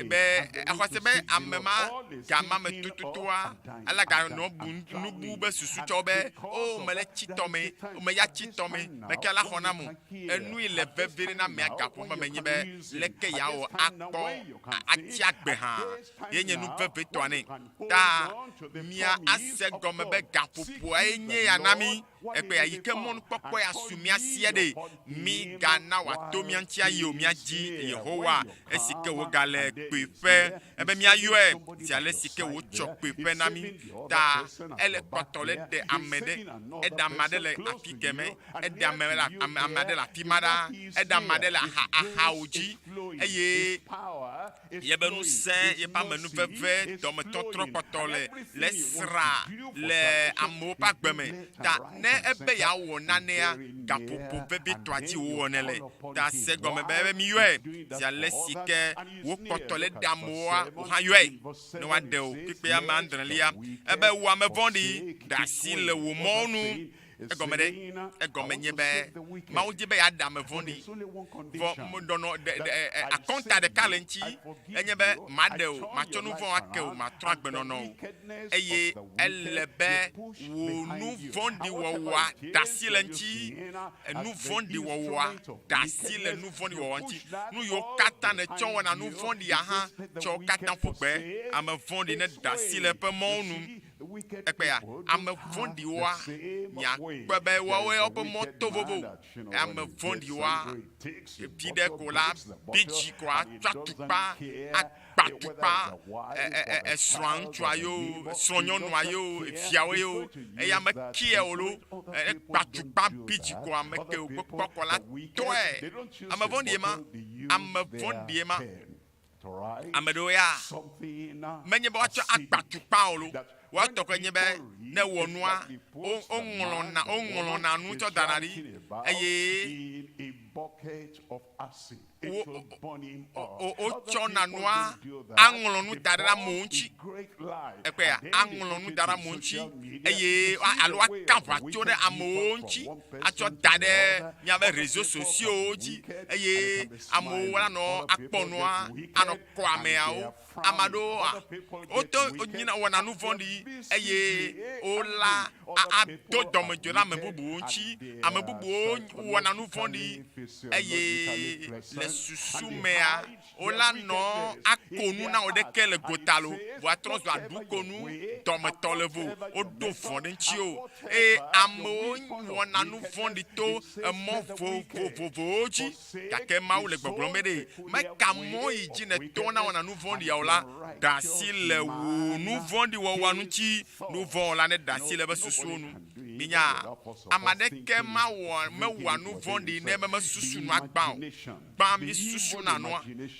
be exɔse be ame ma gama me tututua ala ga no nubu be susu tsɔ be o me le tsitɔme me ya tsitɔme me ke la xɔna mo enu le vevere na me gaƒoƒo ma me nye be leke yawo akpɔ ati agbe hã ye nye nu veve tɔ ne ta mia ase gɔme be gaƒoƒoa ye nye ya na mi ekpe ya yi ke mɔnu kpɔkpɔ ya su mia sia de mi gana wòato mia ŋuti ayi o mia dzi Yehowa esi ke woga le kpeƒe ebe mia yɔe si ale si ke wotsɔ kpeƒe na mi ta ele kpɔtɔ le de ame ɖe eɖe ame ɖe le afi keme eɖe ame ɖe le afi ma ɖa eɖe ame ɖe le ahawo dzi eye yebe ŋusẽ yebe amenu veve dɔmetɔtrɔ kpɔtɔ le sra le amewo ƒe agbe me ta ne ebe ya wɔ nanea gaƒoƒo vevitɔa dzi wowɔ ne le ta se gɔme be ebe mi yɔe zi ale si ke wo kpɔtɔ le de amewoa wo hã yɔe ne woaɖe o kpekpe ame adrelia ebe wo ame vɔ̃ɖi ɖe asi le wo mɔwo nu egɔme ɖe egɔme nye be Mawu di be ya ɖe ame vɔ̃ɖi vɔ dɔnɔ akɔnta ɖeka le ŋuti enye be maɖe o matsɔ nu vɔ ake o matrɔ agbenɔnɔ o eye ele be wo nu vɔ̃ɖi wɔwɔa ɖe asi le ŋuti nu vɔ̃ɖi wɔwɔa ɖe asi le nu vɔ̃ɖi wɔwɔ ŋuti nu yiwo katã ne tsɔ wɔna nu vɔ̃ɖia hã tsɔ katã ƒo gbe ame vɔ̃ɖi ne ɖe asi le eƒe mɔwo nu ekpea ame vɔ̃ɖiwoa nyakpe be woawoe woƒe mɔ to vovo ame vɔ̃ɖiwoa ebi ɖe ko la bidzi ko atsɔ atukpa akpatukpa esrɔ̃a ŋutsua yo srɔ̃nyɔnua yo efiawo yo eye ame kie wolo ekpatukpa bidzi ko ame ke wokpɔ kɔ la tɔe ame vɔ̃ɖie ma ame ɖewo ya menye be woatsɔ akpatukpa wolo woatɔ kɔ nye be ne wɔ nua woŋlɔna nu tsɔ dana ɖi eye wotsɔna nua aŋlɔ nu da ɖe amewo ŋuti ekpea aŋlɔ nu da ɖe amewo ŋuti eye alo aka ʋua tso ɖe amewo ŋuti atsɔ da ɖe miabe réseaux sociaux dzi eye amewo la nɔ akpɔ nua anɔ kɔ ameawo ame aɖewo woto wɔna nu vɔ̃ɖi eye wola ado dɔmedzoe ɖe ame bubuwo ŋuti ame bubuwo wɔna nu vɔ̃ɖi eye le susu mea ola no akonu na odeke le gotalo vo trans va du konu tometo le vo odo fondenti o e amo wona nu fondi to mo vo ji kake Mawu le gbogblo de me kamo iji ne to na wona nu fondi ya ola da si le wo nu fondi wo wanu chi nu vo la ne da si le be susu nu minya amadeke Mawu me wanu fondi ne me susu nu agba ba mi susu na no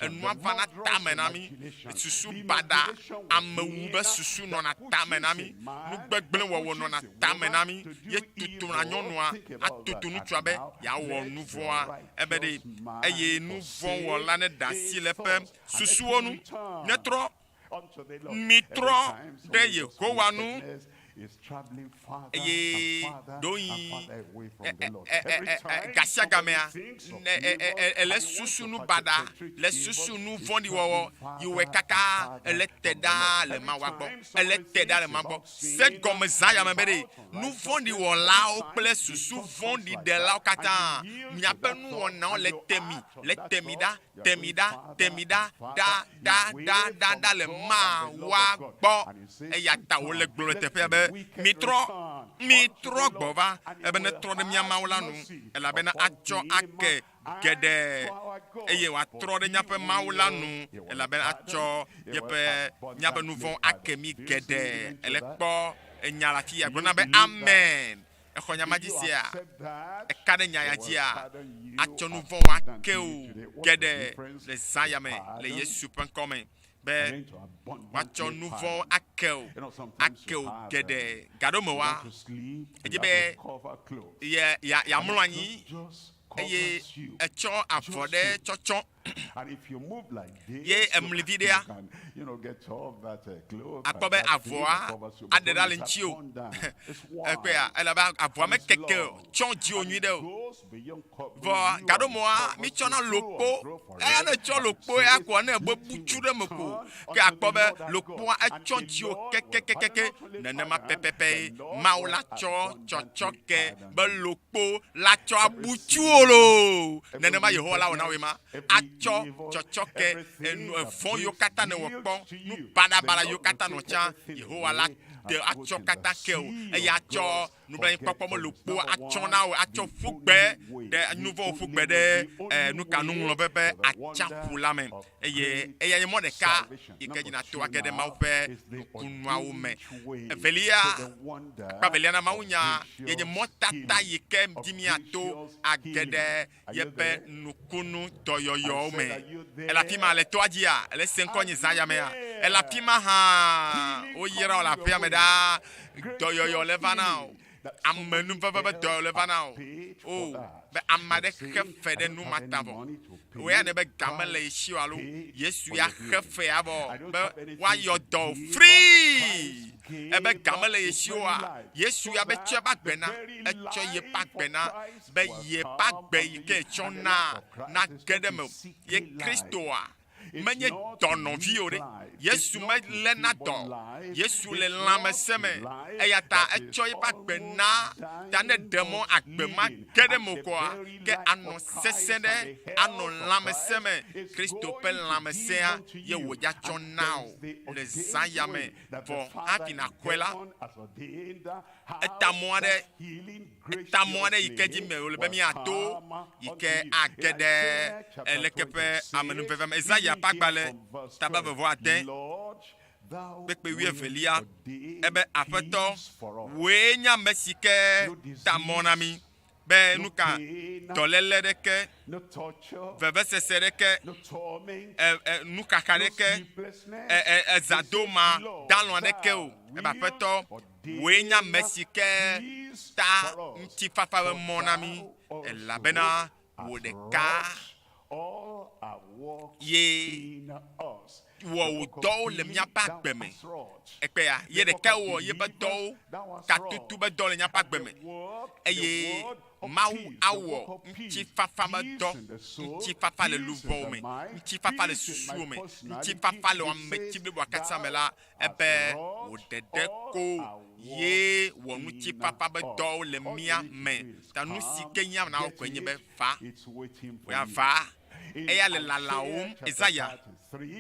enu ava na tame na mi susu bada amewu be susu no na tame na mi nu gbegble wo no na tame na mi ye tutu na nyonua atutu nu twabe ya wo nu voa ebe de eye nu vo wo la ne da si le pe susu onu netro mitro de Yehowa nu gasia gamea ele susu nu bada le susu nu vondi wo iwe kaka ele teda le mawagbo ele teda le mambo se comme zaya mebere nu vondi wo la o kple susu vondi de la kata nya pe nu wona le temida da le mawagbo e ya ta wo le glo te pe be mitro gbova ebe ne tro de mia Mawu la nu ela be na acho ake gede eye wa tro de nyape Mawu la nu ela be acho yepe nyape nu von ake mi gede ele kpo enyala ti ya gbona be amen e khonya magisia e kade nyaya dia acho nu von ake o gede le zayame le Yesu pen come be wacho nouveau akeo gede gadomowa ejibe ya mlwanyi eye echo afode chocho and if you move like this ye emlividea akobe avoa adeda lenchio ekwa elaba avoa me keke chonji onwide o vo gadomoa mi chona lokpo e na cho lokpo ya ko na egbe buchure moko ke akobe lokpo a chonji o keke nene ma pepepe maula cho ke be lokpo la cho abuchuolo nene ma Yehowa ona we ma chochoke fon yo kata ne wokpon nu bada yo kata no cha Yehowa la de acho kata ke o e ya cho nu bla popo mo lopo acho na o acho fugbe de nouveau fugbe de nu kanu lo pepe acha pulame e ya mo de ka ikejina to agede ma ope kunwa o me velia pa velia na maunya ye motata yike dimi ato agede yepe nukunu toyoyo me ela pima le toadia le 5 ans zaya me ela pima ha o yira la pia me da toyoyo le vanao amenu baba do le vanao o be amade kefe de nu matavo we ane be gamele shiwalu Yesu ya kefe abo be wa your do free ebe gamele yeshua Yesu ya be cheba gbena echo ye pa gbena be ye pa gbe ke chona na gedeme ye Kristoa menye dono viore Yesu me le na do Yesu le lame seme eyata echo ye pa gbena tane demo agbema gedemo kwa ke ano sesende ano lame seme Kristo pe lame sea ye woja chonao le zayame for having kwela etamoade ikeji me ole mi ato ike agede elekepe amenu pevem Isaiah pagbale taba bevo aten bekpe wi evelia ebe afeto we nya mesike tamonami be nuka tolele deke veve sesereke nuka kareke zadoma dalon deke o ebe afeto we nya mesike ta ntifafa monami elabena wodeka ye wo do le mia pa gbeme ekpe ya ye de ka wo ye be do ka tutu be do le nya pa gbeme eye Mawu awo nti fafa ma do nti fafa le luvo me nti fafa le susu me nti fafa le ameti be wakata me la ebe wo dede ko ye wɔ nu tsi papa be dɔwo le mía me ta nu si ke nya na wo nye be va ya va eya le lalawom Isaiah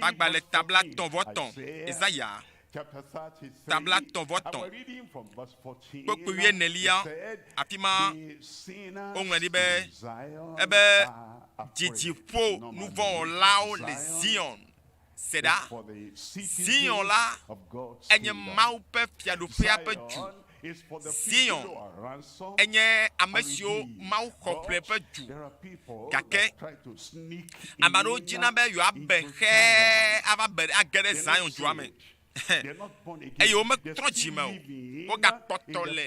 bagba le tabla ton voton Isaiah tabla ton voton kpokpo wie nelia afima onwe di be ebe dzidziƒo nu vɔ lawo le Zion seda Zion la enye Mawu ƒe fiaɖoƒea ƒe du Zion enye ame siwo Mawu xɔ ƒle ƒe du gake ame aɖewo dzina be yewoabe xe ava be age ɖe Zion dua me eye wometrɔ dzime o wogakpɔtɔ le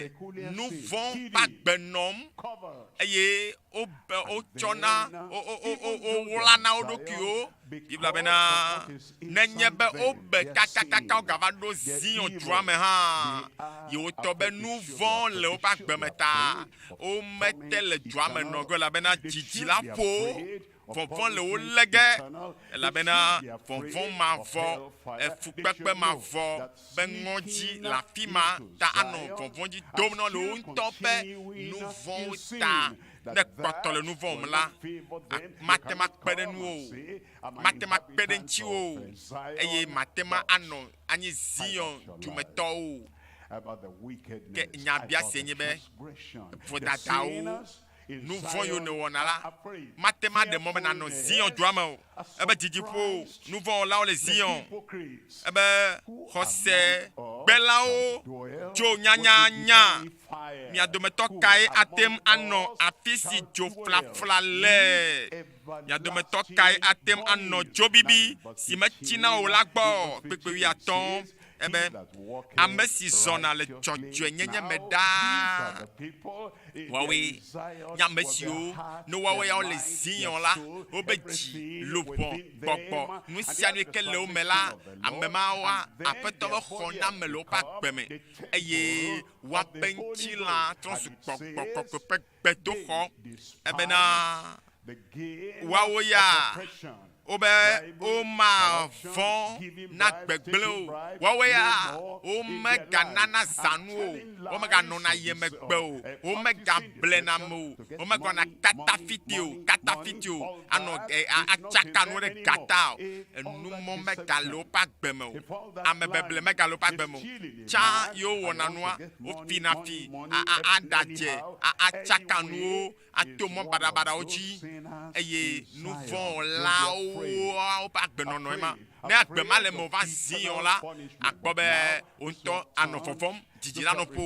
nu vɔ ƒe agbe nɔm eye wotsɔna wowlana wo ɖokuiwo bibla bena nenye be wobe kakakaka wogava ɖo Zion dua me hã yewotɔ be nu vɔ le woƒe agbe me ta womete le dua me nɔ go elabena dzidzi la ƒo vɔvɔ le wo lege elabena vɔvɔ mavɔ efukpekpe mavɔ be ŋɔdzi le afi ma ta anɔ vɔvɔ dzi dom nɔ le wo ŋutɔ ƒe nu vɔwo ta ne kpɔtɔ le nu vɔ me la mate ma kpe ɖe nuwo mate ma kpe ɖe ŋutsiwo eye mate ma anɔ anyi Zion dumetɔwo ke nyabia se nye be vodadawo nu vɔ yiwo ne wɔna la mate ma ɖe mɔ be nanɔ Zion dua me o ebe dzidziƒo nu vɔ wɔlawo le Zion ebe xɔse gbelawo dzo nyanyanya mia dometɔ kae atem anɔ afi si dzo flafla le mia dometɔ kae atem anɔ dzo bibi si metsina o la gbɔ kpekpe wuiatɔ̃ ebe ame si zɔna le dzɔdzɔe nyenye me ɖaa woawoe nye ame siwo ne woawoe yawo le Zion la wobe dzi lobɔ gbɔgbɔ nu sia nu ke le wo me la ame mawoa aƒetɔ be xɔ na me le woƒe agbe me eye woaƒe ŋutilã trɔ su gbɔgbɔ ƒe gbedoxɔ ebena woawo ya wobe woma vɔ na gbegble o woawoe ya womeganana zanu o womeganɔna ye megbe o womegablena me o womegɔna katafiti o anɔ atsaka nu ɖe gata o enumɔ megale woƒe agbe me o amebeble megale woƒe agbe me o tsã yewo wɔna nua wofina fi aɖadze atsaka nuwo ato mɔ baɖabaɖawo dzi eye nu vɔ lawo woƒe agbenɔnɔ ma ne agbe ma le me va Zion la akpɔ be wotɔ anɔ fɔfɔm dzidzi la nɔ ƒo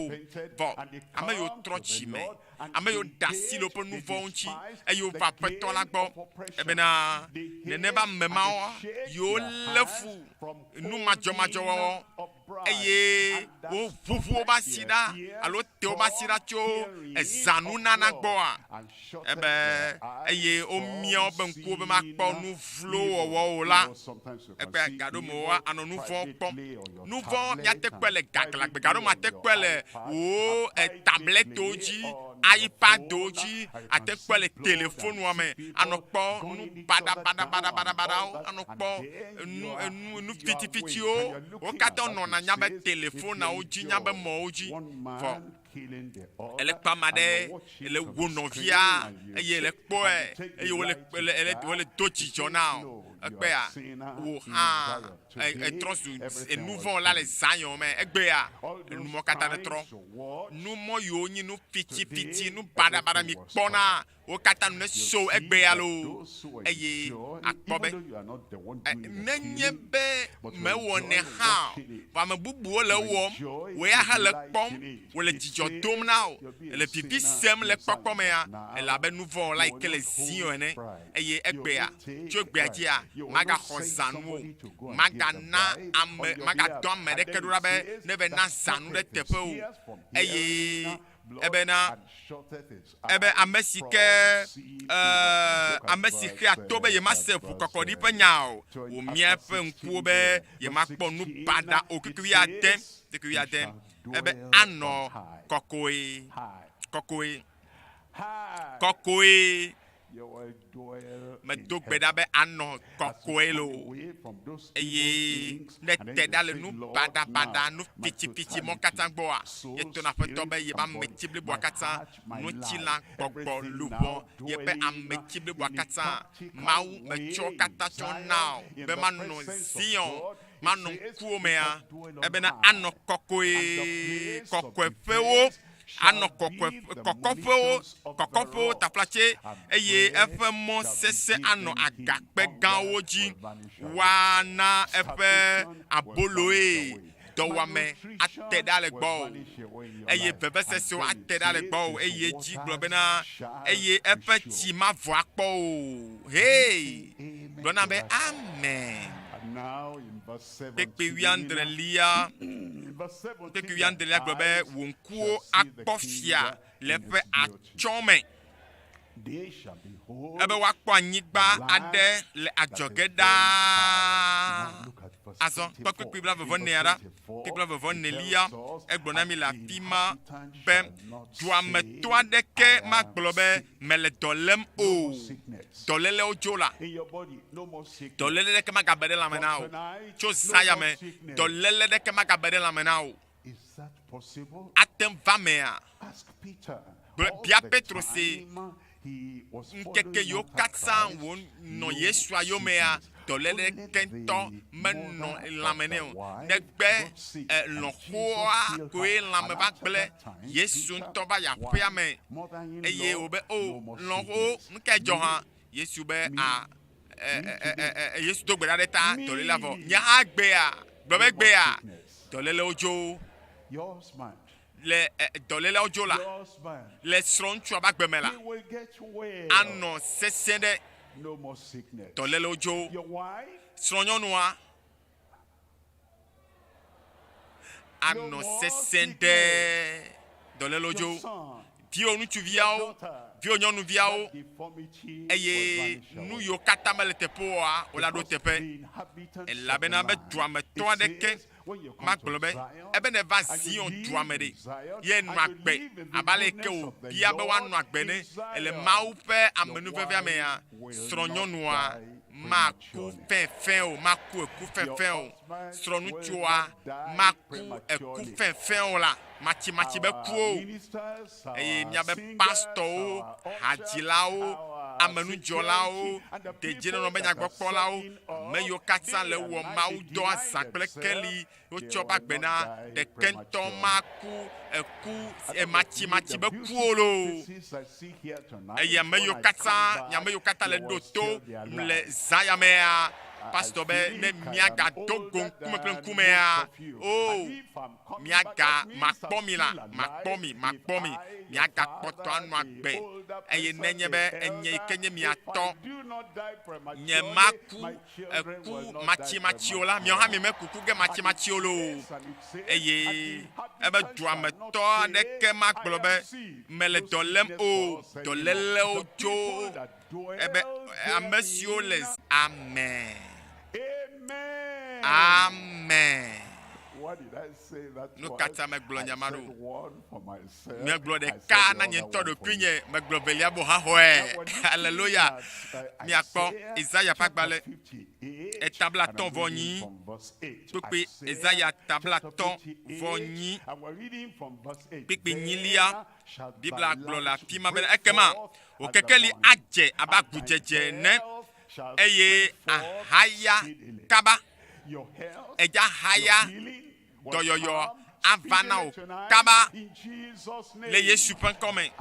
vɔ ame yiwo trɔ tsi me ame yiwo da asi le woƒe nu vɔwo ŋuti eye wova aƒetɔ la gbɔ ebena nenema ame mawo yiwo lé fu nu madzɔmadzɔ wɔwɔ eye woʋuʋu woƒe asi ɖa alo te woƒe asi ɖa tso ezãnunana gbɔa ebe eye womia woƒe ŋkuwo be makpɔ nu vlo wɔwɔ o la ebe gaɖo me woa anɔ nu vɔ kpɔm nu vɔ miate kpe le gaglagbe gaɖo me ate kpe le wo tabletowo dzi iPadwo dzi ate kpe le telefonua me anɔ kpɔ nu baɖabaɖabaɖabaɖawo anɔ kpɔ nu fitifitiwo wo katã nɔna nya be telefonawo dzi nya be mɔwo dzi vɔ ele kpama ɖe ele wo nɔvia eye ele kpɔe eye wole do dzidzɔ na o egbea wo hã etrɔ su enuvɔ la le Zion me egbea enumɔ katã ne trɔ numɔ yiwo nyi nu fitifiti nu baɖabaɖa mi kpɔna wo katã nu ne so egbea lo eye akpɔ be nenye be mewɔnɛ hã vɔ ame bubuwo le wɔm wo ya hã le kpɔm wole dzidzɔ dom na o ele vivi sem le kpɔkpɔ mea elabe nuvɔ la yi ke le Zion ene eye egbea tso egbea dzia magaxɔ zãnu o magana ame magadɔ ame ɖeke ɖo ɖa be ne be na zãnu ɖe teƒe o eye ebe ame si xea to be yema se ʋu kɔkɔɖi ƒe nya o wòmia eƒe ŋkuwo be yema kpɔ nu baɖa o keke wuiade ebe anɔ kɔkɔe me do gbe ɖa be anɔ kɔkɔe lo eye ne te ɖa le nu baɖabaɖa nu pitipiti mɔ katã gbɔa yetona ƒetɔ be yebe ametsi bliboa katã nutsila gbɔgbɔ lubɔ yebe ametsi bliboa katã Mawu metsɔ katã tsɔ na o be manɔ Zion manɔ ŋkuwo mea ebena anɔ kɔkɔeƒewo anɔ kɔkɔƒewo taflatse eye eƒe mɔ sese anɔ agakpe gãwo dzi woana eƒe aboloe dɔwɔame ate ɖa le gbɔ eye vevesesewo ate ɖa le gbɔ eye dzi gblɔ bena eye eƒe tsi mavɔ akpɔ o hei gblɔna be amen. Kpekpe wiandrelia gblɔ be wò ŋkuwo akpɔ fia le eƒe atsɔme ebe woakpɔ anyigba aɖe le adzɔge ɖaa. Azɔ kpɔ kpekpe blaeve-vɔ-nea ɖa kpekpe blaeve-vɔ-nelia egblɔ na mi le afi ma be duametɔ aɖeke magblɔ be mele dɔ lém o dɔlélewo dzo la dɔléle ɖeke magabe ɖe lãme na o tso zaya me dɔléle ɖeke magabe ɖe lãme na o ate ŋu va mea bia Petro si ŋkeke yiwo katã wònɔ Yesua yomea dɔléle kentɔ menɔ lãme nɛ o negbe lɔ̃xoa koe lãme va gblẽ Yesu ŋutɔ va yi aƒea me eye wòbe o lɔ̃xo nuke dzɔ hã Yesu be Yesu do gbe ɖa ɖe ta dɔléle vɔ nye hã gbea gblɔ be gbea dɔlélewo dzo le dɔlélewo dzo la le srɔ̃ŋutsua ƒe agbeme la anɔ sesẽ ɖe dɔlélewo dzo srɔ̃nyɔnua anɔ sesẽ ɖe dɔlélewo dzo viwo ŋutsuviawo viwo nyɔnuviawo eye nu yiwo katã mele teƒewoa wola ɖo teƒe elabena be duametɔ aɖeke magblɔ be ebe ne va Zion dua me ɖe ye nɔ agbe abe aleke wò bia be woanɔ agbe ne ele Mawu ƒe amenuvevia mea srɔ̃nyɔnua maku fɛfɛ o maku eku fɛfɛ o srɔ̃ŋutsua maku eku fɛfɛ o la matsimatsi be kuwo eye miabe pastɔwo hadzilawo amenudzɔlawo dedienɔnɔ be nyagbɔkpɔlawo ame yiwo katã le wɔ Mawu dɔ azã kple keli wotsɔ ba gbe na ɖeke ŋutɔ maku eku matsimatsi be kuwo lo eye ame yiwo katã le ɖo to le zã ya mea pastor be ne miagado go ŋkume kple ŋkumea o makpɔ mi la makpɔ mi miagakpɔtɔ anɔ agbe eye nenye be enye yi ke nye miatɔ nye maku eku matsimatsiwo la miawo hã mi mekuku ge matsimatsiwo lo eye ebe duametɔ aɖeke magblɔ be mele dɔ lém o dɔlélewo dzo ebe ame siwo le amen. Amen. Nu katã megblɔ nyama ɖo megblɔ ɖeka na nye ŋutɔ ɖokui nye megblɔ velia bo hã xɔe aleluya miakpɔ Isaiah ƒe agbalẽ etabla 1:8 kpekpe Isaiah tabla 1:8 kpekpe 9 Biblia gblɔ le afi ma be ekema wò kekeli adze abe agudzedze ene eye ahaya kaba edza haya dɔyɔyɔ ava na wò kaba le Yesu ƒe ŋkɔme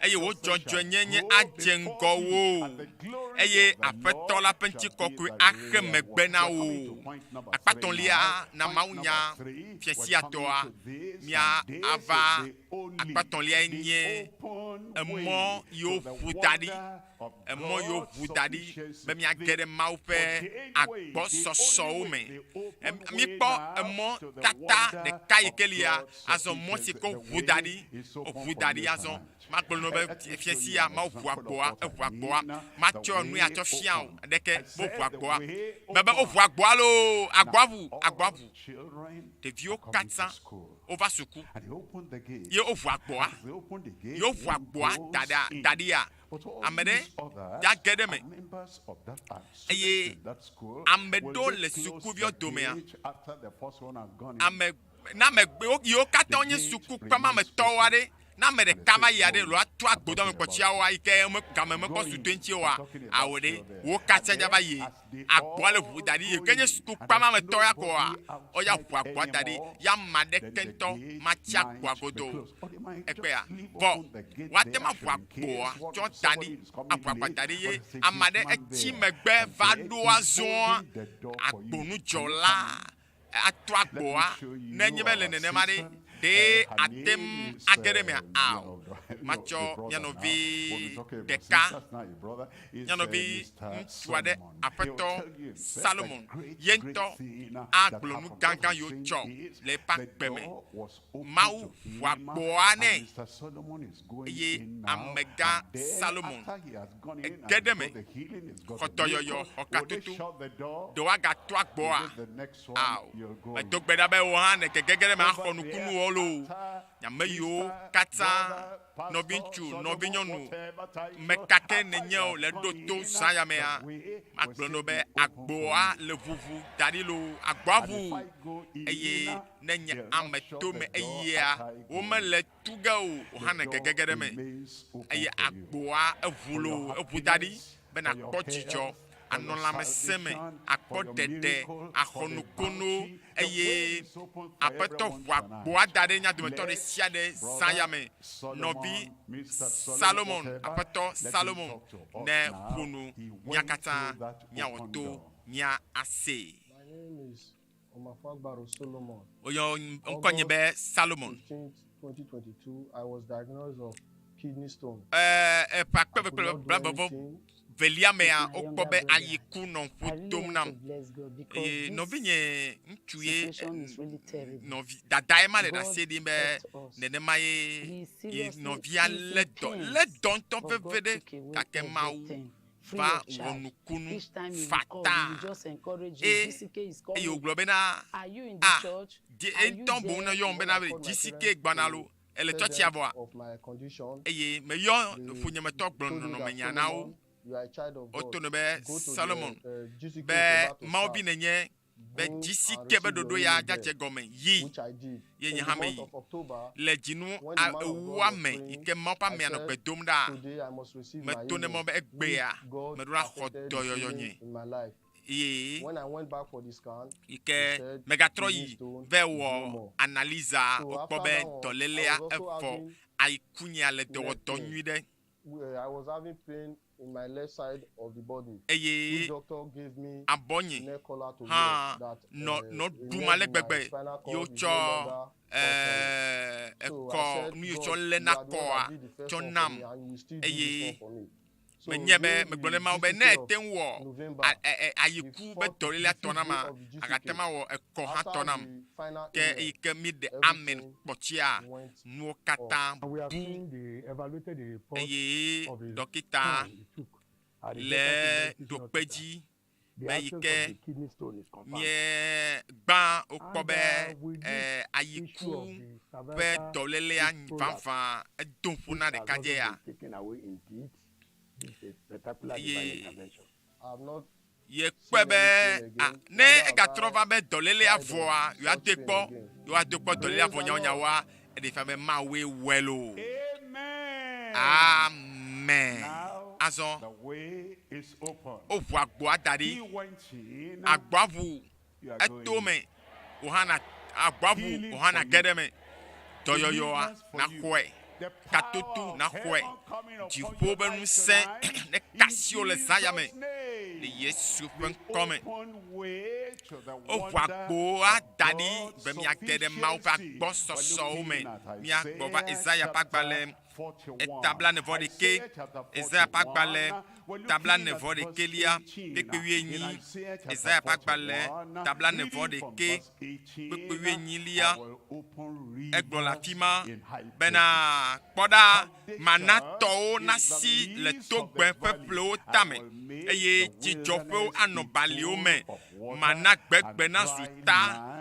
eye wò dzɔdzɔenyenye adze ŋgɔ wo eye aƒetɔ la ƒe ŋutikɔkɔe axe megbe na wo. Akpatɔlia na mawunya fiesiatɔa mia ava akpatɔlia nye emɔ yiwo ƒu da ɖi be miage ɖe Mawu ƒe agbɔsɔsɔwo me. Mikpɔ emɔ katã ɖeka yi ke lia azɔ mɔ si ke ƒu da ɖi azɔ ma gblɔ be fiasia ma ʋu agboa eʋu agboa ma tsɔ nu ya tsɔ fia o ɖeke bo ʋu agboa bebe o ʋu agboa lo agboaʋu ɖeviwo katã wova suku ye o ʋu agboa ye o ʋu agboa da ɖia ame ɖe ya ge ɖe me eye ame ɖewo le sukuviwo domea ame yiwo katã wonye suku kpemametɔwo aɖe na ame ɖeka va yi aɖe lo atu agbodɔme kpɔtsiawo yi ke game mekɔ suto ŋuti oa awo ɖe wo katã dza va yi agboa le ʋu da ɖi yi ke nye suku kpemametɔ ya koa woya ʋu agboa da ɖi ya ma ɖeke ŋutɔ matsi agboa godo ekpea vɔ woate ma ʋu agboa tsɔ da ɖi aʋu agboa da ɖi ye ame aɖe etsi megbe va ɖo azɔ agbonudzɔla atu agboa nenye be le nenema ɖe de atem agere me ao macho nyanovi deka nyanovi ŋutsu aɖe aƒetɔ Salomon yentɔ agblɔ nu gãgã yo tsɔ le eƒe agbe me Mawu ʋu agboa nɛ eye amegã Salomon ege ɖe me xɔ dɔyɔyɔ xɔ katutu do agatu agboa ao medo gbe ɖa be wo hã ne gegege ɖe me axɔ nukunuwo lo nyame yiwo katã nɔvi ŋutsu nɔvi nyɔnu mekake nenye o le ɖo to zã ya mea magblɔ no be agboa le vuvu da ɖi lo agboa ʋu eye ne nye ame tome eyia womele tu ge o o hã ne gegege ɖe me eye agboa eʋu lo eʋu da ɖi bena kpɔ dzidzɔ anɔ lãmesẽ me akpɔ ɖeɖe axɔnukono eye aƒetɔ ʋu agboa da ɖe nya dometɔ ɖe sia ɖe zã ya me nɔvi Salomon aƒetɔ Salomon ne ƒonu mía katã míawɔ to mía ase. Oyɔ ŋkɔ nye be Salomon. 2022, I was diagnosed of kidney stone. Velia mea okpɔ be ayiku nɔ ƒu tom nam eye nɔvi nye ŋutsu ye nɔvi dada ye ma le ɖase ɖim be nenema ye nɔvia lé dɔ ŋutɔ veve ɖe gake Mawu va wɔ nukunu fata eye wògblɔ bena ŋutɔ boŋ ne yɔm bena dzisike gbana lo ele tsɔtsia vɔa eye meyɔ ƒonyemetɔ gblɔ nɔnɔme nya na wo. Otono be Salomon be Mawu bi nenye be dzisike be ɖoɖo ya dzadze gɔme yi ye nye hã me yi le dzinu ewua me yi ke Mawu ƒe amea nɔ gbe dom ɖa meto ne mɔ be egbea meɖo la xɔ dɔyɔyɔ nye ye yi ke megatrɔ yi ve wɔ analysa wokpɔ be dɔlelea evɔ ayikunya le dɔwɔdɔ nyui ɖe. I was having pain in my left side of the body. Eye doctor gave me abonye ha no duma le gbegbe yo cho ko nu yo cho le na ko a cho nam eye menye be megblɔ ne ma be ne ten wo ayiku be dɔle la tɔna ma agatema wo ekɔ ha tɔnam ke ike mi de amen kpɔtsia nuwo katã bu eye dɔkita le dokpedzi be yi ke mie gbã wokpɔ be ayiku be dɔlelea vavã edo ƒo na ɖekadze ya ye kpe be ne egatrɔ va be dɔlelea vɔa yewoado kpɔ dɔlelea vɔ nyawoa eɖe fia be Mawoe wɔe lo. Amen. Azɔ oʋu agboa da ɖi agboaʋu eto me wòhana agboaʋu wòhana ge ɖe me dɔyɔyɔa na xɔe katoto na xɔe dziƒo be ŋusẽ ne kasio le zã me le Yesu ƒe ŋkɔ me oʋu agboa da ɖi be miage ɖe Mawu ƒe agbɔsɔsɔwo me miagbɔ va Isaiah ƒe agbalẽ etabla ne vɔ ɖeke Ezaya ƒe agbalẽ tabla ne vɔ ɖekelia kpekpe 8 Ezaya ƒe agbalẽ tabla ne vɔ ɖeke kpekpe 8 egblɔ le afi ma bena kpɔɖa mana tɔwo nasi le togbe ƒe ƒlewo tame eye dzidzɔƒewo anɔ baliwo me mana gbegbe nazu ta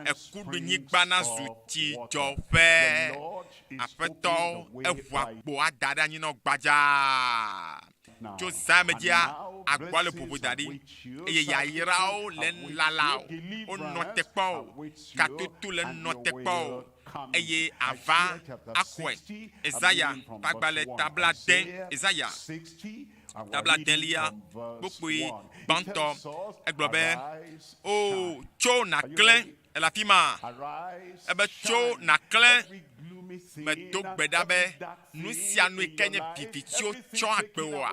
ekuɖunyigba nazu dzidzɔƒe aƒetɔ eʋu agbo ada ɖe anyinɔ gbadza tso zã me dzia agboa le ƒoƒo da ɖi eye yayrawo le lalao wonɔ teƒewo katoto le nɔ teƒewo eye ava axɔe Ezaya ƒe agbalẽ tabla 10 Ezaya tabla 10 kpokpoe gbãtɔ egblɔ be o tso naklẽ le afi ma ebe tso naklẽ medo gbe ɖa be nu sia nu ke nye vivitsiwo tsɔ agbe wɔa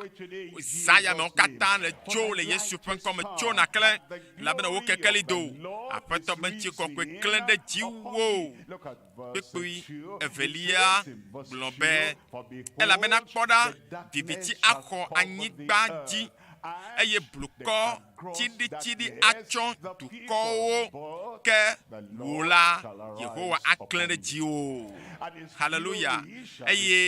Zaya me wo katã le tso le Yesu ƒe ŋkɔ me tso naklẽ elabena wo kekeli do aƒetɔ be ŋuti kɔkɔe klẽ ɖe dziwo kpekpe evelia gblɔ be elabena kpɔɖa vivitsi axɔ anyigba dzi eye blukɔ tsiɖitsiɖi atsɔ dukɔwo ke wò la Yehowa aklẽ ɖe dziwo haleluya eye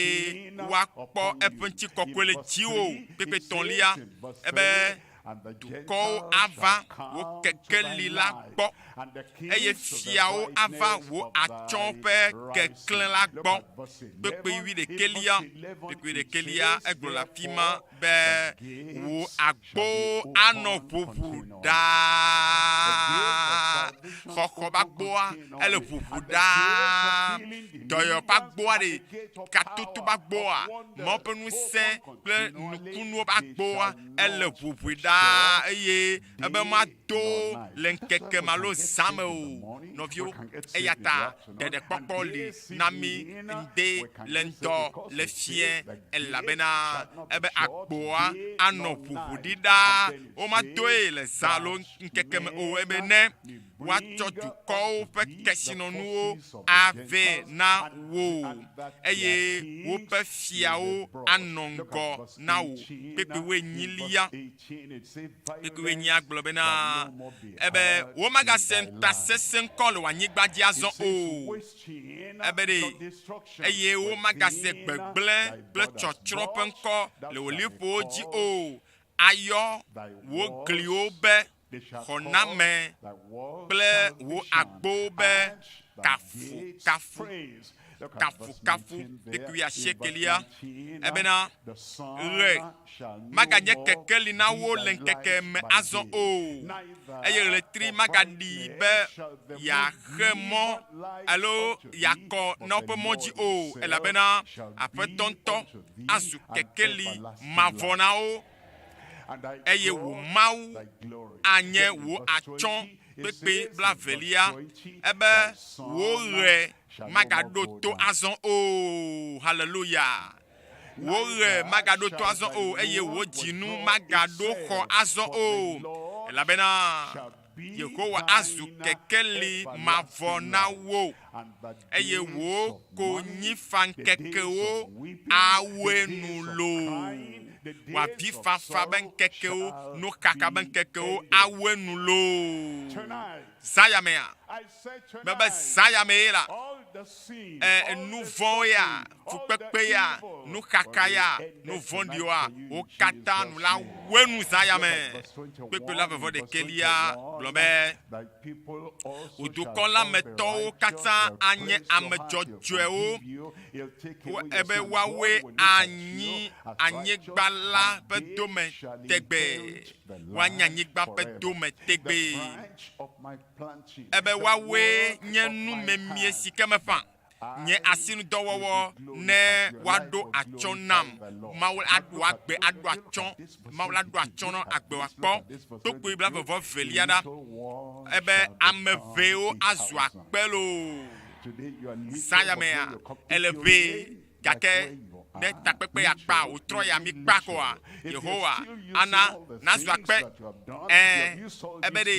woakpɔ eƒe ŋutikɔkɔe le dziwo kpekpe 3 ebe dukɔwo ava wo kekeli la gbɔ eye fiawo ava wo atsɔ ƒe keklẽ la gbɔ kpekpe 11 egblɔ le afi ma be wo agbo anɔ ʋuʋu ɖaa xɔxɔ ƒe agboa ele ʋuʋu ɖaa dɔyɔ ƒe agboa ɖe katoto ƒe agboa mɔ ƒe ŋusẽ kple nukunuwo ƒe agboa ele ʋuʋu ɖaa eye ebe mato le ŋkeke malo zã me o nɔviwo eya ta ɖeɖekpɔkpɔ li na mi ŋde le ŋdɔ le fiẽ elabena ebe agboa anɔ ʋuʋu ɖi ɖaa womatoe le zã lo ŋkeke me o ebe ne woatsɔ dukɔwo ƒe kesinɔnuwo ave na wo eye woƒe fiawo anɔ ŋgɔ na wo kpekpe 8 kpekpe 8 gblɔ bena ebe womagase ŋutasesẽ ŋkɔ le wòanyigba dzi azɔ o ebe ɖe eye womagase gbegblẽ kple tsɔtsrɔ̃ ƒe ŋkɔ le wò liƒowo dzi o ayɔ wo gliwo be xɔname kple wo agbowo be kafu kpekpe 9 ebena ɣe maganye kekeli na wo le ŋkeke me azɔ o eye ɣletri magaɖi be yaxe mɔ alo yakɔ na woƒe mɔ dzi o elabena aƒetɔ ŋutɔ azu kekeli mavɔ na wo eye wò Mawu anye wò atsɔ kpekpe 20 ebe wò ɣe magaɖo to azɔ o haleluya wò ɣe magaɖo to azɔ o eye wò dzinu magaɖo xɔ azɔ o elabena Yehowa azu kekeli mavɔ na wo eye wò konyifa ŋkekewo awoe nu lo wòavi fafa be ŋkekewo no kaka be ŋkekewo awoe nu lo Zaya mea bebe Zaya mee la nu vɔ̃wo ya fukpekpe ya nu kaka ya nu vɔ̃ɖiwoa wo katã nu la woe nu Zaya me kpekpe 21 gblɔ be wò dukɔ la metɔwo katã anye ame dzɔdzɔewo ebe woawoe anyigba la ƒe dome tegbe woanye anyigba ƒe dome tegbe ebe woawoe nye nu memie si ke meƒã nye asinudɔwɔwɔ ne woaɖo atsɔ nam Mawu aɖo agbe aɖo atsɔ Mawu la ɖo atsɔ nɔ agbe woakpɔ tokpoe 22 ɖa ebe ame vewo azu akpe lo Zaya mea ele ve gake ne takpekpe akpa wotrɔ ya mi kpa koa Yehowa ana nazu akpe ebe ɖe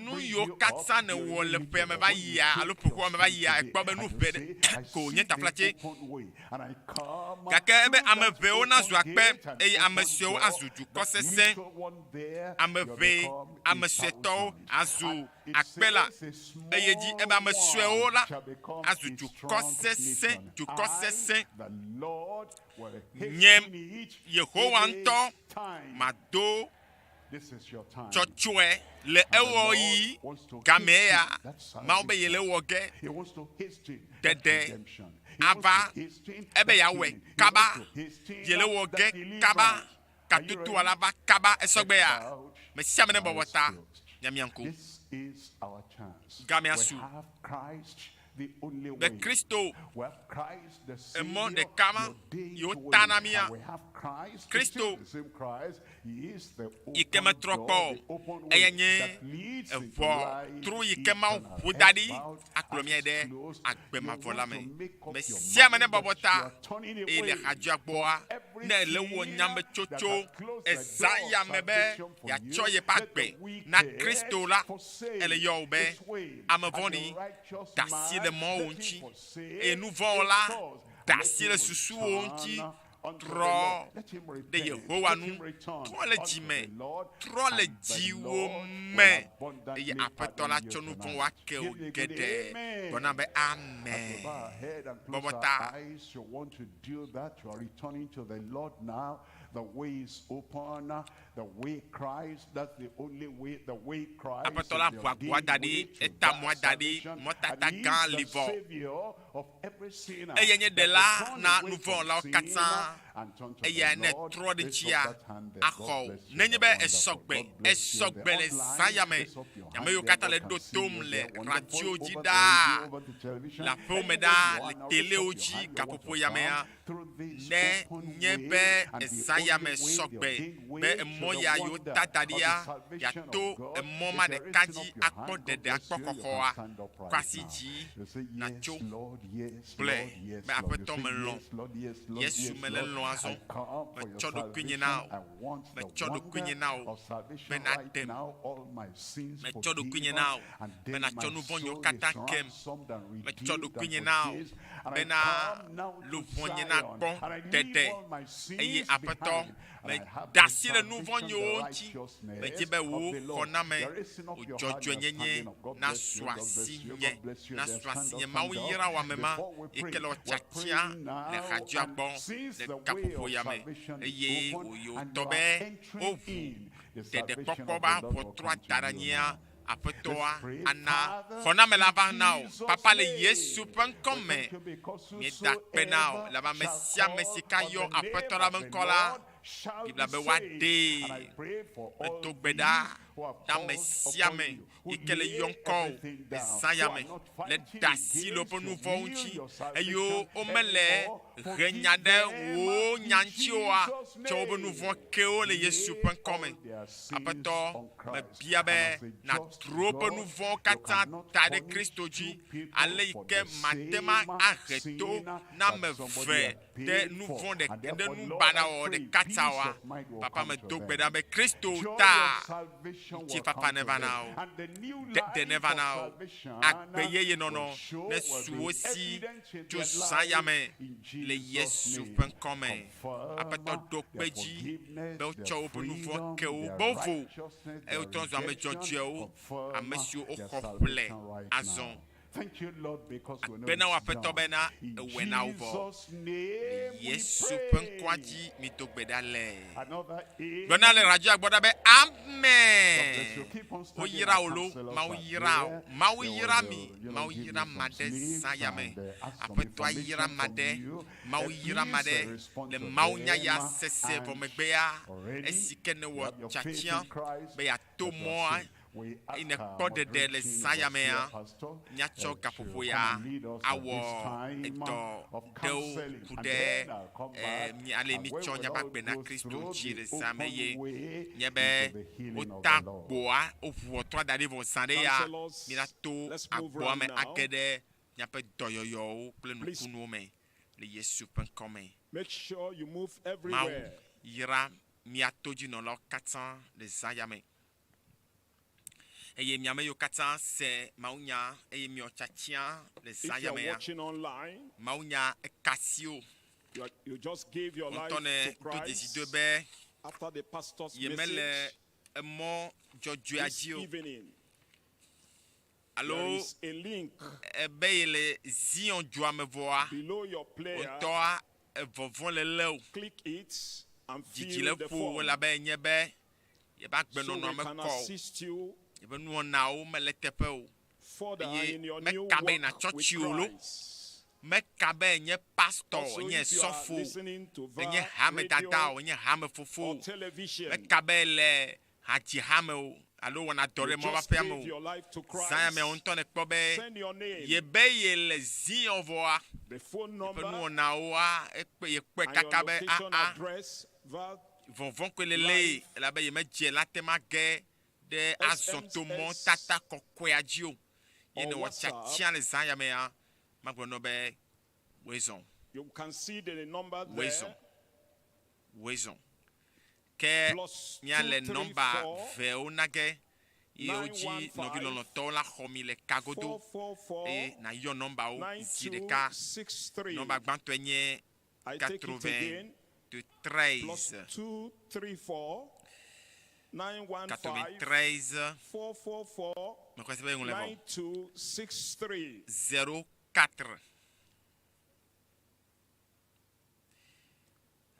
nu yo katsa ne wo le pe me ba ya alo poko me ba ya e gba be nu pe ko nye taflache kaka be ameve o na zu akpe e amesio azuju kosese ameve ameseto azu akpela eye di e ba amesio la azuju kosese ju kosese nyem Yehowa nto mado chochwe le ewoyi gamea maobe yele woge dede ava ebe yawe kaba yele woge kaba katutu alava kaba esogbe ya mesia mene bobota nyamianko gamiasu the Christo among the kama yotanamia Christo ikema tropo eyenye vo tru ikema hudadi aklomie de akpema volame mesia mene bobota ele hajagboa na le wo nyambe chocho ezaya mebe ya choye pakpe na Christo la ele yobe amavoni dasi le monchi et nous vont là dassi le susu onchi tro de Yehowa nu tro le jime tro le jiwo me e apeto la cho nous vont wa ke o gede bona be amen bobota you want to do that, you are returning to the Lord now. The way is open, the way Christ, that's the only way, the way Christ is the Savior of every sinner. De là, nous vont là au 400. Et il y a un trop de chia. Aho, n'enye esogbe les sayame. Yame yo kata le dotom le radio jida. La pomeda le télé oji kapopo yamea. Ne nyebe esayame sogbe. Be moya yo tatadia ya to moma de kaji akpo de akpo kokoa. Kwasiji na cho ple. Me apeto melon. Yesu melon azon. Me chodo kunye now. Me chodo kunye now. Me na dem. Me chodo kunye now. Me na chono vonyo katakem. Me chodo kunye now. Me na lu vonye na bon tete. Eye apeto. Me dasi le nou vonyo onchi. Me jibe wo koname. O jojo nyenye na swasinye. Na swasinye. Ma ou yira wa mema. Ekele o chachia. Le radio bon. Le kapopo yame. Eye o yo tobe. O de kokoba pour 3 tarania. Apetoa ana koname lava now. Papa le Yesu pankome. Mi da penao. Lava mesia mesikayo apetola menkola. Ibla be wade etogbeda da mesiame ikele yonko besayame le dasi lo ponu vonchi eyo omele renyade wo nyanchioa chobo nu von keo le Yesu pankome apato me biabe na tropo nu von kata ta de Kristo ji ale ike matema areto na me ve de nu von de nu bana o de katawa papa me dogbeda be Kristo ta chi papa never now de never now akbeye ye nono ne suosi to sayame le Yesu pankome apato dokbeji be o cho po nu fo ke o bovo e o ton zo ame jojo amesio o kople azon. Thank you, Lord, because we know Bena it's wapeto bena wena uvo. Yesu penkwaji mitogbedale. Bena le radio agboda be amen. O yira olo, ma o yira, ma o yira mi, ma o yira made sayame. Apeto yira made, ma o yira made. Le ma o nya ya sese vo megbea. Esikene wo chachia be ya to moa. In a code de les sayamea, Nyacho Capopoya, our Deo Pude, Miale Michonia Bena Christo, Chile Sameye, Yebe, Otaboa, of what Darivo Sandea, Minato, Abuame Akede, Yape Doyo, Plenukunume, the Yesu Pankome. Make sure you move everywhere. Yira, Miatoji no lo 400 les sayame. Eye miame yo katan se maunya eye mio chachia le If you are zayame watching online, maunya kasio you just gave your life ontone to to Christ desidobe after the pastor's yemele message mo jojo this adio evening. There allo is a link ebele zion joame voa below your player. ontoa vovon le leo Click it and jijile fill the fu form la be nyebe ye ba gbe so no we me can call assist you ye be no na o me le tepe o further Ye in your me new kabe na walk church with you lo. Christ. me kabe nye pastor Also, nye if you are sofo listening to nye via hame dada radio o nye hame or fofo television, me kabe le haji hame o allo wana dore you mo ba just pe gave mo your life to zaya me Christ. onto ne kpobe Send your name, ye be ye le zion voa the phone pe number, no na o a ekpe ye kpe and your kaka be location a address via vovon que lele la be ye me je la tema ge de azontomo tata kokwe adio ye ne wa chacha le zaya me a magbo no be wezon you can see the number wezon there. wezon ke Plus nya le 234 nomba veo nage yoji 915 no gilo to la khomi le kagodo 444 e na yo nomba o zideka 9263. nomba gbanto enye I take it again. 13 Plus 234 915 93 444 me kwese be ngule 9263. 04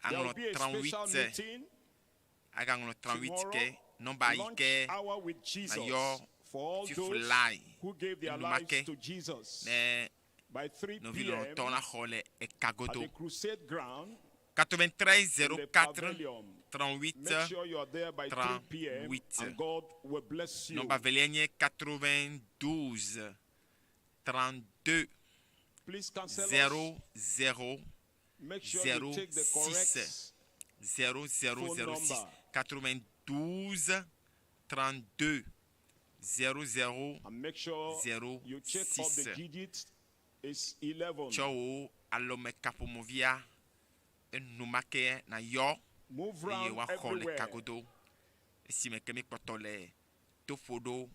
There will anglo be a special 38 meeting aga anglo 38 tomorrow, ke nomba lunch ike hour with Jesus na yo for all those fifulai who gave their inumake lives to Jesus ne by 3 no vilo p.m. to la khole e at kagodo the Crusade ground 93 in the 04 pavilion. 38 Make sure you are there by 3 p.m. 38. and God will bless you. nomba velienye 92 32 Please cancel us. 00 Make sure you take the correct 0006 92 32 00 and make sure you check all the 06 digits. It's 11. Chowo alome kapomovia enumake na yo Move ye around wa khole everywhere. kagodo esime kemi potole tofodo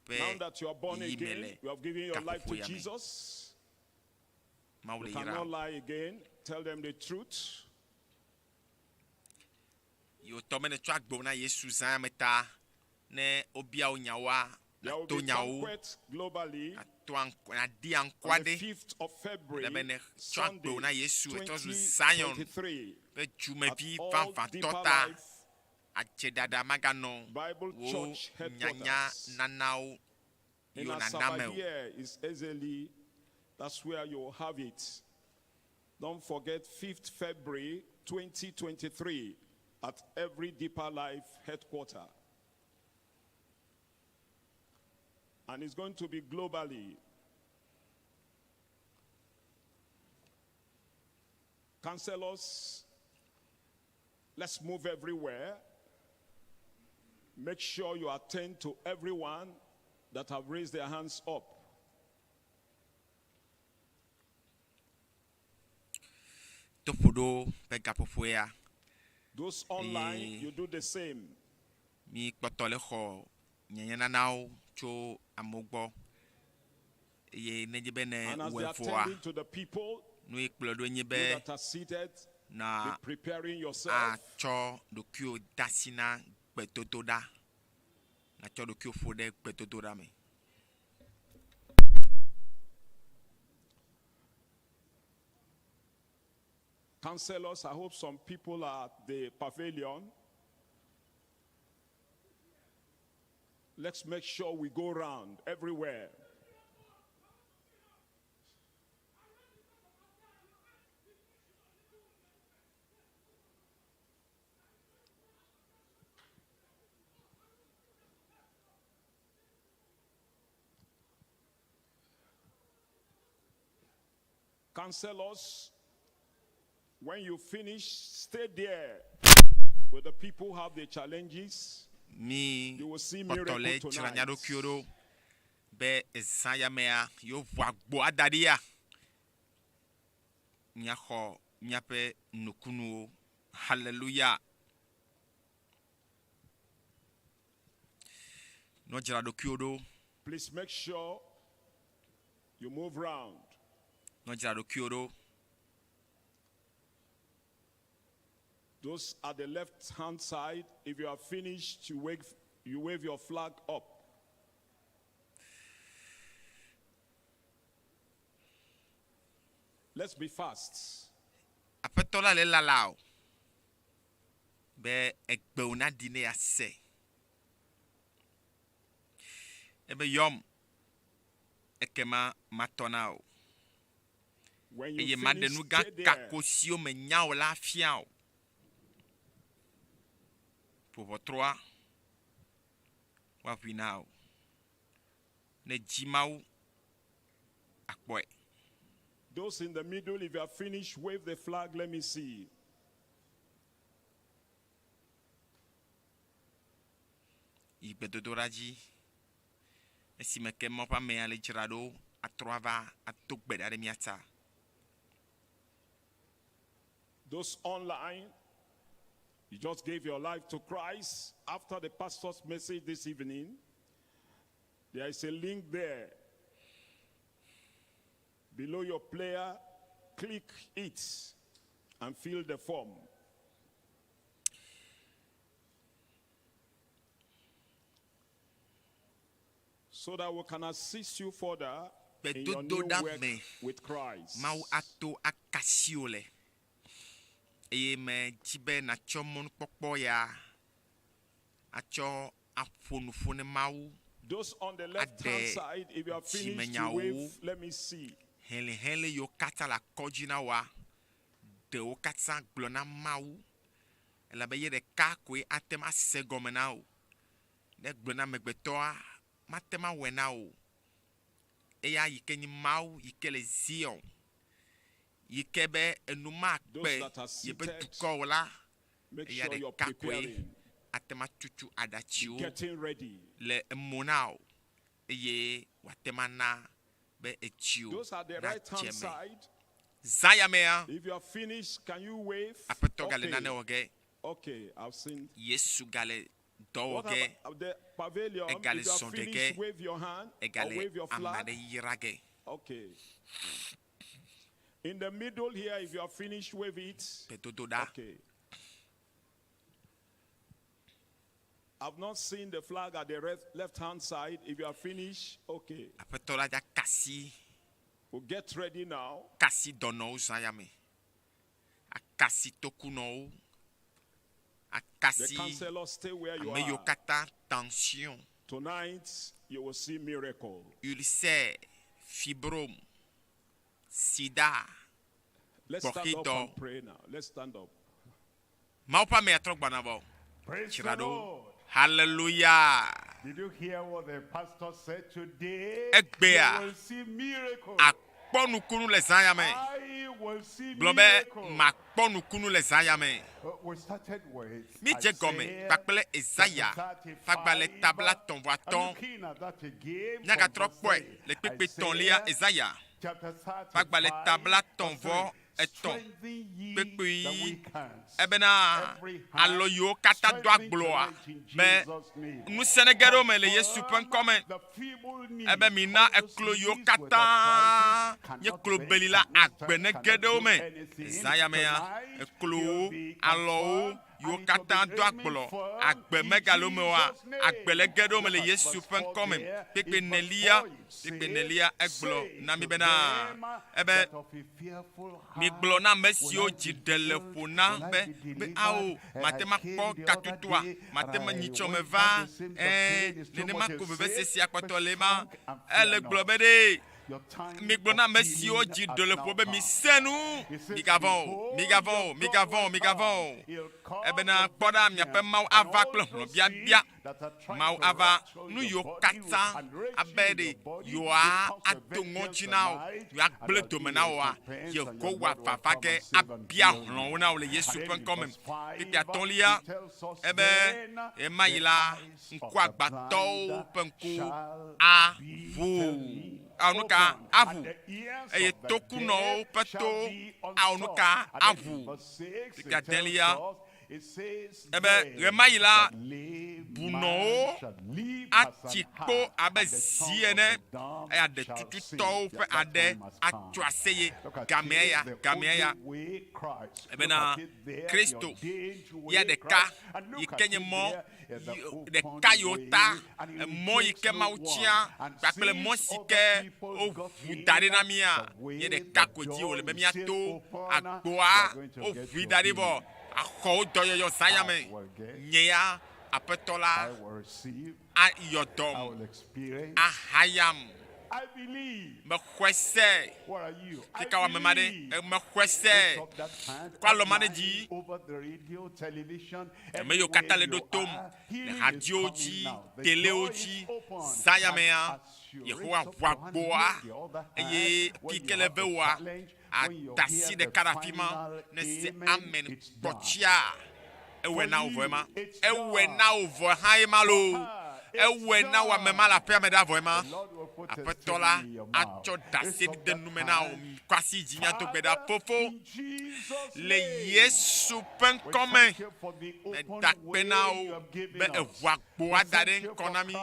pe Now that you are born again, yimele you have given your life to kapofoyame. Jesus. You maule cannot ira lie again. Tell them the truth. yo tomene twa gbo na yesu zan meta ne obia onyawa There will to be nyawo banquet globally to na di on the ankwade 5th of February, Lebene Sunday, chwa na Yesu etos Zion 2023, pe jumevi at van all van Deeper tota Life achedada magano Bible wo Church nyanya headquarters. nanao In yo Asaba nanameo here is easily, that's where you'll have it. Don't forget 5th February 2023 at every Deeper Life headquarter. And it's going to be globally. Counselors, let's move everywhere. Make sure you attend to everyone that have raised their hands up. topodo pe gapofoya Those online, you do the same. mi kpotole kho nyanya nanao cho amogbo ye neje bene And as they are wefoa attending to the people no ikplodo you nyebe that are seated, be na preparing yourself. acho dokio dasina petotoda na cho dokio fode petotoda me Counselors, I hope some people are at the pavilion. Let's make sure we go around everywhere. Counselors, when you finish, stay there with the people who have the challenges. mi You will see potole miracle chiranyado tonight. kyoro be esaya mea yo vagbo adadia nya kho nya pe nukunu hallelujah Please make sure you move round. Those at the left hand side, if you are finished, you wave your flag up. Let's be fast. Apetola le lalao. Be EÚEGBE una dine ase. Ebe yom ekema matonao. When you Eye finish, madenu stay there. kakosio me nyao la fiao. Pour vos trois. Wavinao. Ne jimao akboy. Those in the middle, if you are finished, wave the flag. Let me see. Ibedodoraji. Esi me kemo pa me ale jirado atroava atokbeda de miata. Those online, you just gave your life to Christ. After the pastor's message this evening, there is a link there. Below your player, click it and fill the form. So that we can assist you further in your new work with Christ. Mau ato akasiole. Eye me jibe na chomon pokpo ya. Acho afonufone mau. Those on the left hand side, if you are finished, you wave, let me see. Hele yo kata la kojina wa. De o kata glona mau. Ela beye de kakwe atema segomenao. De glona megbetoa. Matema wenao. Eya yike ni mau yike le zion. Yike be enuma kpe. Yebe tuko wala. Eya de kakwe. Atema chuchu adachiu. Le emonao. Eye watema na be echiu. Those are the right hand side. Zayamea. If you are finished, can you wave? Okay, I've seen. Yesu gale What doge. about the pavilion? If Egale you are sondege. finished, wave your hand or Egale wave your flag. amade yirage. Okay. In the middle here, if you are finished, wave it. Okay. I've not seen the flag at the left-hand side. If you are finished, okay. Apetola ja kasi. We'll get ready now. Kasi dono zayame. Akasi tokuno. Akasi. The counselor, stay where you ame are. yokata tension. Tonight, you will see miracle. Ulcer, fibrome, sida. Let's stand up and pray now. Let's stand up. Maupa me atrok banabo. Praise the Lord. Hallelujah. Did you hear what the pastor said today? EÚEGBE. You will see miracles. Akponukunu le zayame. I will see Globe miracles. makponukunu le zayame. We started with Mi jegome pakpele Isaiah fagbale tabla ton voiton nyaga tropwe le pepe ton lia Isaiah fagbale tabla ton vo eton pepe ebena aloyo kata do agloa be nu senegero me le Yesu pen come ebe mina ekloyo kata nye klobelila agbenegedo me Isaiah me ya eklo alo yo kata do aglo agbe megalomewa agbelegedo me le Yesu pen come pepe nelia eglo na mi bena ebe mi glo na mesio jidelefona be ao matema ko katutwa matema nyicho me va nene mako bebe sesi akpatolema ele glo bede mi glo na mesio jidelefo be mi senu mi gavon ebe na kpoda mi ape mau ava klo bia mau ava nu yo kata abede yo a atongo chinao yo akple domenao yo go wa fafake abia hlo na ole Yesu pen comme pipi atolia ebe e maila nkwa agbato penku a vu anuka avu e tokuno peto anuka avu pipi atelia remaila buno atiko abe ziene ya de tututo pe ade atwaseye gamea ebena Kristo ya de ka ikenye mo de kayota mo ike mautia kple mo sike o vudare na mia ye de kakodi o le mia to agboa o vidare bo akho doyoyo sayame nyea apetola a yodom a hayam I believe. Me kwese. What are you? Kika me made me kwese. Kwa lo mane di over the radio, television, me yo katale do tom, radio ji, tele oji, sayamea, Yehowa waboa, eye pikele bewa, a tasi de karafima, ne se amen pochia. Ewe na uvoema, ewe na uvo haimalo. Ewe na wa mema la paix me da vraiment apetola acho dase de numena o kwasi jinya to beda fofo le Yesu pen commun me dakpena o be evagbo adare konami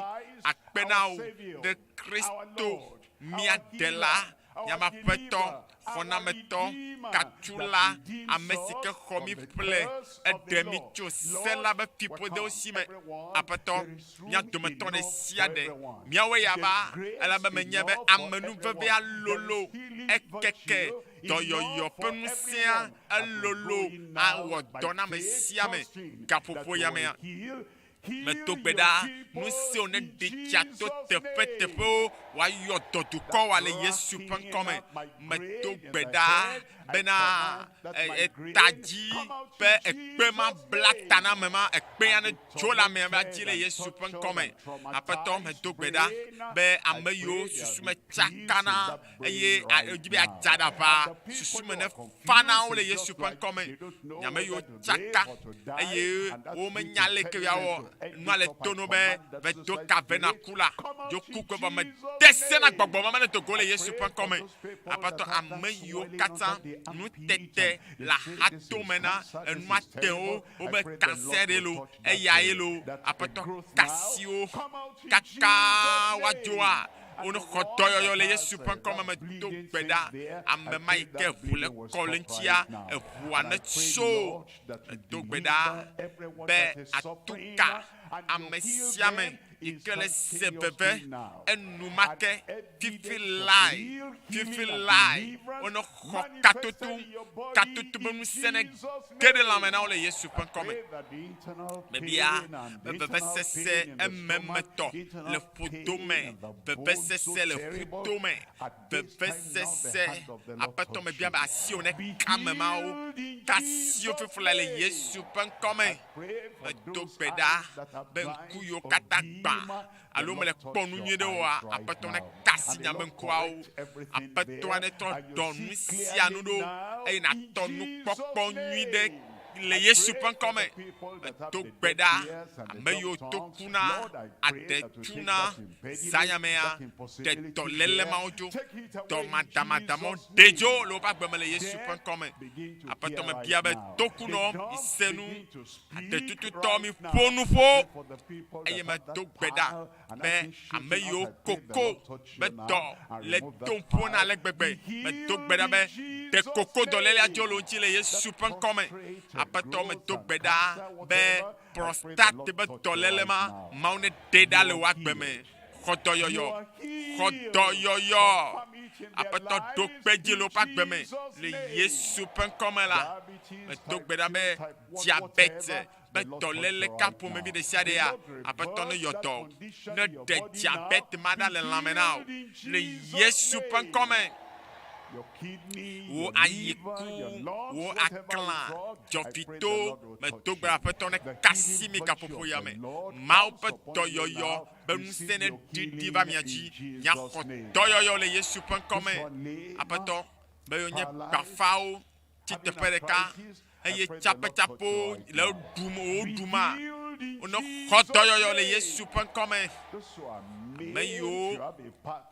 akpena o de Cristo miadela nyama peto fonameto katula amesike khomi ple edemi cho sela be pipo de aussi me apeto nya dometon de siade miawe yaba ala be menyabe amenu veve alolo ekeke doyoyo penusia alolo awo dona me siame kapopo yame me tobeda nous si on est des chateaux tepe wa yo totu ko wa le Yesu pen comme me tobeda bena taji pe ekpema black tana mema ekpeya ne jola me ba ti le Yesu pen comme apeto me tobeda be ameyo susu me chakana eye ojibe ajada pa susu me ne fana o le Yesu pen comme nyameyo chaka eye o me nyale ke yawo no le tono be to kavena kula jo kuko ba me desena gbogbo ma ne to go le Yesu pen comme apeto ameyo kata nous tete la hato mena nous ateo o be cancer elo eyaelo apeto kasio kaka wajoa ono khotoyo yo le Yesu pen comme me to beda am maike vule kolentia e vuana so to beda be atuka amesiame ikele sebebe enumake fifi lai ono katutu benu sene gede la mena ole Yesu pen comme me bia bebe sese emmeto le fotome bebe sese le fotome bebe sese apeto me bia ba si one kamema o kasio fifi la le Yesu pen comme me to beda ben kuyo katagba alo me le ponu nyi de wa apeto ne kasi nya men kwa o apeto ne to donu sia no do e na to nu popo nyi de le Yesu pen comme to beda ameyo to kuna adetuna sayamea de to lele maojo to madama dejo lo ba gbe me le Yesu pen comme apeto me bia be to kuno isenu adetutu to mi ponu fo eye me to beda be ameyo koko be do le to pona le gbegbe me to beda be de koko do lele ajo lo nti le Yesu pen comme apeto me to beda be prostate be tolelema maune deda le wagbe me khotoyoyo apeto do peji lo pagbe me le Yesu pen comme la me to beda be diabète be tolele kapo me bi de siadea apeto no yoto ne de diabète madale lamena le Yesu pen comme wo ayiku wo aklan jofito me togba apeto ne kasimi kapopo ya me ma opeto yoyo benu sene didi va miaji nya khoto yoyo le Yesu pen comme apeto be yo nye bafao tite pereka eye chapo le duma Ono khodoyo le Yesu pankome. Meyo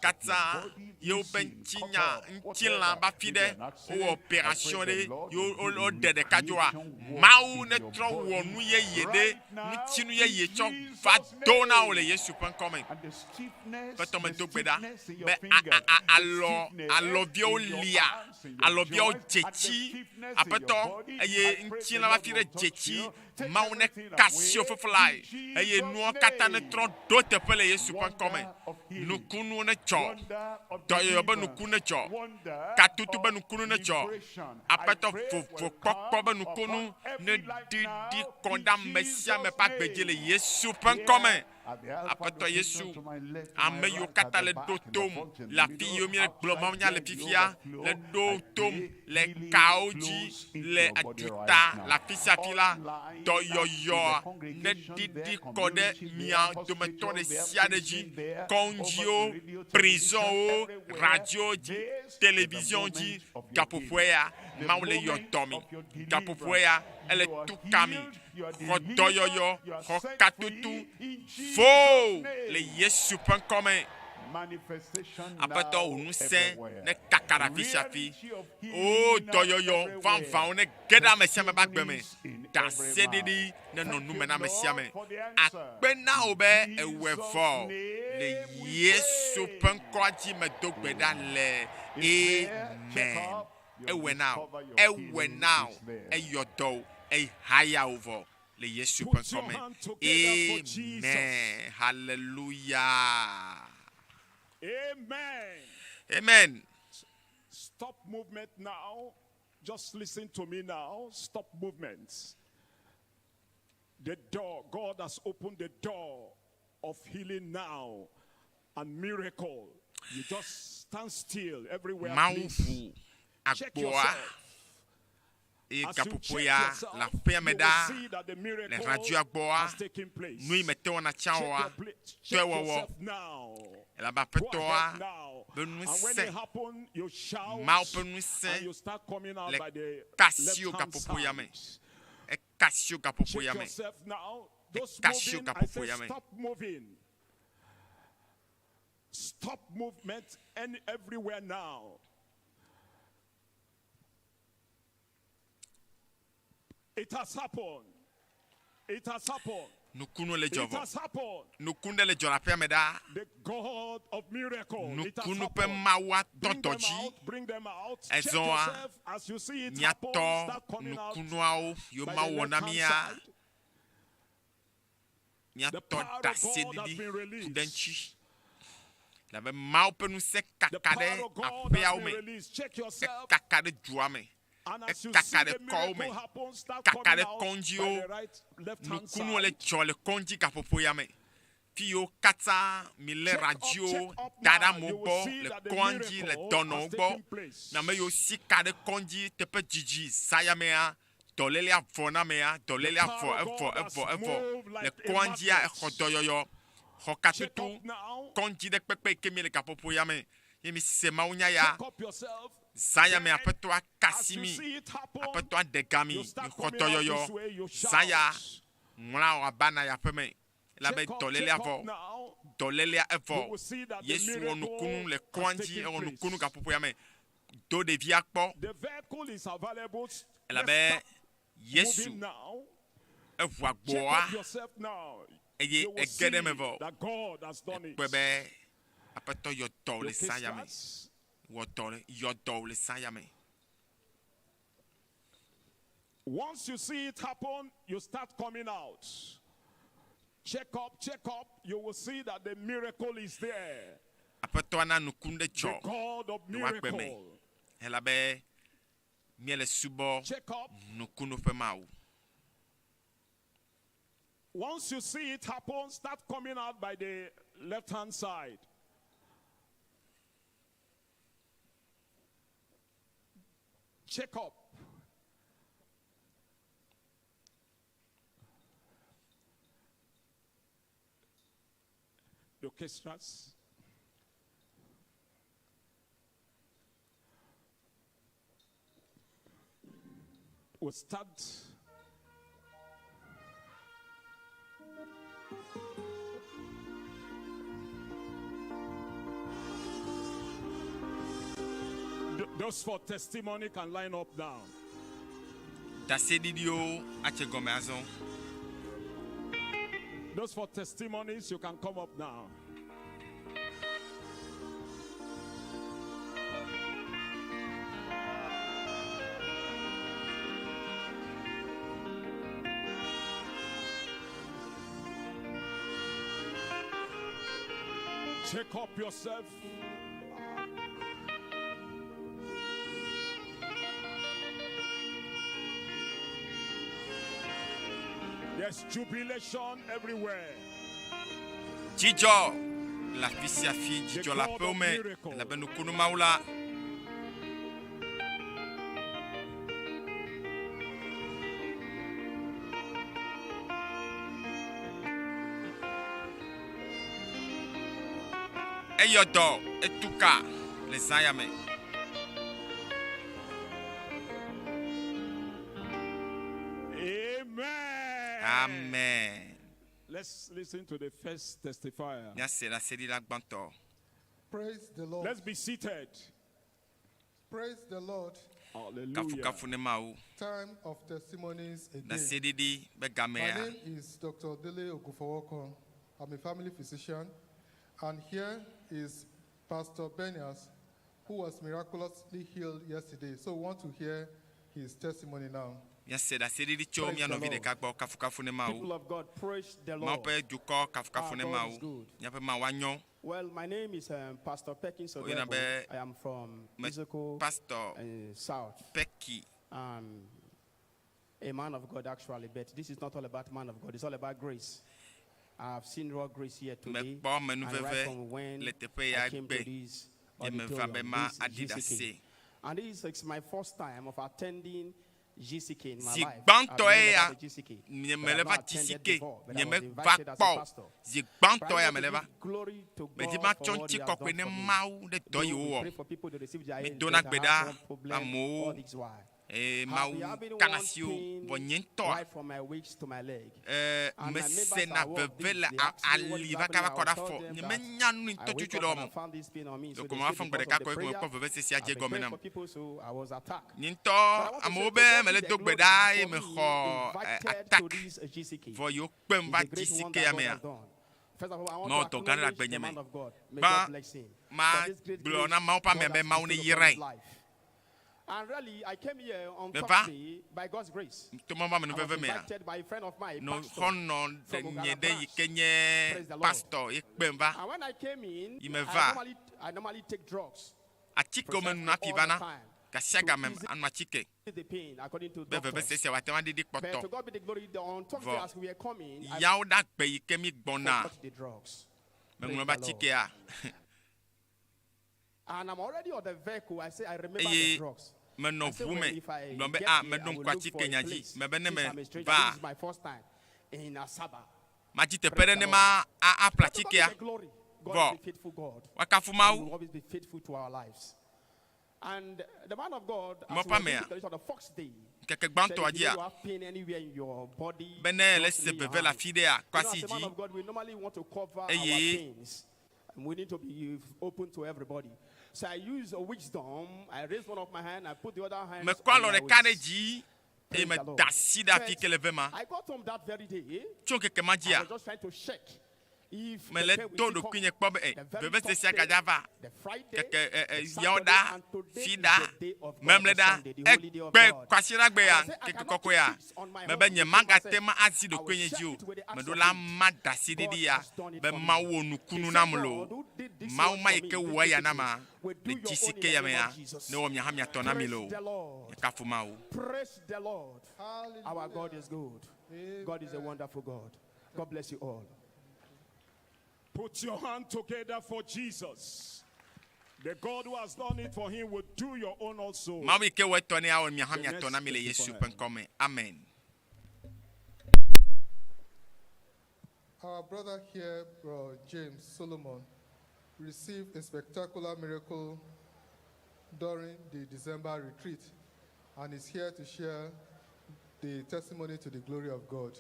kata yo benchinya ntila ba fide o opération de yo o de kadjoa. Mawu ne tro wonu ye yede ntinu ye yecho va dona o le Yesu pankome. Patome dogbeda be alo bio lia alo bio jechi apeto eye ntila ba fide jechi Mawu ne kasio foflai eye no kata ne tro do te pele Yesu pankome. Nukunu ne cho doyo ba nukunu cho katutu ba nukunu ne cho apeto fofo kokko ba nukunu ne di kondam mesia me pa gbeje le Yesu pankome. Apeto Yesu ame yo kata le dotom la fi yo mi le glomanya le fifia le dotom le kaoji le adita la fisa fila doyo yo ne di kode mia de metone sia de ji konjio prison o radio ji télévision ji gapopoya maule yo tomi gapopoya ele tukami doyo yo katutu fo le Yesu pankome. Apeto unu se ne kakara fishafi o doyoyo van ne geda mesia me bagbeme da sedidi ne nonu me na mesia me akpena obe ewefo le Yesu pankwaji me dogbeda le amen ewe now eyodo e higher over le Yesu pankome. Amen. Hallelujah. Amen. Amen. Stop movement now. Just listen to me now. Stop movements. The door, God has opened the door of healing now and miracle. You just stand still everywhere. Please. Check yourself. E kapupoya la femeda le radio agboa nui meteo na chawa tewowo la ba petoa benuse mau benuse le kasio kapupoya me e kasio kapupoya me kasio kapupoya me. Stop movement and everywhere now. It has happened. It has happened. Nukunu le jovo. It has happened. Nukunde le jora pemeda. The God of miracle. Nukunu pe mawa totoji. Bring them out. Ezoa. As you see it happen. Nukunu au yo mawona mia. Nyato dasedidi kudenchi. La be mau penu se kakade apea me. Kakade juame. Kakade kome, kakade konjio, nukunu le chole konji kapopoyame. Fio kata mile radio dada mobo le konji le donobo. Na me yo si kade konji tepe jiji sayamea dolele avona mea dolele evo le konji a ekodoyoyo hokatutu konji de pepe kemi le kapopoyame. Yemi sema unya ya. Zaya me apeto a kasimi apeto a degami ikoto yoyo zaya mla o abana ya peme la be dolele avo Yesu onukunu le kwanji onukunu kapopo ya me do de viakpo la be Yesu evuagboa eye egede mevo bebe apeto yo dole zaya me Once you see it happen, you start coming out. Check up, you will see that the miracle is there. The God of miracle. Check up. Once you see it happen, start coming out by the left-hand side. Check up. The orchestras. We'll start Those for testimony can line up now. Those for testimonies, you can come up now. Check up yourself. There's jubilation everywhere. Jijo, la fille a fille, Jijo la paume, la benukunu maula. Eyodo, etuka, les ayame. Amen. Let's listen to the first testifier. Praise the Lord. Let's be seated. Praise the Lord. Hallelujah. Time of testimonies again. My name is Dr. W.F I'm a family physician. And here is Pastor Bénisse, who was miraculously healed yesterday. So we want to hear his testimony now. People of God, praise the Lord. God is good. Well, my name is Pastor Perkins. I am from Musical South. A man of God, actually, but this is not all about man of God. It's all about grace. I've seen raw grace here today. And right from when I came to this auditorium, this GCK. And this is my first time of attending GCK in my life. I've never GCK. But I've not attended before, but I was invited as a pastor. Glory to God for what you have done for me. We pray for people to receive their aid, all this while. I've been wanting right from my waist to my leg. And my neighbors are working. They ask me what is happening. I will tell them that I wake up and I found this pain on me. So they say because of the prayer, I've been praying for people, so I was attacked. But I want to say God be the glory for me invited to this GCK. It's a great wonder God has done. First of all, I want to acknowledge the man of God. May God bless him for this great grace God has bestowed upon his life. And really, I came here on Thursday by God's grace. I was invited by a friend of mine, Pastor. And when I came in, I normally take drugs. All the time. The pain, according to doctors. But to God be the glory, on Thursday as we were coming, I forgot the drugs. And I'm already on the vehicle. I say I remember the drugs. I say, well, if I get here, I will look for a place. Since I'm a stranger, this is my first time in Asaba. Glory. God is a faithful God. He will always be faithful to our lives. And the man of God, as we on the first day, said, you have pain anywhere in your body. As a man of God, we normally want to cover our pains. And we need to be open to everybody. So I use a wisdom. I raise one of my hand. I put the other hand. I got home that very day. I was just trying to check if the Friday, the Saturday, and today is the day of God, the Sunday, the holy day of God. I said, I cannot keep this on my own. I will check it with the acts of faith. God has done it for me. He said, God, who did this one for me, will do your own in the name of Jesus. Praise the Lord. Praise the Lord. Our God is good. God is a wonderful God. God bless you all. Put your hand together for Jesus. The God who has done it for him will do your own also. Amen. Our brother here, Bro James Solomon, received a spectacular miracle during the December retreat and is here to share the testimony to the glory of God.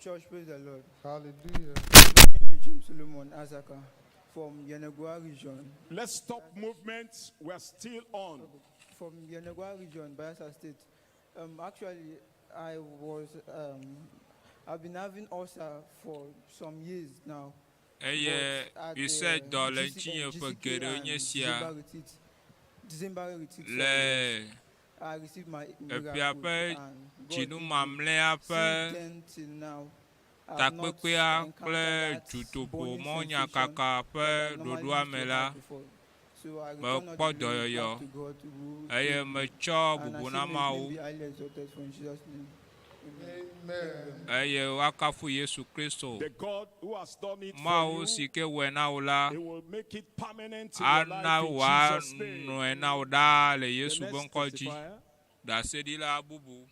Church, praise the Lord. Hallelujah. My name is Jim Solomon Azaka from Yenegua region. Let's stop movements. We're still on. From Yenegua region, Bayelsa State. Actually, I've been having ulcer for some years now. You said dollar for December retreat. I received my miracle and till now. Kple Dutoƒo Mawu kaka before. So I return me tsɔ bubu na Mawu eye wakafu Yesu Kristo Mawu si ke wɔ na wo la ana wa nɔe na wo ɖaa le Yesu be ŋkɔ dzi ɖaseɖila bubu.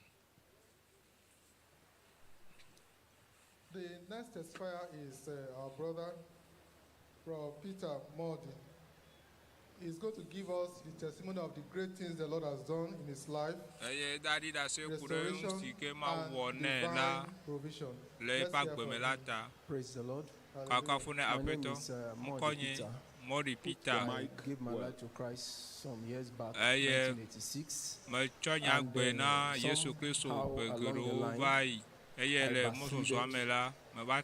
The next testifier is our brother, Peter Mordi. He's going to give us the testimony of the great things the Lord has done in his life. Restoration and divine provision. Praise the Lord. My name is Mori Peter. I gave my life to Christ some years back, 1986. And how along the line,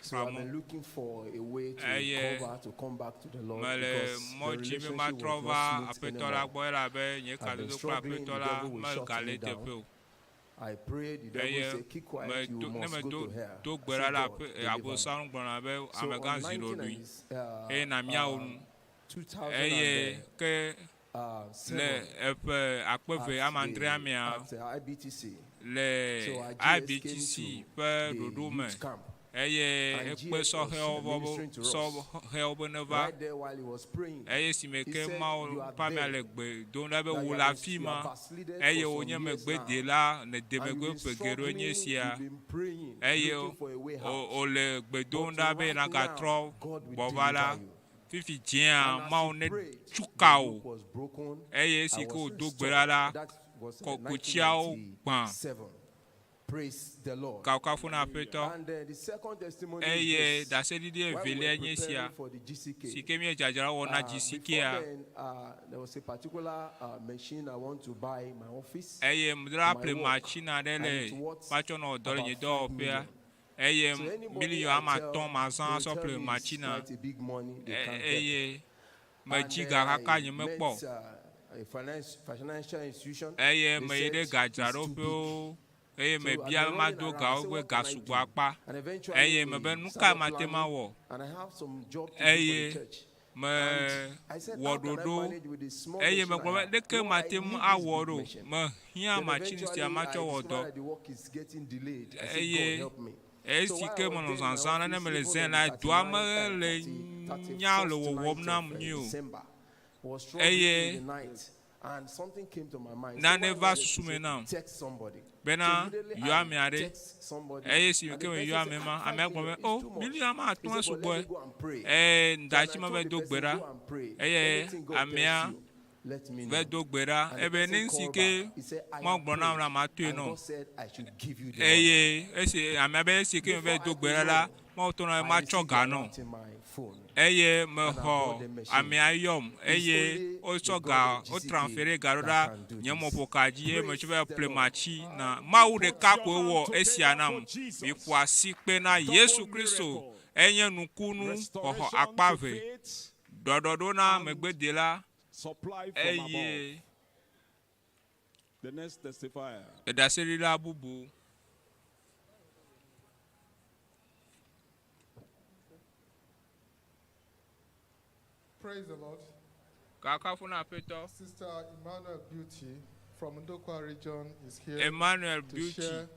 so I've been looking for a way to recover, to come back to the Lord, because the relationship was not smooth anymore. I've been struggling, the devil will shut me down. I prayed, the devil said, keep quiet, you must go to hell. I said, God, so on 2007, after IBTC, so I just came to the youth camp. And Jesus was ministering to us. Right there while he was praying, he said, you are there, that you are vacillated for some years now. And you've been struggling, you've been praying, looking for a way out. But right now, God will deliver you. Fifi And Mawu as ne he prayed, the tukawo yoke was broken. eye si I ke was do restored. gbera That was in kokuchiawo gban 1997. Praise the Lord. kakafuna peto And the second testimony eye is this. dasedidi While we evele were nye sia preparing for the GCK, si ke mi jajara wo na GCK before a then, there was a particular machine I want to buy in my office. eye mdra my ple work. machina de And le it's worth pacho no dole nye about do 5 opea million. eye So anybody million I ama tell, ton mazan they so tell ple me it's machina quite a big money they can't get. eye me And jiga kaka I nye me met kpo a financial institution. eye They me said de it's gajaro too pe big. o eye me So I've bia been ma running do around. ga I said, o what can I gasugbo do? apa And eventually eye me be we nuka started ma te ma planning, wo and I have some job to do for the eye church. me And I said, how can I wododo manage with the small eye machine me I gbo have? de ke No, ma I te mu need this aworo big machine. me hia Then machine eventually si ama cho I wodo discovered the work is getting delayed. I said, eye God help me. e So si while ke I mo was no there in my zanzan na me le office, zen even na on the do ama le 31st nya le wo night wom na of, mu ni o December, was struggling eye in the night, and something came to my mind. na So ne why va not susu me na text somebody? bena So immediately yo I ami ade text somebody, eye si and ke the we person yo said, ami ma 5 ami gbo me million, o it's too much. million ma He tun said, so but gbo let me go and pray. ndachi So ma I be told do the person, gbera go and pray. eye Anything God amia tells you, let me know. ve do gbera And the ebe person ni si called ke back. He said, I mo have gbo na prayed, ra ma tu and no God said I should give you the money. eye esi ami be si ke ve do gbera la mo to na ma cho ga no In my phone. eye me And I ho bought the machine. ami ayom eye o so ga o transfere garoda nyemo pokaji e me chwe ple machi na mawu de ka ko wo esianam bi kwasi pe na Yesu Kristo enye nukunu ho akpave dododo na megbede la Supply from above. eye The next testifier. edaseri la bubu Praise the Lord. kakafuna peto Sister Emmanuel Beauty from Ndokwa region is here Emmanuel to Beauty share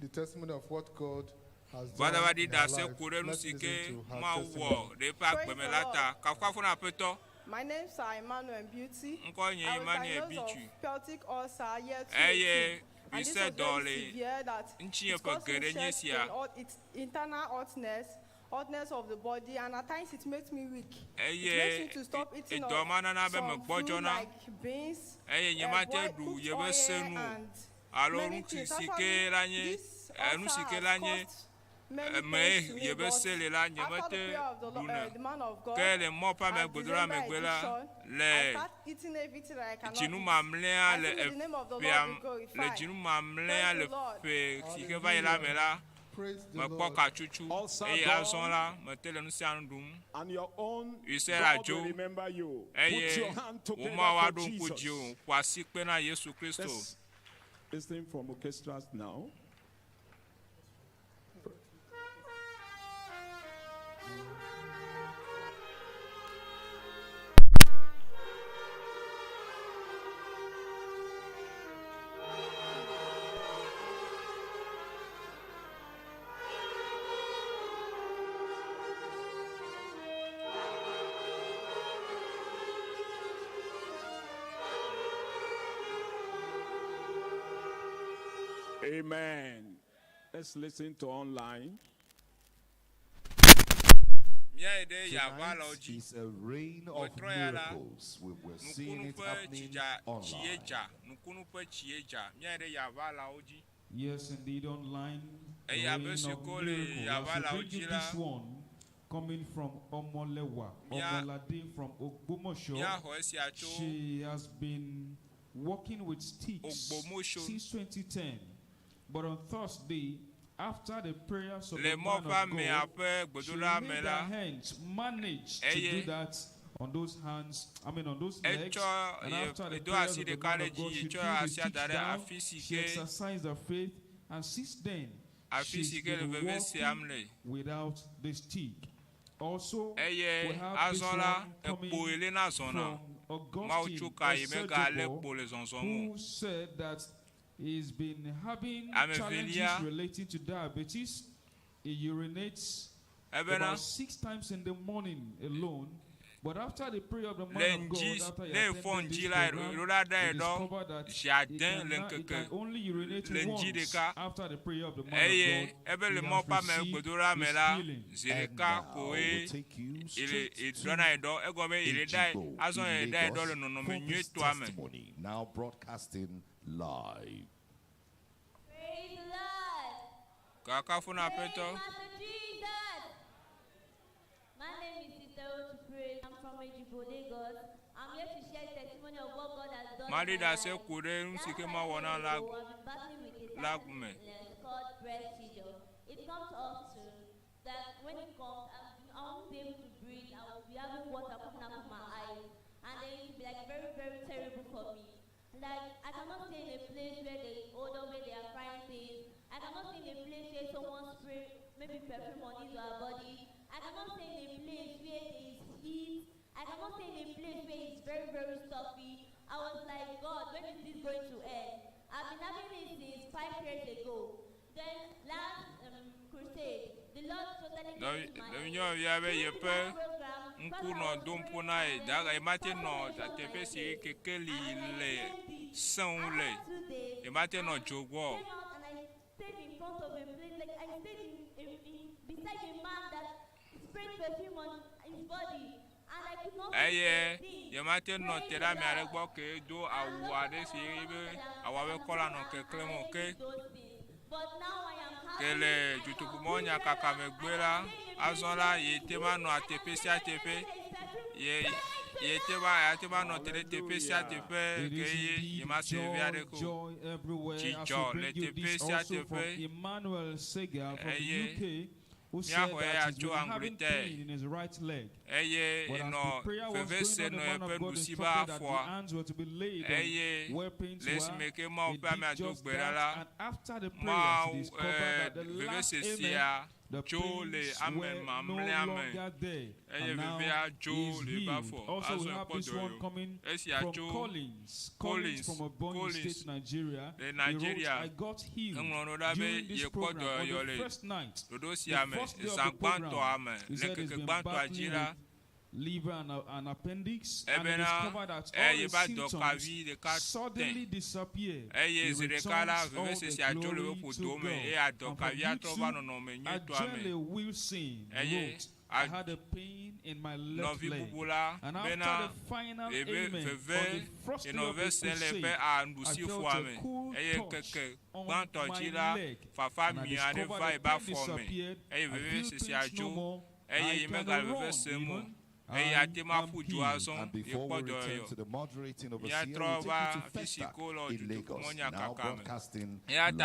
the testimony of what God has done badawadi in her da se life. kure nu Let's listen sike to her ma testimony. wo de pa gbemelata kakafuna peto My name is Emmanuel Beauty. nko yin I was Emmanuel diagnosed Beauty of pelvic ulcer year eye 2018. And you this said was very dole severe that nchi it pa caused me gere nye chest sia pain, its internal hotness of the body, and at times it makes me weak. It makes me to stop eating idomana na be me some gbojo food na like beans, nyema te boiled du cooked ye be oil, senu and alo many nu things. sike Actually, lanye this nu ulcer sike has lanye caused many mais things to je me, veux but celle là je after the prayer of the man of God, que les mots pas me at godra me December gwela edition, I les start eating everything that I cannot jinu eat. mamlea I le think the name of the Lord fiam be glorified. le jinu mamlea Praise le the Lord. fe si ke va ila me la Praise the me Lord. kpo ka chuchu Also e God, azon la me tele nu sian dum And your own You say God Ajo. will remember you. Put eye your hand o together ma wa for don ko Jesus. dio kwa si pe na Yesu Kristo Let's listen from orchestras now. Amen. Let's listen to online. Tonight is a reign of miracles. We're seeing it happening online. Yes, indeed, online. Hey, The I reign bet you of call it miracles. Yavala As we bring you Ojila. this one coming from Omolewa, Omolade from Ogbomosho. She has been working with sticks since 2010. But on Thursday, after the prayers of the man of God, she laid her hands, managed to do that on those hands, on those legs. And after the prayers of the man of God, she threw the sticks down, she exercised her faith, and since then, she's been walking without the stick. Also, we have this one coming from Augustine, who said that he's been having challenges relating to diabetes. He urinates about 6 times in the morning alone. But after the prayer of the man of God, after he attended this program, he discovered that he can only urinate once after the prayer of the man of God. He has received his healing. And now we'll take you straight to EDIBO, in Lagos, for this testimony, now broadcasting live. Praise the Lord. Kaka funa peto. Master Jesus. My name is Yetro. I'm from EİGBE, Lagos. I'm here to share testimony of what God has done. Mari da se Last kure nsike ma Friday wona ago, I've been battling with a lagume. It's called breast seizure. It comes up to that when it comes, I won't be able to breathe. I will be having water coming out of my eyes, and then it will be like very, very terrible for me. Like, I cannot stay in a place where they odor, where they are frying things. I cannot stay in a place where someone spray maybe perfume on his or her body. I cannot stay in a place where there is heat. I cannot stay in a place where it's very, very stuffy. I was like, God, when is this going to end? I've been having this since 5 years ago. Then last crusade, the Lord totally came to my aid. Nkuno dompona e daga e mate no da tepe si kekeli le sanule e mate no jogo. And I stayed in front of a place, like I stayed beside a man that sprayed perfume on his body, and I could not Eye ye mate no tera me are gbo ke do awade si be awawe kola no kekle mo ke. But now I am Kele Dutoƒo Mawu kaka me gbela azonla yetema no atepe si atepe yetema no tepe si atepe ke ye ma se via de ko jijo le tepe si atepe Emmanuel Segal from the UK, who said Miaho that he's been ya having pain in his right leg. eye But as no the prayer was fevese going on, the no man of pe God dusiba instructed that the afwa hands were to be laid eye on where pains les were. meke ma He opa me did just adogbera that, la and after the ma prayers, he discovered that the last fevese amen, sia the Jole pains amen were no mamle amen longer there. eye And now veve a he's jole healed. bafo Also, we azo have this one coming esi a from jo Collins Collins from Ebonyi State, Nigeria. the He wrote, Nigeria I got healed nglono da be during this ye program kodo on the yole first night. dodo si The ame first day of the zangbanto program, ame he said he's lekeke been gbanto battling ajira with liver and appendix, and he ebena discovered that all ye his ba do symptoms kavi de ka suddenly disappeared. eye He zirekala returns all veve se the ajole glory po to do me God. e ado And from kavi atrova no YouTube, no me nyeto ame Ajele Wilson eye wrote, I had a pain in my left leg. And after the final amen, on the first day of the crusade, I felt a cool touch on my leg. And I discovered the pain disappeared. I feel pains no more. I can run even. And before we return to the moderating overseer, we'll take you to Festa in Lagos, now broadcasting live.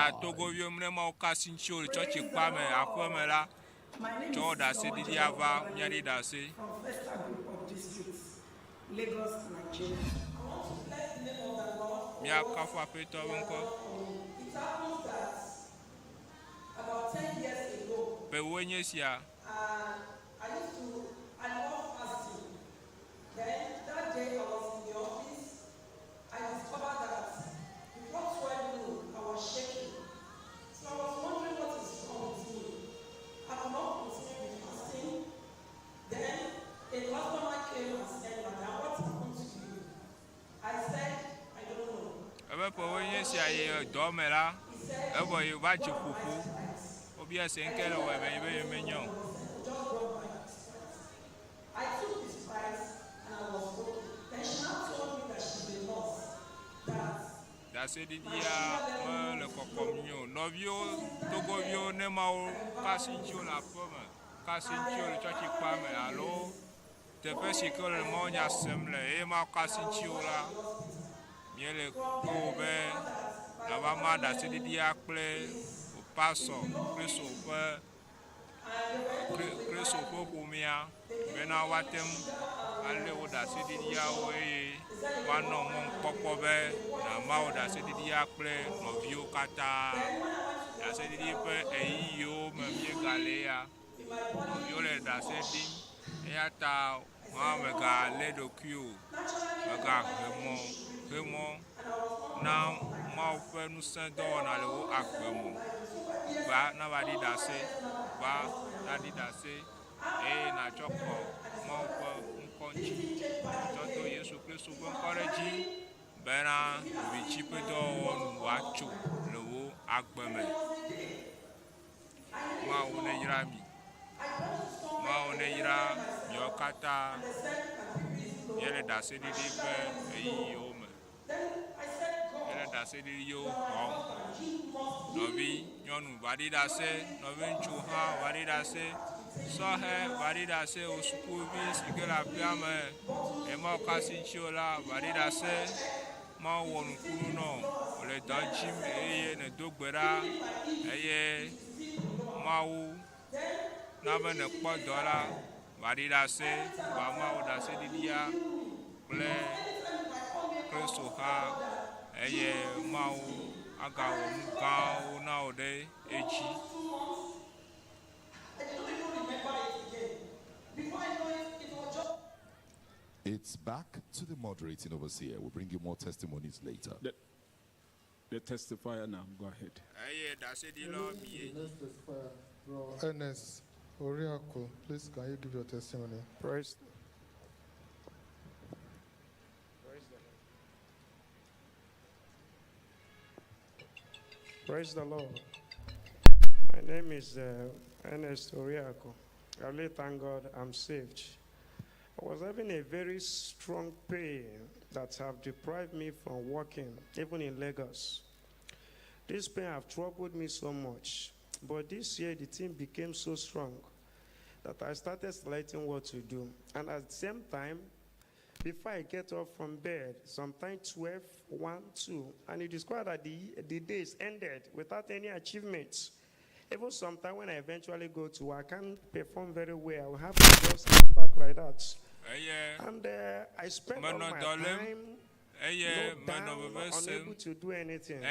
My name is from Festa Group of Districts, Lagos, Nigeria. I want to bless the name of the Lord. It happens that about 10 years ago, I love fasting. Then that day I was in the office, I discovered that before 12 noon, I was shaking. So I was wondering what is wrong with me. I could not continue with fasting. Then a customer came and said, Madam, what happened to you? I said, I don't know. He said, I took this price and I was okay. Then she now told me that she's a nurse. Ale o da se di dia o wa no mon popo be na ma o da se di dia kple novio kata da se di pe eyo me mi gale ya novio le da se di ya ta wa me ga le do ku me ga remo na ma o fe nu se do na le o agbemo ba na ba di da se ba na di da se na choko mo ko Tonto Yesu Kristo encourage bena bichi pedo onu wacho lewo agbeme ma one yira mi ma one yira yokata yele da se di pe eyi o me yele da se di yo ho nobi nyonu badi da se nobi nchu ha badi da se so he varida se o school bi sigela piame e ma kasi chiola varida se ma wonu kunu no le dajim eye ne dogbera eye mawu na be ne kpo dola varida se ba ma o da se didia ple Kristo ha eye mawu aga o muga o na o de eji. It's back to the moderating overseer. We'll bring you more testimonies later. The testifier now, go ahead. Next testifier, Bro Ernest Oriako, please can you give your testimony? Praise the Lord. My name is Ernest Oriako. I really thank God I'm saved. I was having a very strong pain that have deprived me from working, even in Lagos. This pain have troubled me so much. But this year, the thing became so strong that I started selecting what to do. And at the same time, before I get up from bed, sometimes 12, 1, 2, and it is quite that the days ended without any achievements. Even sometimes when I eventually go to work, I can't perform very well. I will have to just come back like that. And I spend all my time unable to do anything.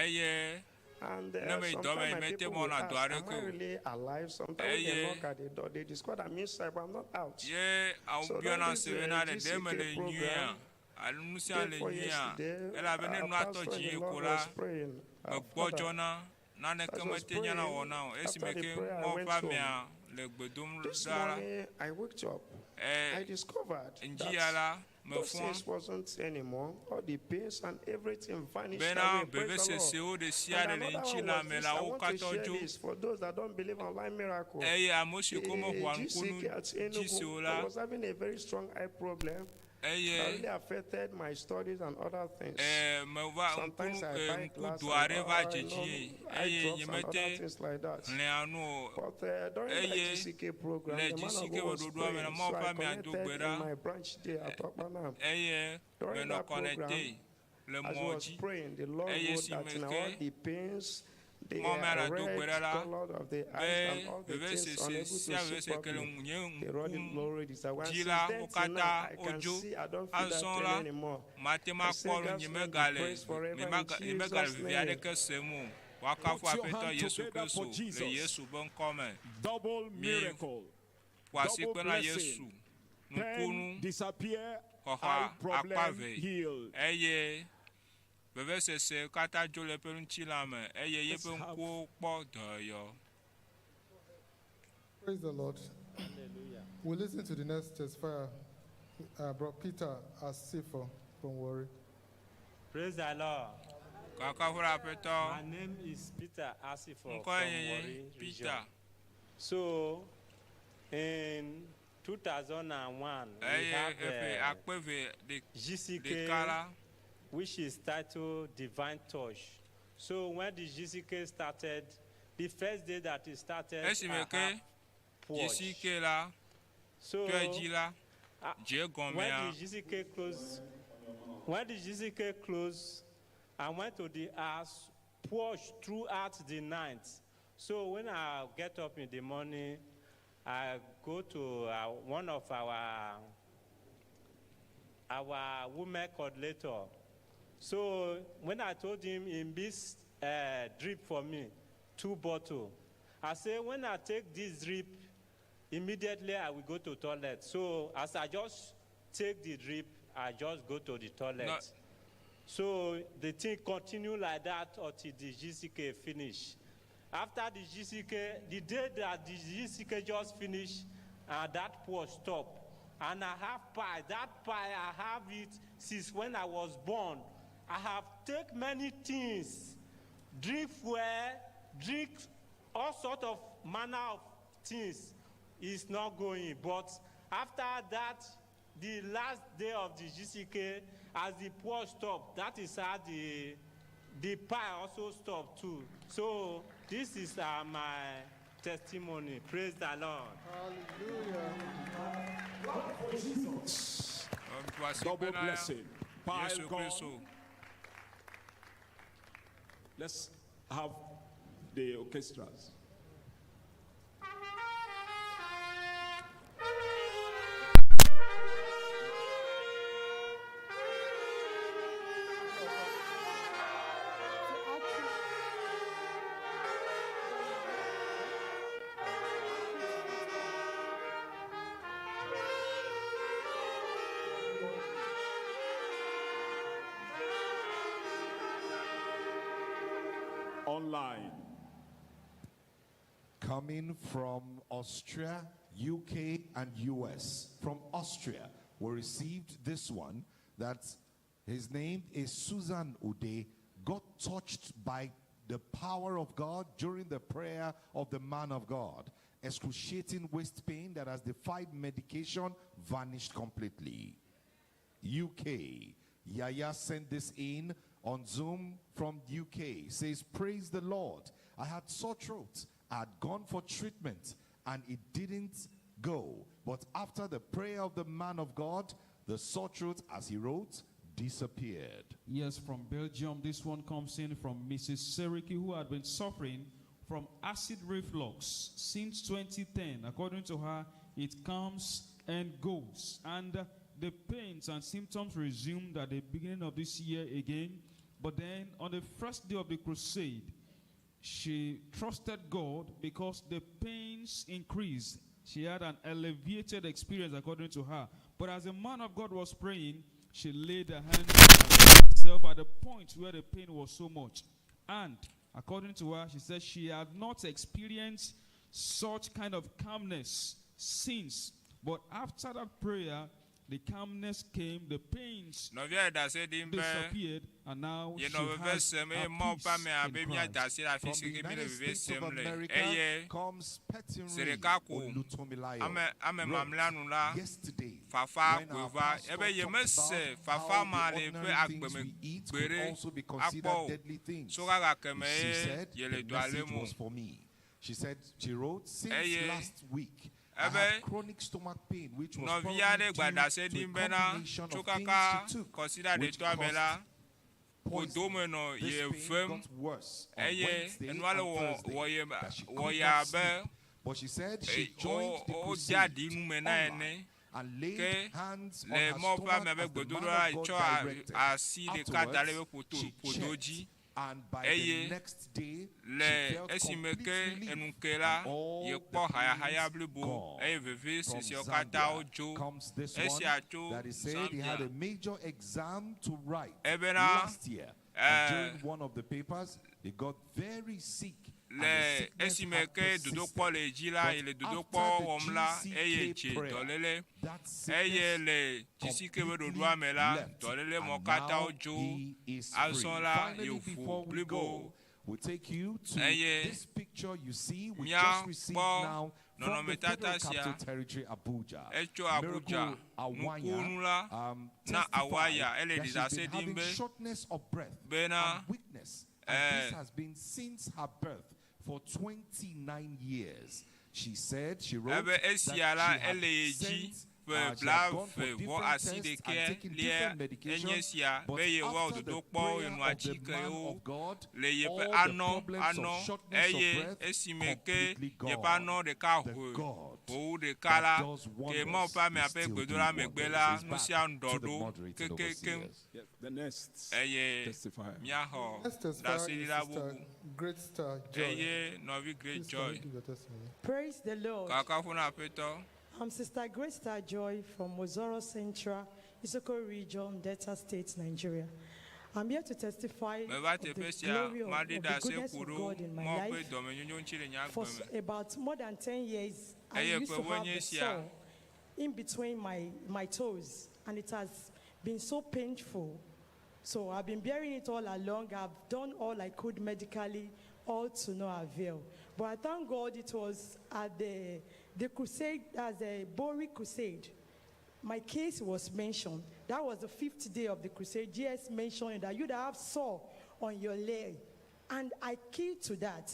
And sometimes my people will ask, am I really alive? Sometimes they knock at the door. They discover I'm inside, but I'm not out. So that is the GCK program. Therefore yesterday, Pastor was praying. After the prayer, I went home. This morning, I woke up I discovered that those things wasn't anymore. All the pains and everything vanished away. Praise the Lord. And another one was this. I want to share this for those that don't believe online miracle. GCK at Enugu, I was having a very strong eye problem. That really affected my studies and other things. Sometimes I buy glasses, eye drops and other things like that. But during the GCK program, the man of God was praying, so I connected in my branch there at Okpana. During that program, as he was praying, the Lord wrote that in all the pains, the red color of the eyes and all the things unable to see properly. The running glory is that since then till now, I can see, I don't feel that pain anymore. I say God's name be praised forever in Jesus' name. Put your hand together for Jesus. Double miracle. Double blessing. Pain disappear. Eye problem healed. Praise the Lord. Hallelujah. We'll listen to the next testifier, Brought Peter Asifo from Warri. Praise the Lord. My name is Peter Asifo from Warri Region. So, in 2001, we have the GCK, which is titled Divine Touch. So when the GCK started, the first day that it started, I had purge. So when the GCK closed, I went to the house, purged throughout the night. So when I get up in the morning, I go to one of our women coordinator. So when I told him in this drip for me, 2 bottles, I said when I take this drip, immediately I will go to toilet. So as I just take the drip, I just go to the toilet. No. So the thing continued like that until the GCK finished. After the GCK, the day that the GCK just finished, that pause stopped. And I have pie. That pie, I have it since when I was born. I have taken many things, drink fuel, drink all sorts of manner of things. It's not going. But after that, the last day of the GCK, as the poor stopped, that is how the pie also stopped too. So this is my testimony. Praise the Lord. Hallelujah. Double blessing. Pile gone. Let's have the orchestras. Online. Coming from Austria, UK, and US. From Austria, we received this one. That his name is Susan Ude. Got touched by the power of God during the prayer of the man of God. Excruciating waist pain that has defied medication vanished completely. UK, Yaya sent this in on Zoom from UK. Says, praise the Lord. I had sore throat. I had gone for treatment and it didn't go. But after the prayer of the man of God, the sore throat, as he wrote, disappeared. Yes, from Belgium, this one comes in from Mrs. Seriki, who had been suffering from acid reflux since 2010. According to her, it comes and goes. And the pains and symptoms resumed at the beginning of this year again. But then on the first day of the crusade, she trusted God because the pains increased. She had an elevated experience according to her. But as the man of God was praying, she laid her hand on herself at the point where the pain was so much. And according to her, she said she had not experienced such kind of calmness since But after that prayer, the calmness came, the pains disappeared, and now she has a peace in Christ. From the United States of America comes Petting yesterday, when our pastor talked about how the ordinary things we eat could also be considered deadly things. She said the message was for me. She said, she wrote, since last week, I had chronic stomach pain, which was probably due to a combination of things she took, which caused poisoning. This pain got worse on Wednesday and Thursday that she could not sleep. But she said she joined the crusade online and laid hands on her stomach as the man of God directed. Afterwards, she checked. And by the next day, she felt completely relieved, and all the pains gone. From Zambia comes this one that he said he had a major exam to write last year. And during one of the papers, he got very sick. Le esimeke dudokpo le jila ele dudokpo omla eye che dolele eye le jisike we dodua mela dolele mokata ojo azonla yofu blibo. We'll take you to this picture you see. We just received now from the Federal Capital Territory, Abuja. Miracle Awaya, testified that she's been having shortness of breath and weakness. And this has been since her birth for 29 years. She said, she wrote that she had gone for different tests and taken different medications, but after the prayer of the man of God, all the problems of shortness of breath completely gone. The God that does wonders is still doing wonders. It's back to the moderated overseers. Yes, the next testifier. Next testifier is Great Star Joy. Great Joy. Praise the Lord. I'm Sister Great Star Joy from Mozoro Central, Isoko Region, Delta State, Nigeria. I'm here to testify of the glory of the goodness of God in my life. For about more than 10 years, I used to have a sore in between my toes, and it has been so painful. So I've been bearing it all along. I've done all I could medically, all to no avail. But I thank God it was at the crusade, as a Bori crusade. My case was mentioned. That was the 5th day of the crusade. GS mentioned that you'd have sore on your leg. And I keyed to that.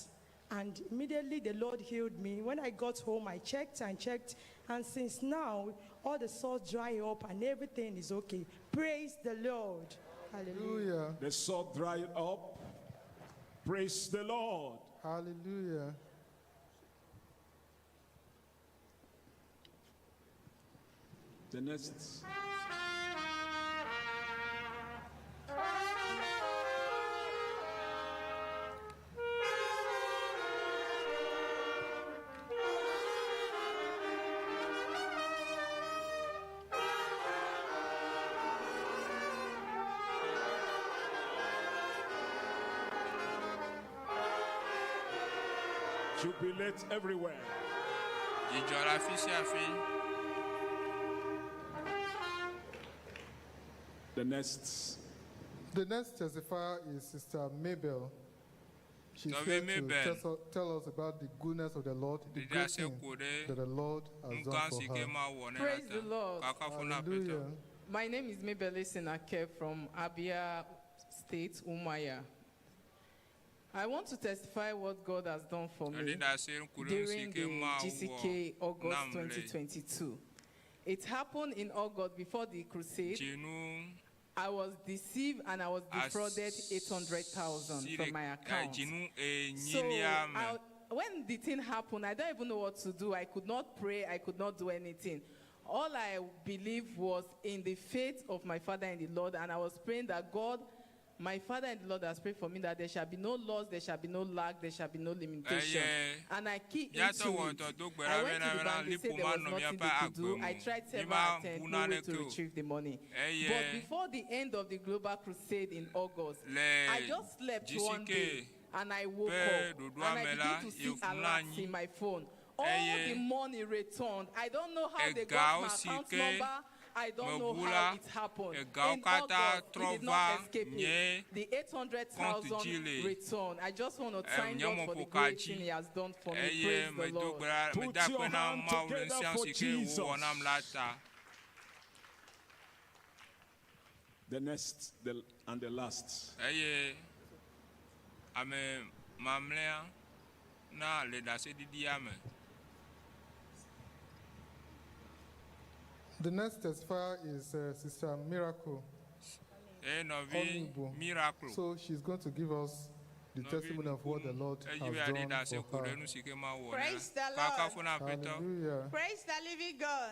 And immediately the Lord healed me. When I got home, I checked and checked. And since now, all the sores dry up and everything is okay. Praise the Lord. Hallelujah. The sore dried up. Praise the Lord. Hallelujah. The next. Jubilate everywhere. The next testifier is Sister Mabel. She's here to tell us about the goodness of the Lord, the great thing that the Lord has done for her. Praise the Lord. Hallelujah. My name is Mabel Ake from Abia State, Umaya. I want to testify what God has done for me during the GCK August 2022. It happened in August before the crusade. I was deceived and I was defrauded 800,000 from my account. So when the thing happened, I don't even know what to do. I could not pray. I could not do anything. All I believed was in the faith of my Father and the Lord, and I was praying that God, my Father and the Lord has prayed for me that there shall be no loss, there shall be no lack, there shall be no limitation. And I keep into it. I went to the bank, they said there was nothing they could do. I tried several attempts, no way to retrieve the money. But before the end of the Global Crusade in August, I just slept one day and I woke up and I began to see alerts in my phone. all the money returned. I don't know how they got my account number. I don't know how it happened. In August, we did not escape it. The 800,000 return. I just want to thank God for the great thing He has done for me. Praise the Lord. Put your hand together for Jesus. The next and the last. The next testifier is Sister Miracle. Miracle. So she's going to give us the testimony of what the Lord has done for her. Praise the Lord. Hallelujah. Praise the living God.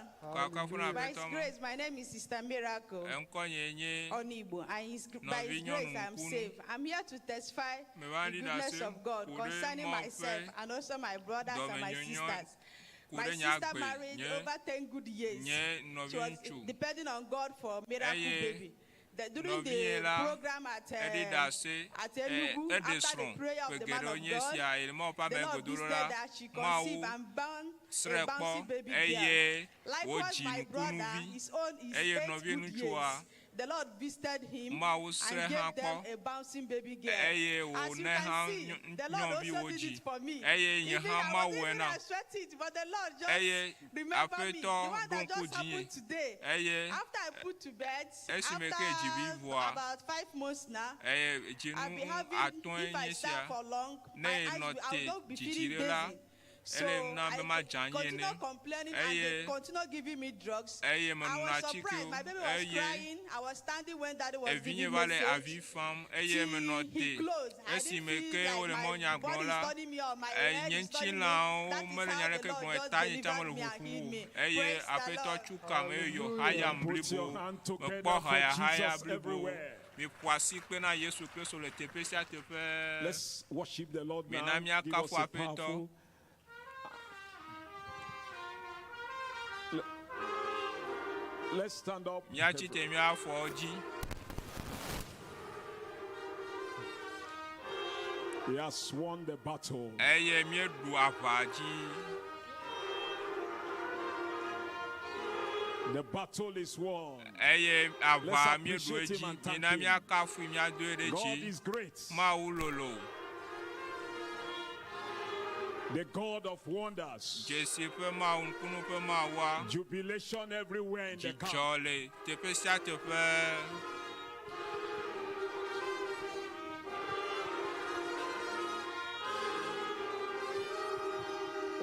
By His grace, my name is Sister Miracle Onigbo, and by His grace I'm saved. I'm here to testify the goodness of God concerning myself and also my brothers and my sisters. My sister married over 10 good years. She was depending on God for miracle baby. During the program at Enugu, after the prayer of the man of God, the Lord visited that she conceived and born a bouncy baby girl. Likewise, my brother, his 8 good years. The Lord visited him and gave them a bouncing baby girl. As you can see, the Lord also did it for me. Even I wasn't sweat it, but the Lord just remember me. The one that just happened today. After I put to bed, after about 5 months now, I'll be having, if I start for long, I will not be feeling busy. So I continue complaining and they continue giving me drugs. I was surprised. My baby was crying. I was standing when Daddy was giving me message. He closed. I didn't feel like my body is turning me on. My head is turning me. That is how the Lord just delivered me and healed me. Praise the Lord. Put your hand together for Jesus everywhere. Let's worship the Lord now. Give us a powerful. Let's stand up. He has won the battle. The battle is won. Let's appreciate Him and thank Him. God is great. The God of wonders. Jubilation everywhere in the camp.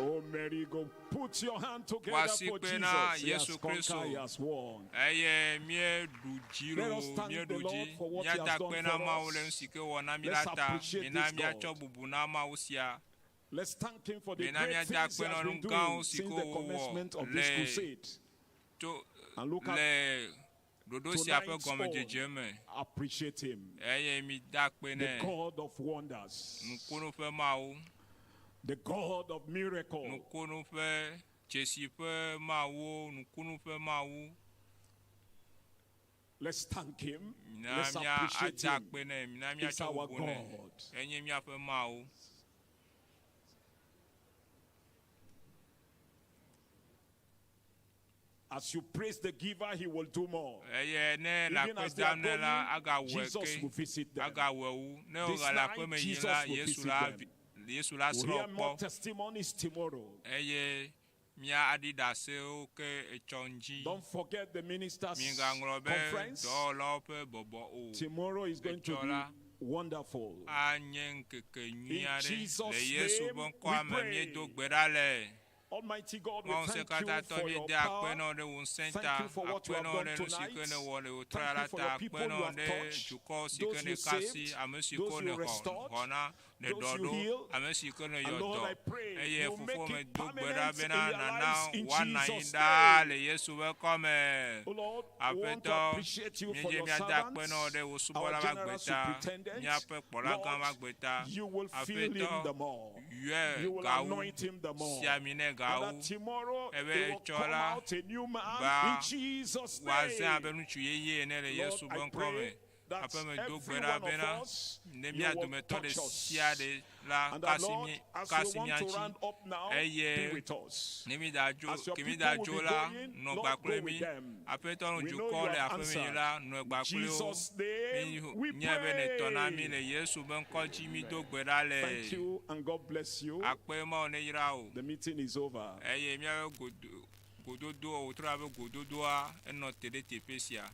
Oh, Mary, go put your hand together for Jesus. He has conquered, He has won. Let us thank the Lord for what He has done for us. Let's appreciate this God. Let's thank Him for the great things He has been doing since the commencement of this crusade. And look at tonight's all. Appreciate Him. The God of wonders. The God of miracles. Let's thank Him. Let's appreciate Him. He's our God. As you praise the giver, He will do more. Even as they are going, Jesus will visit them. This night, Jesus will visit them. We'll hear more testimonies tomorrow. Don't forget the ministers' conference. Tomorrow is going to be wonderful. In Jesus' name, we pray. Almighty God, we thank you for your power. Thank you for what you have done tonight. Thank you for the people you have touched, those you saved, those you restored, those you healed. And Lord, I pray you make it permanent in their lives in Jesus' name. Oh Lord, I want to appreciate you for your servants, our general superintendent. Lord, you will fill him the more. You will anoint him the more. And that tomorrow he will come out a new man in Jesus' name. Lord, I pray that Après me do every gbera one bena of us, ne you mia do will me to de touch us. sia de la And that, Lord, as we want to round up now, be with us. ne mi da jo As your ke mi people da will jo be la going, no Lord, gba go kle with mi them. après to We ju know ko you le have après mi answered. la no gba kle o Jesus' name, we nya be ne to na mi pray. le Yesu ben ko ji mi do gbera le Thank you and God bless you. ape ma ne yira o The meeting is over. eye mi gododo o tra be gododo a eno tede tepesia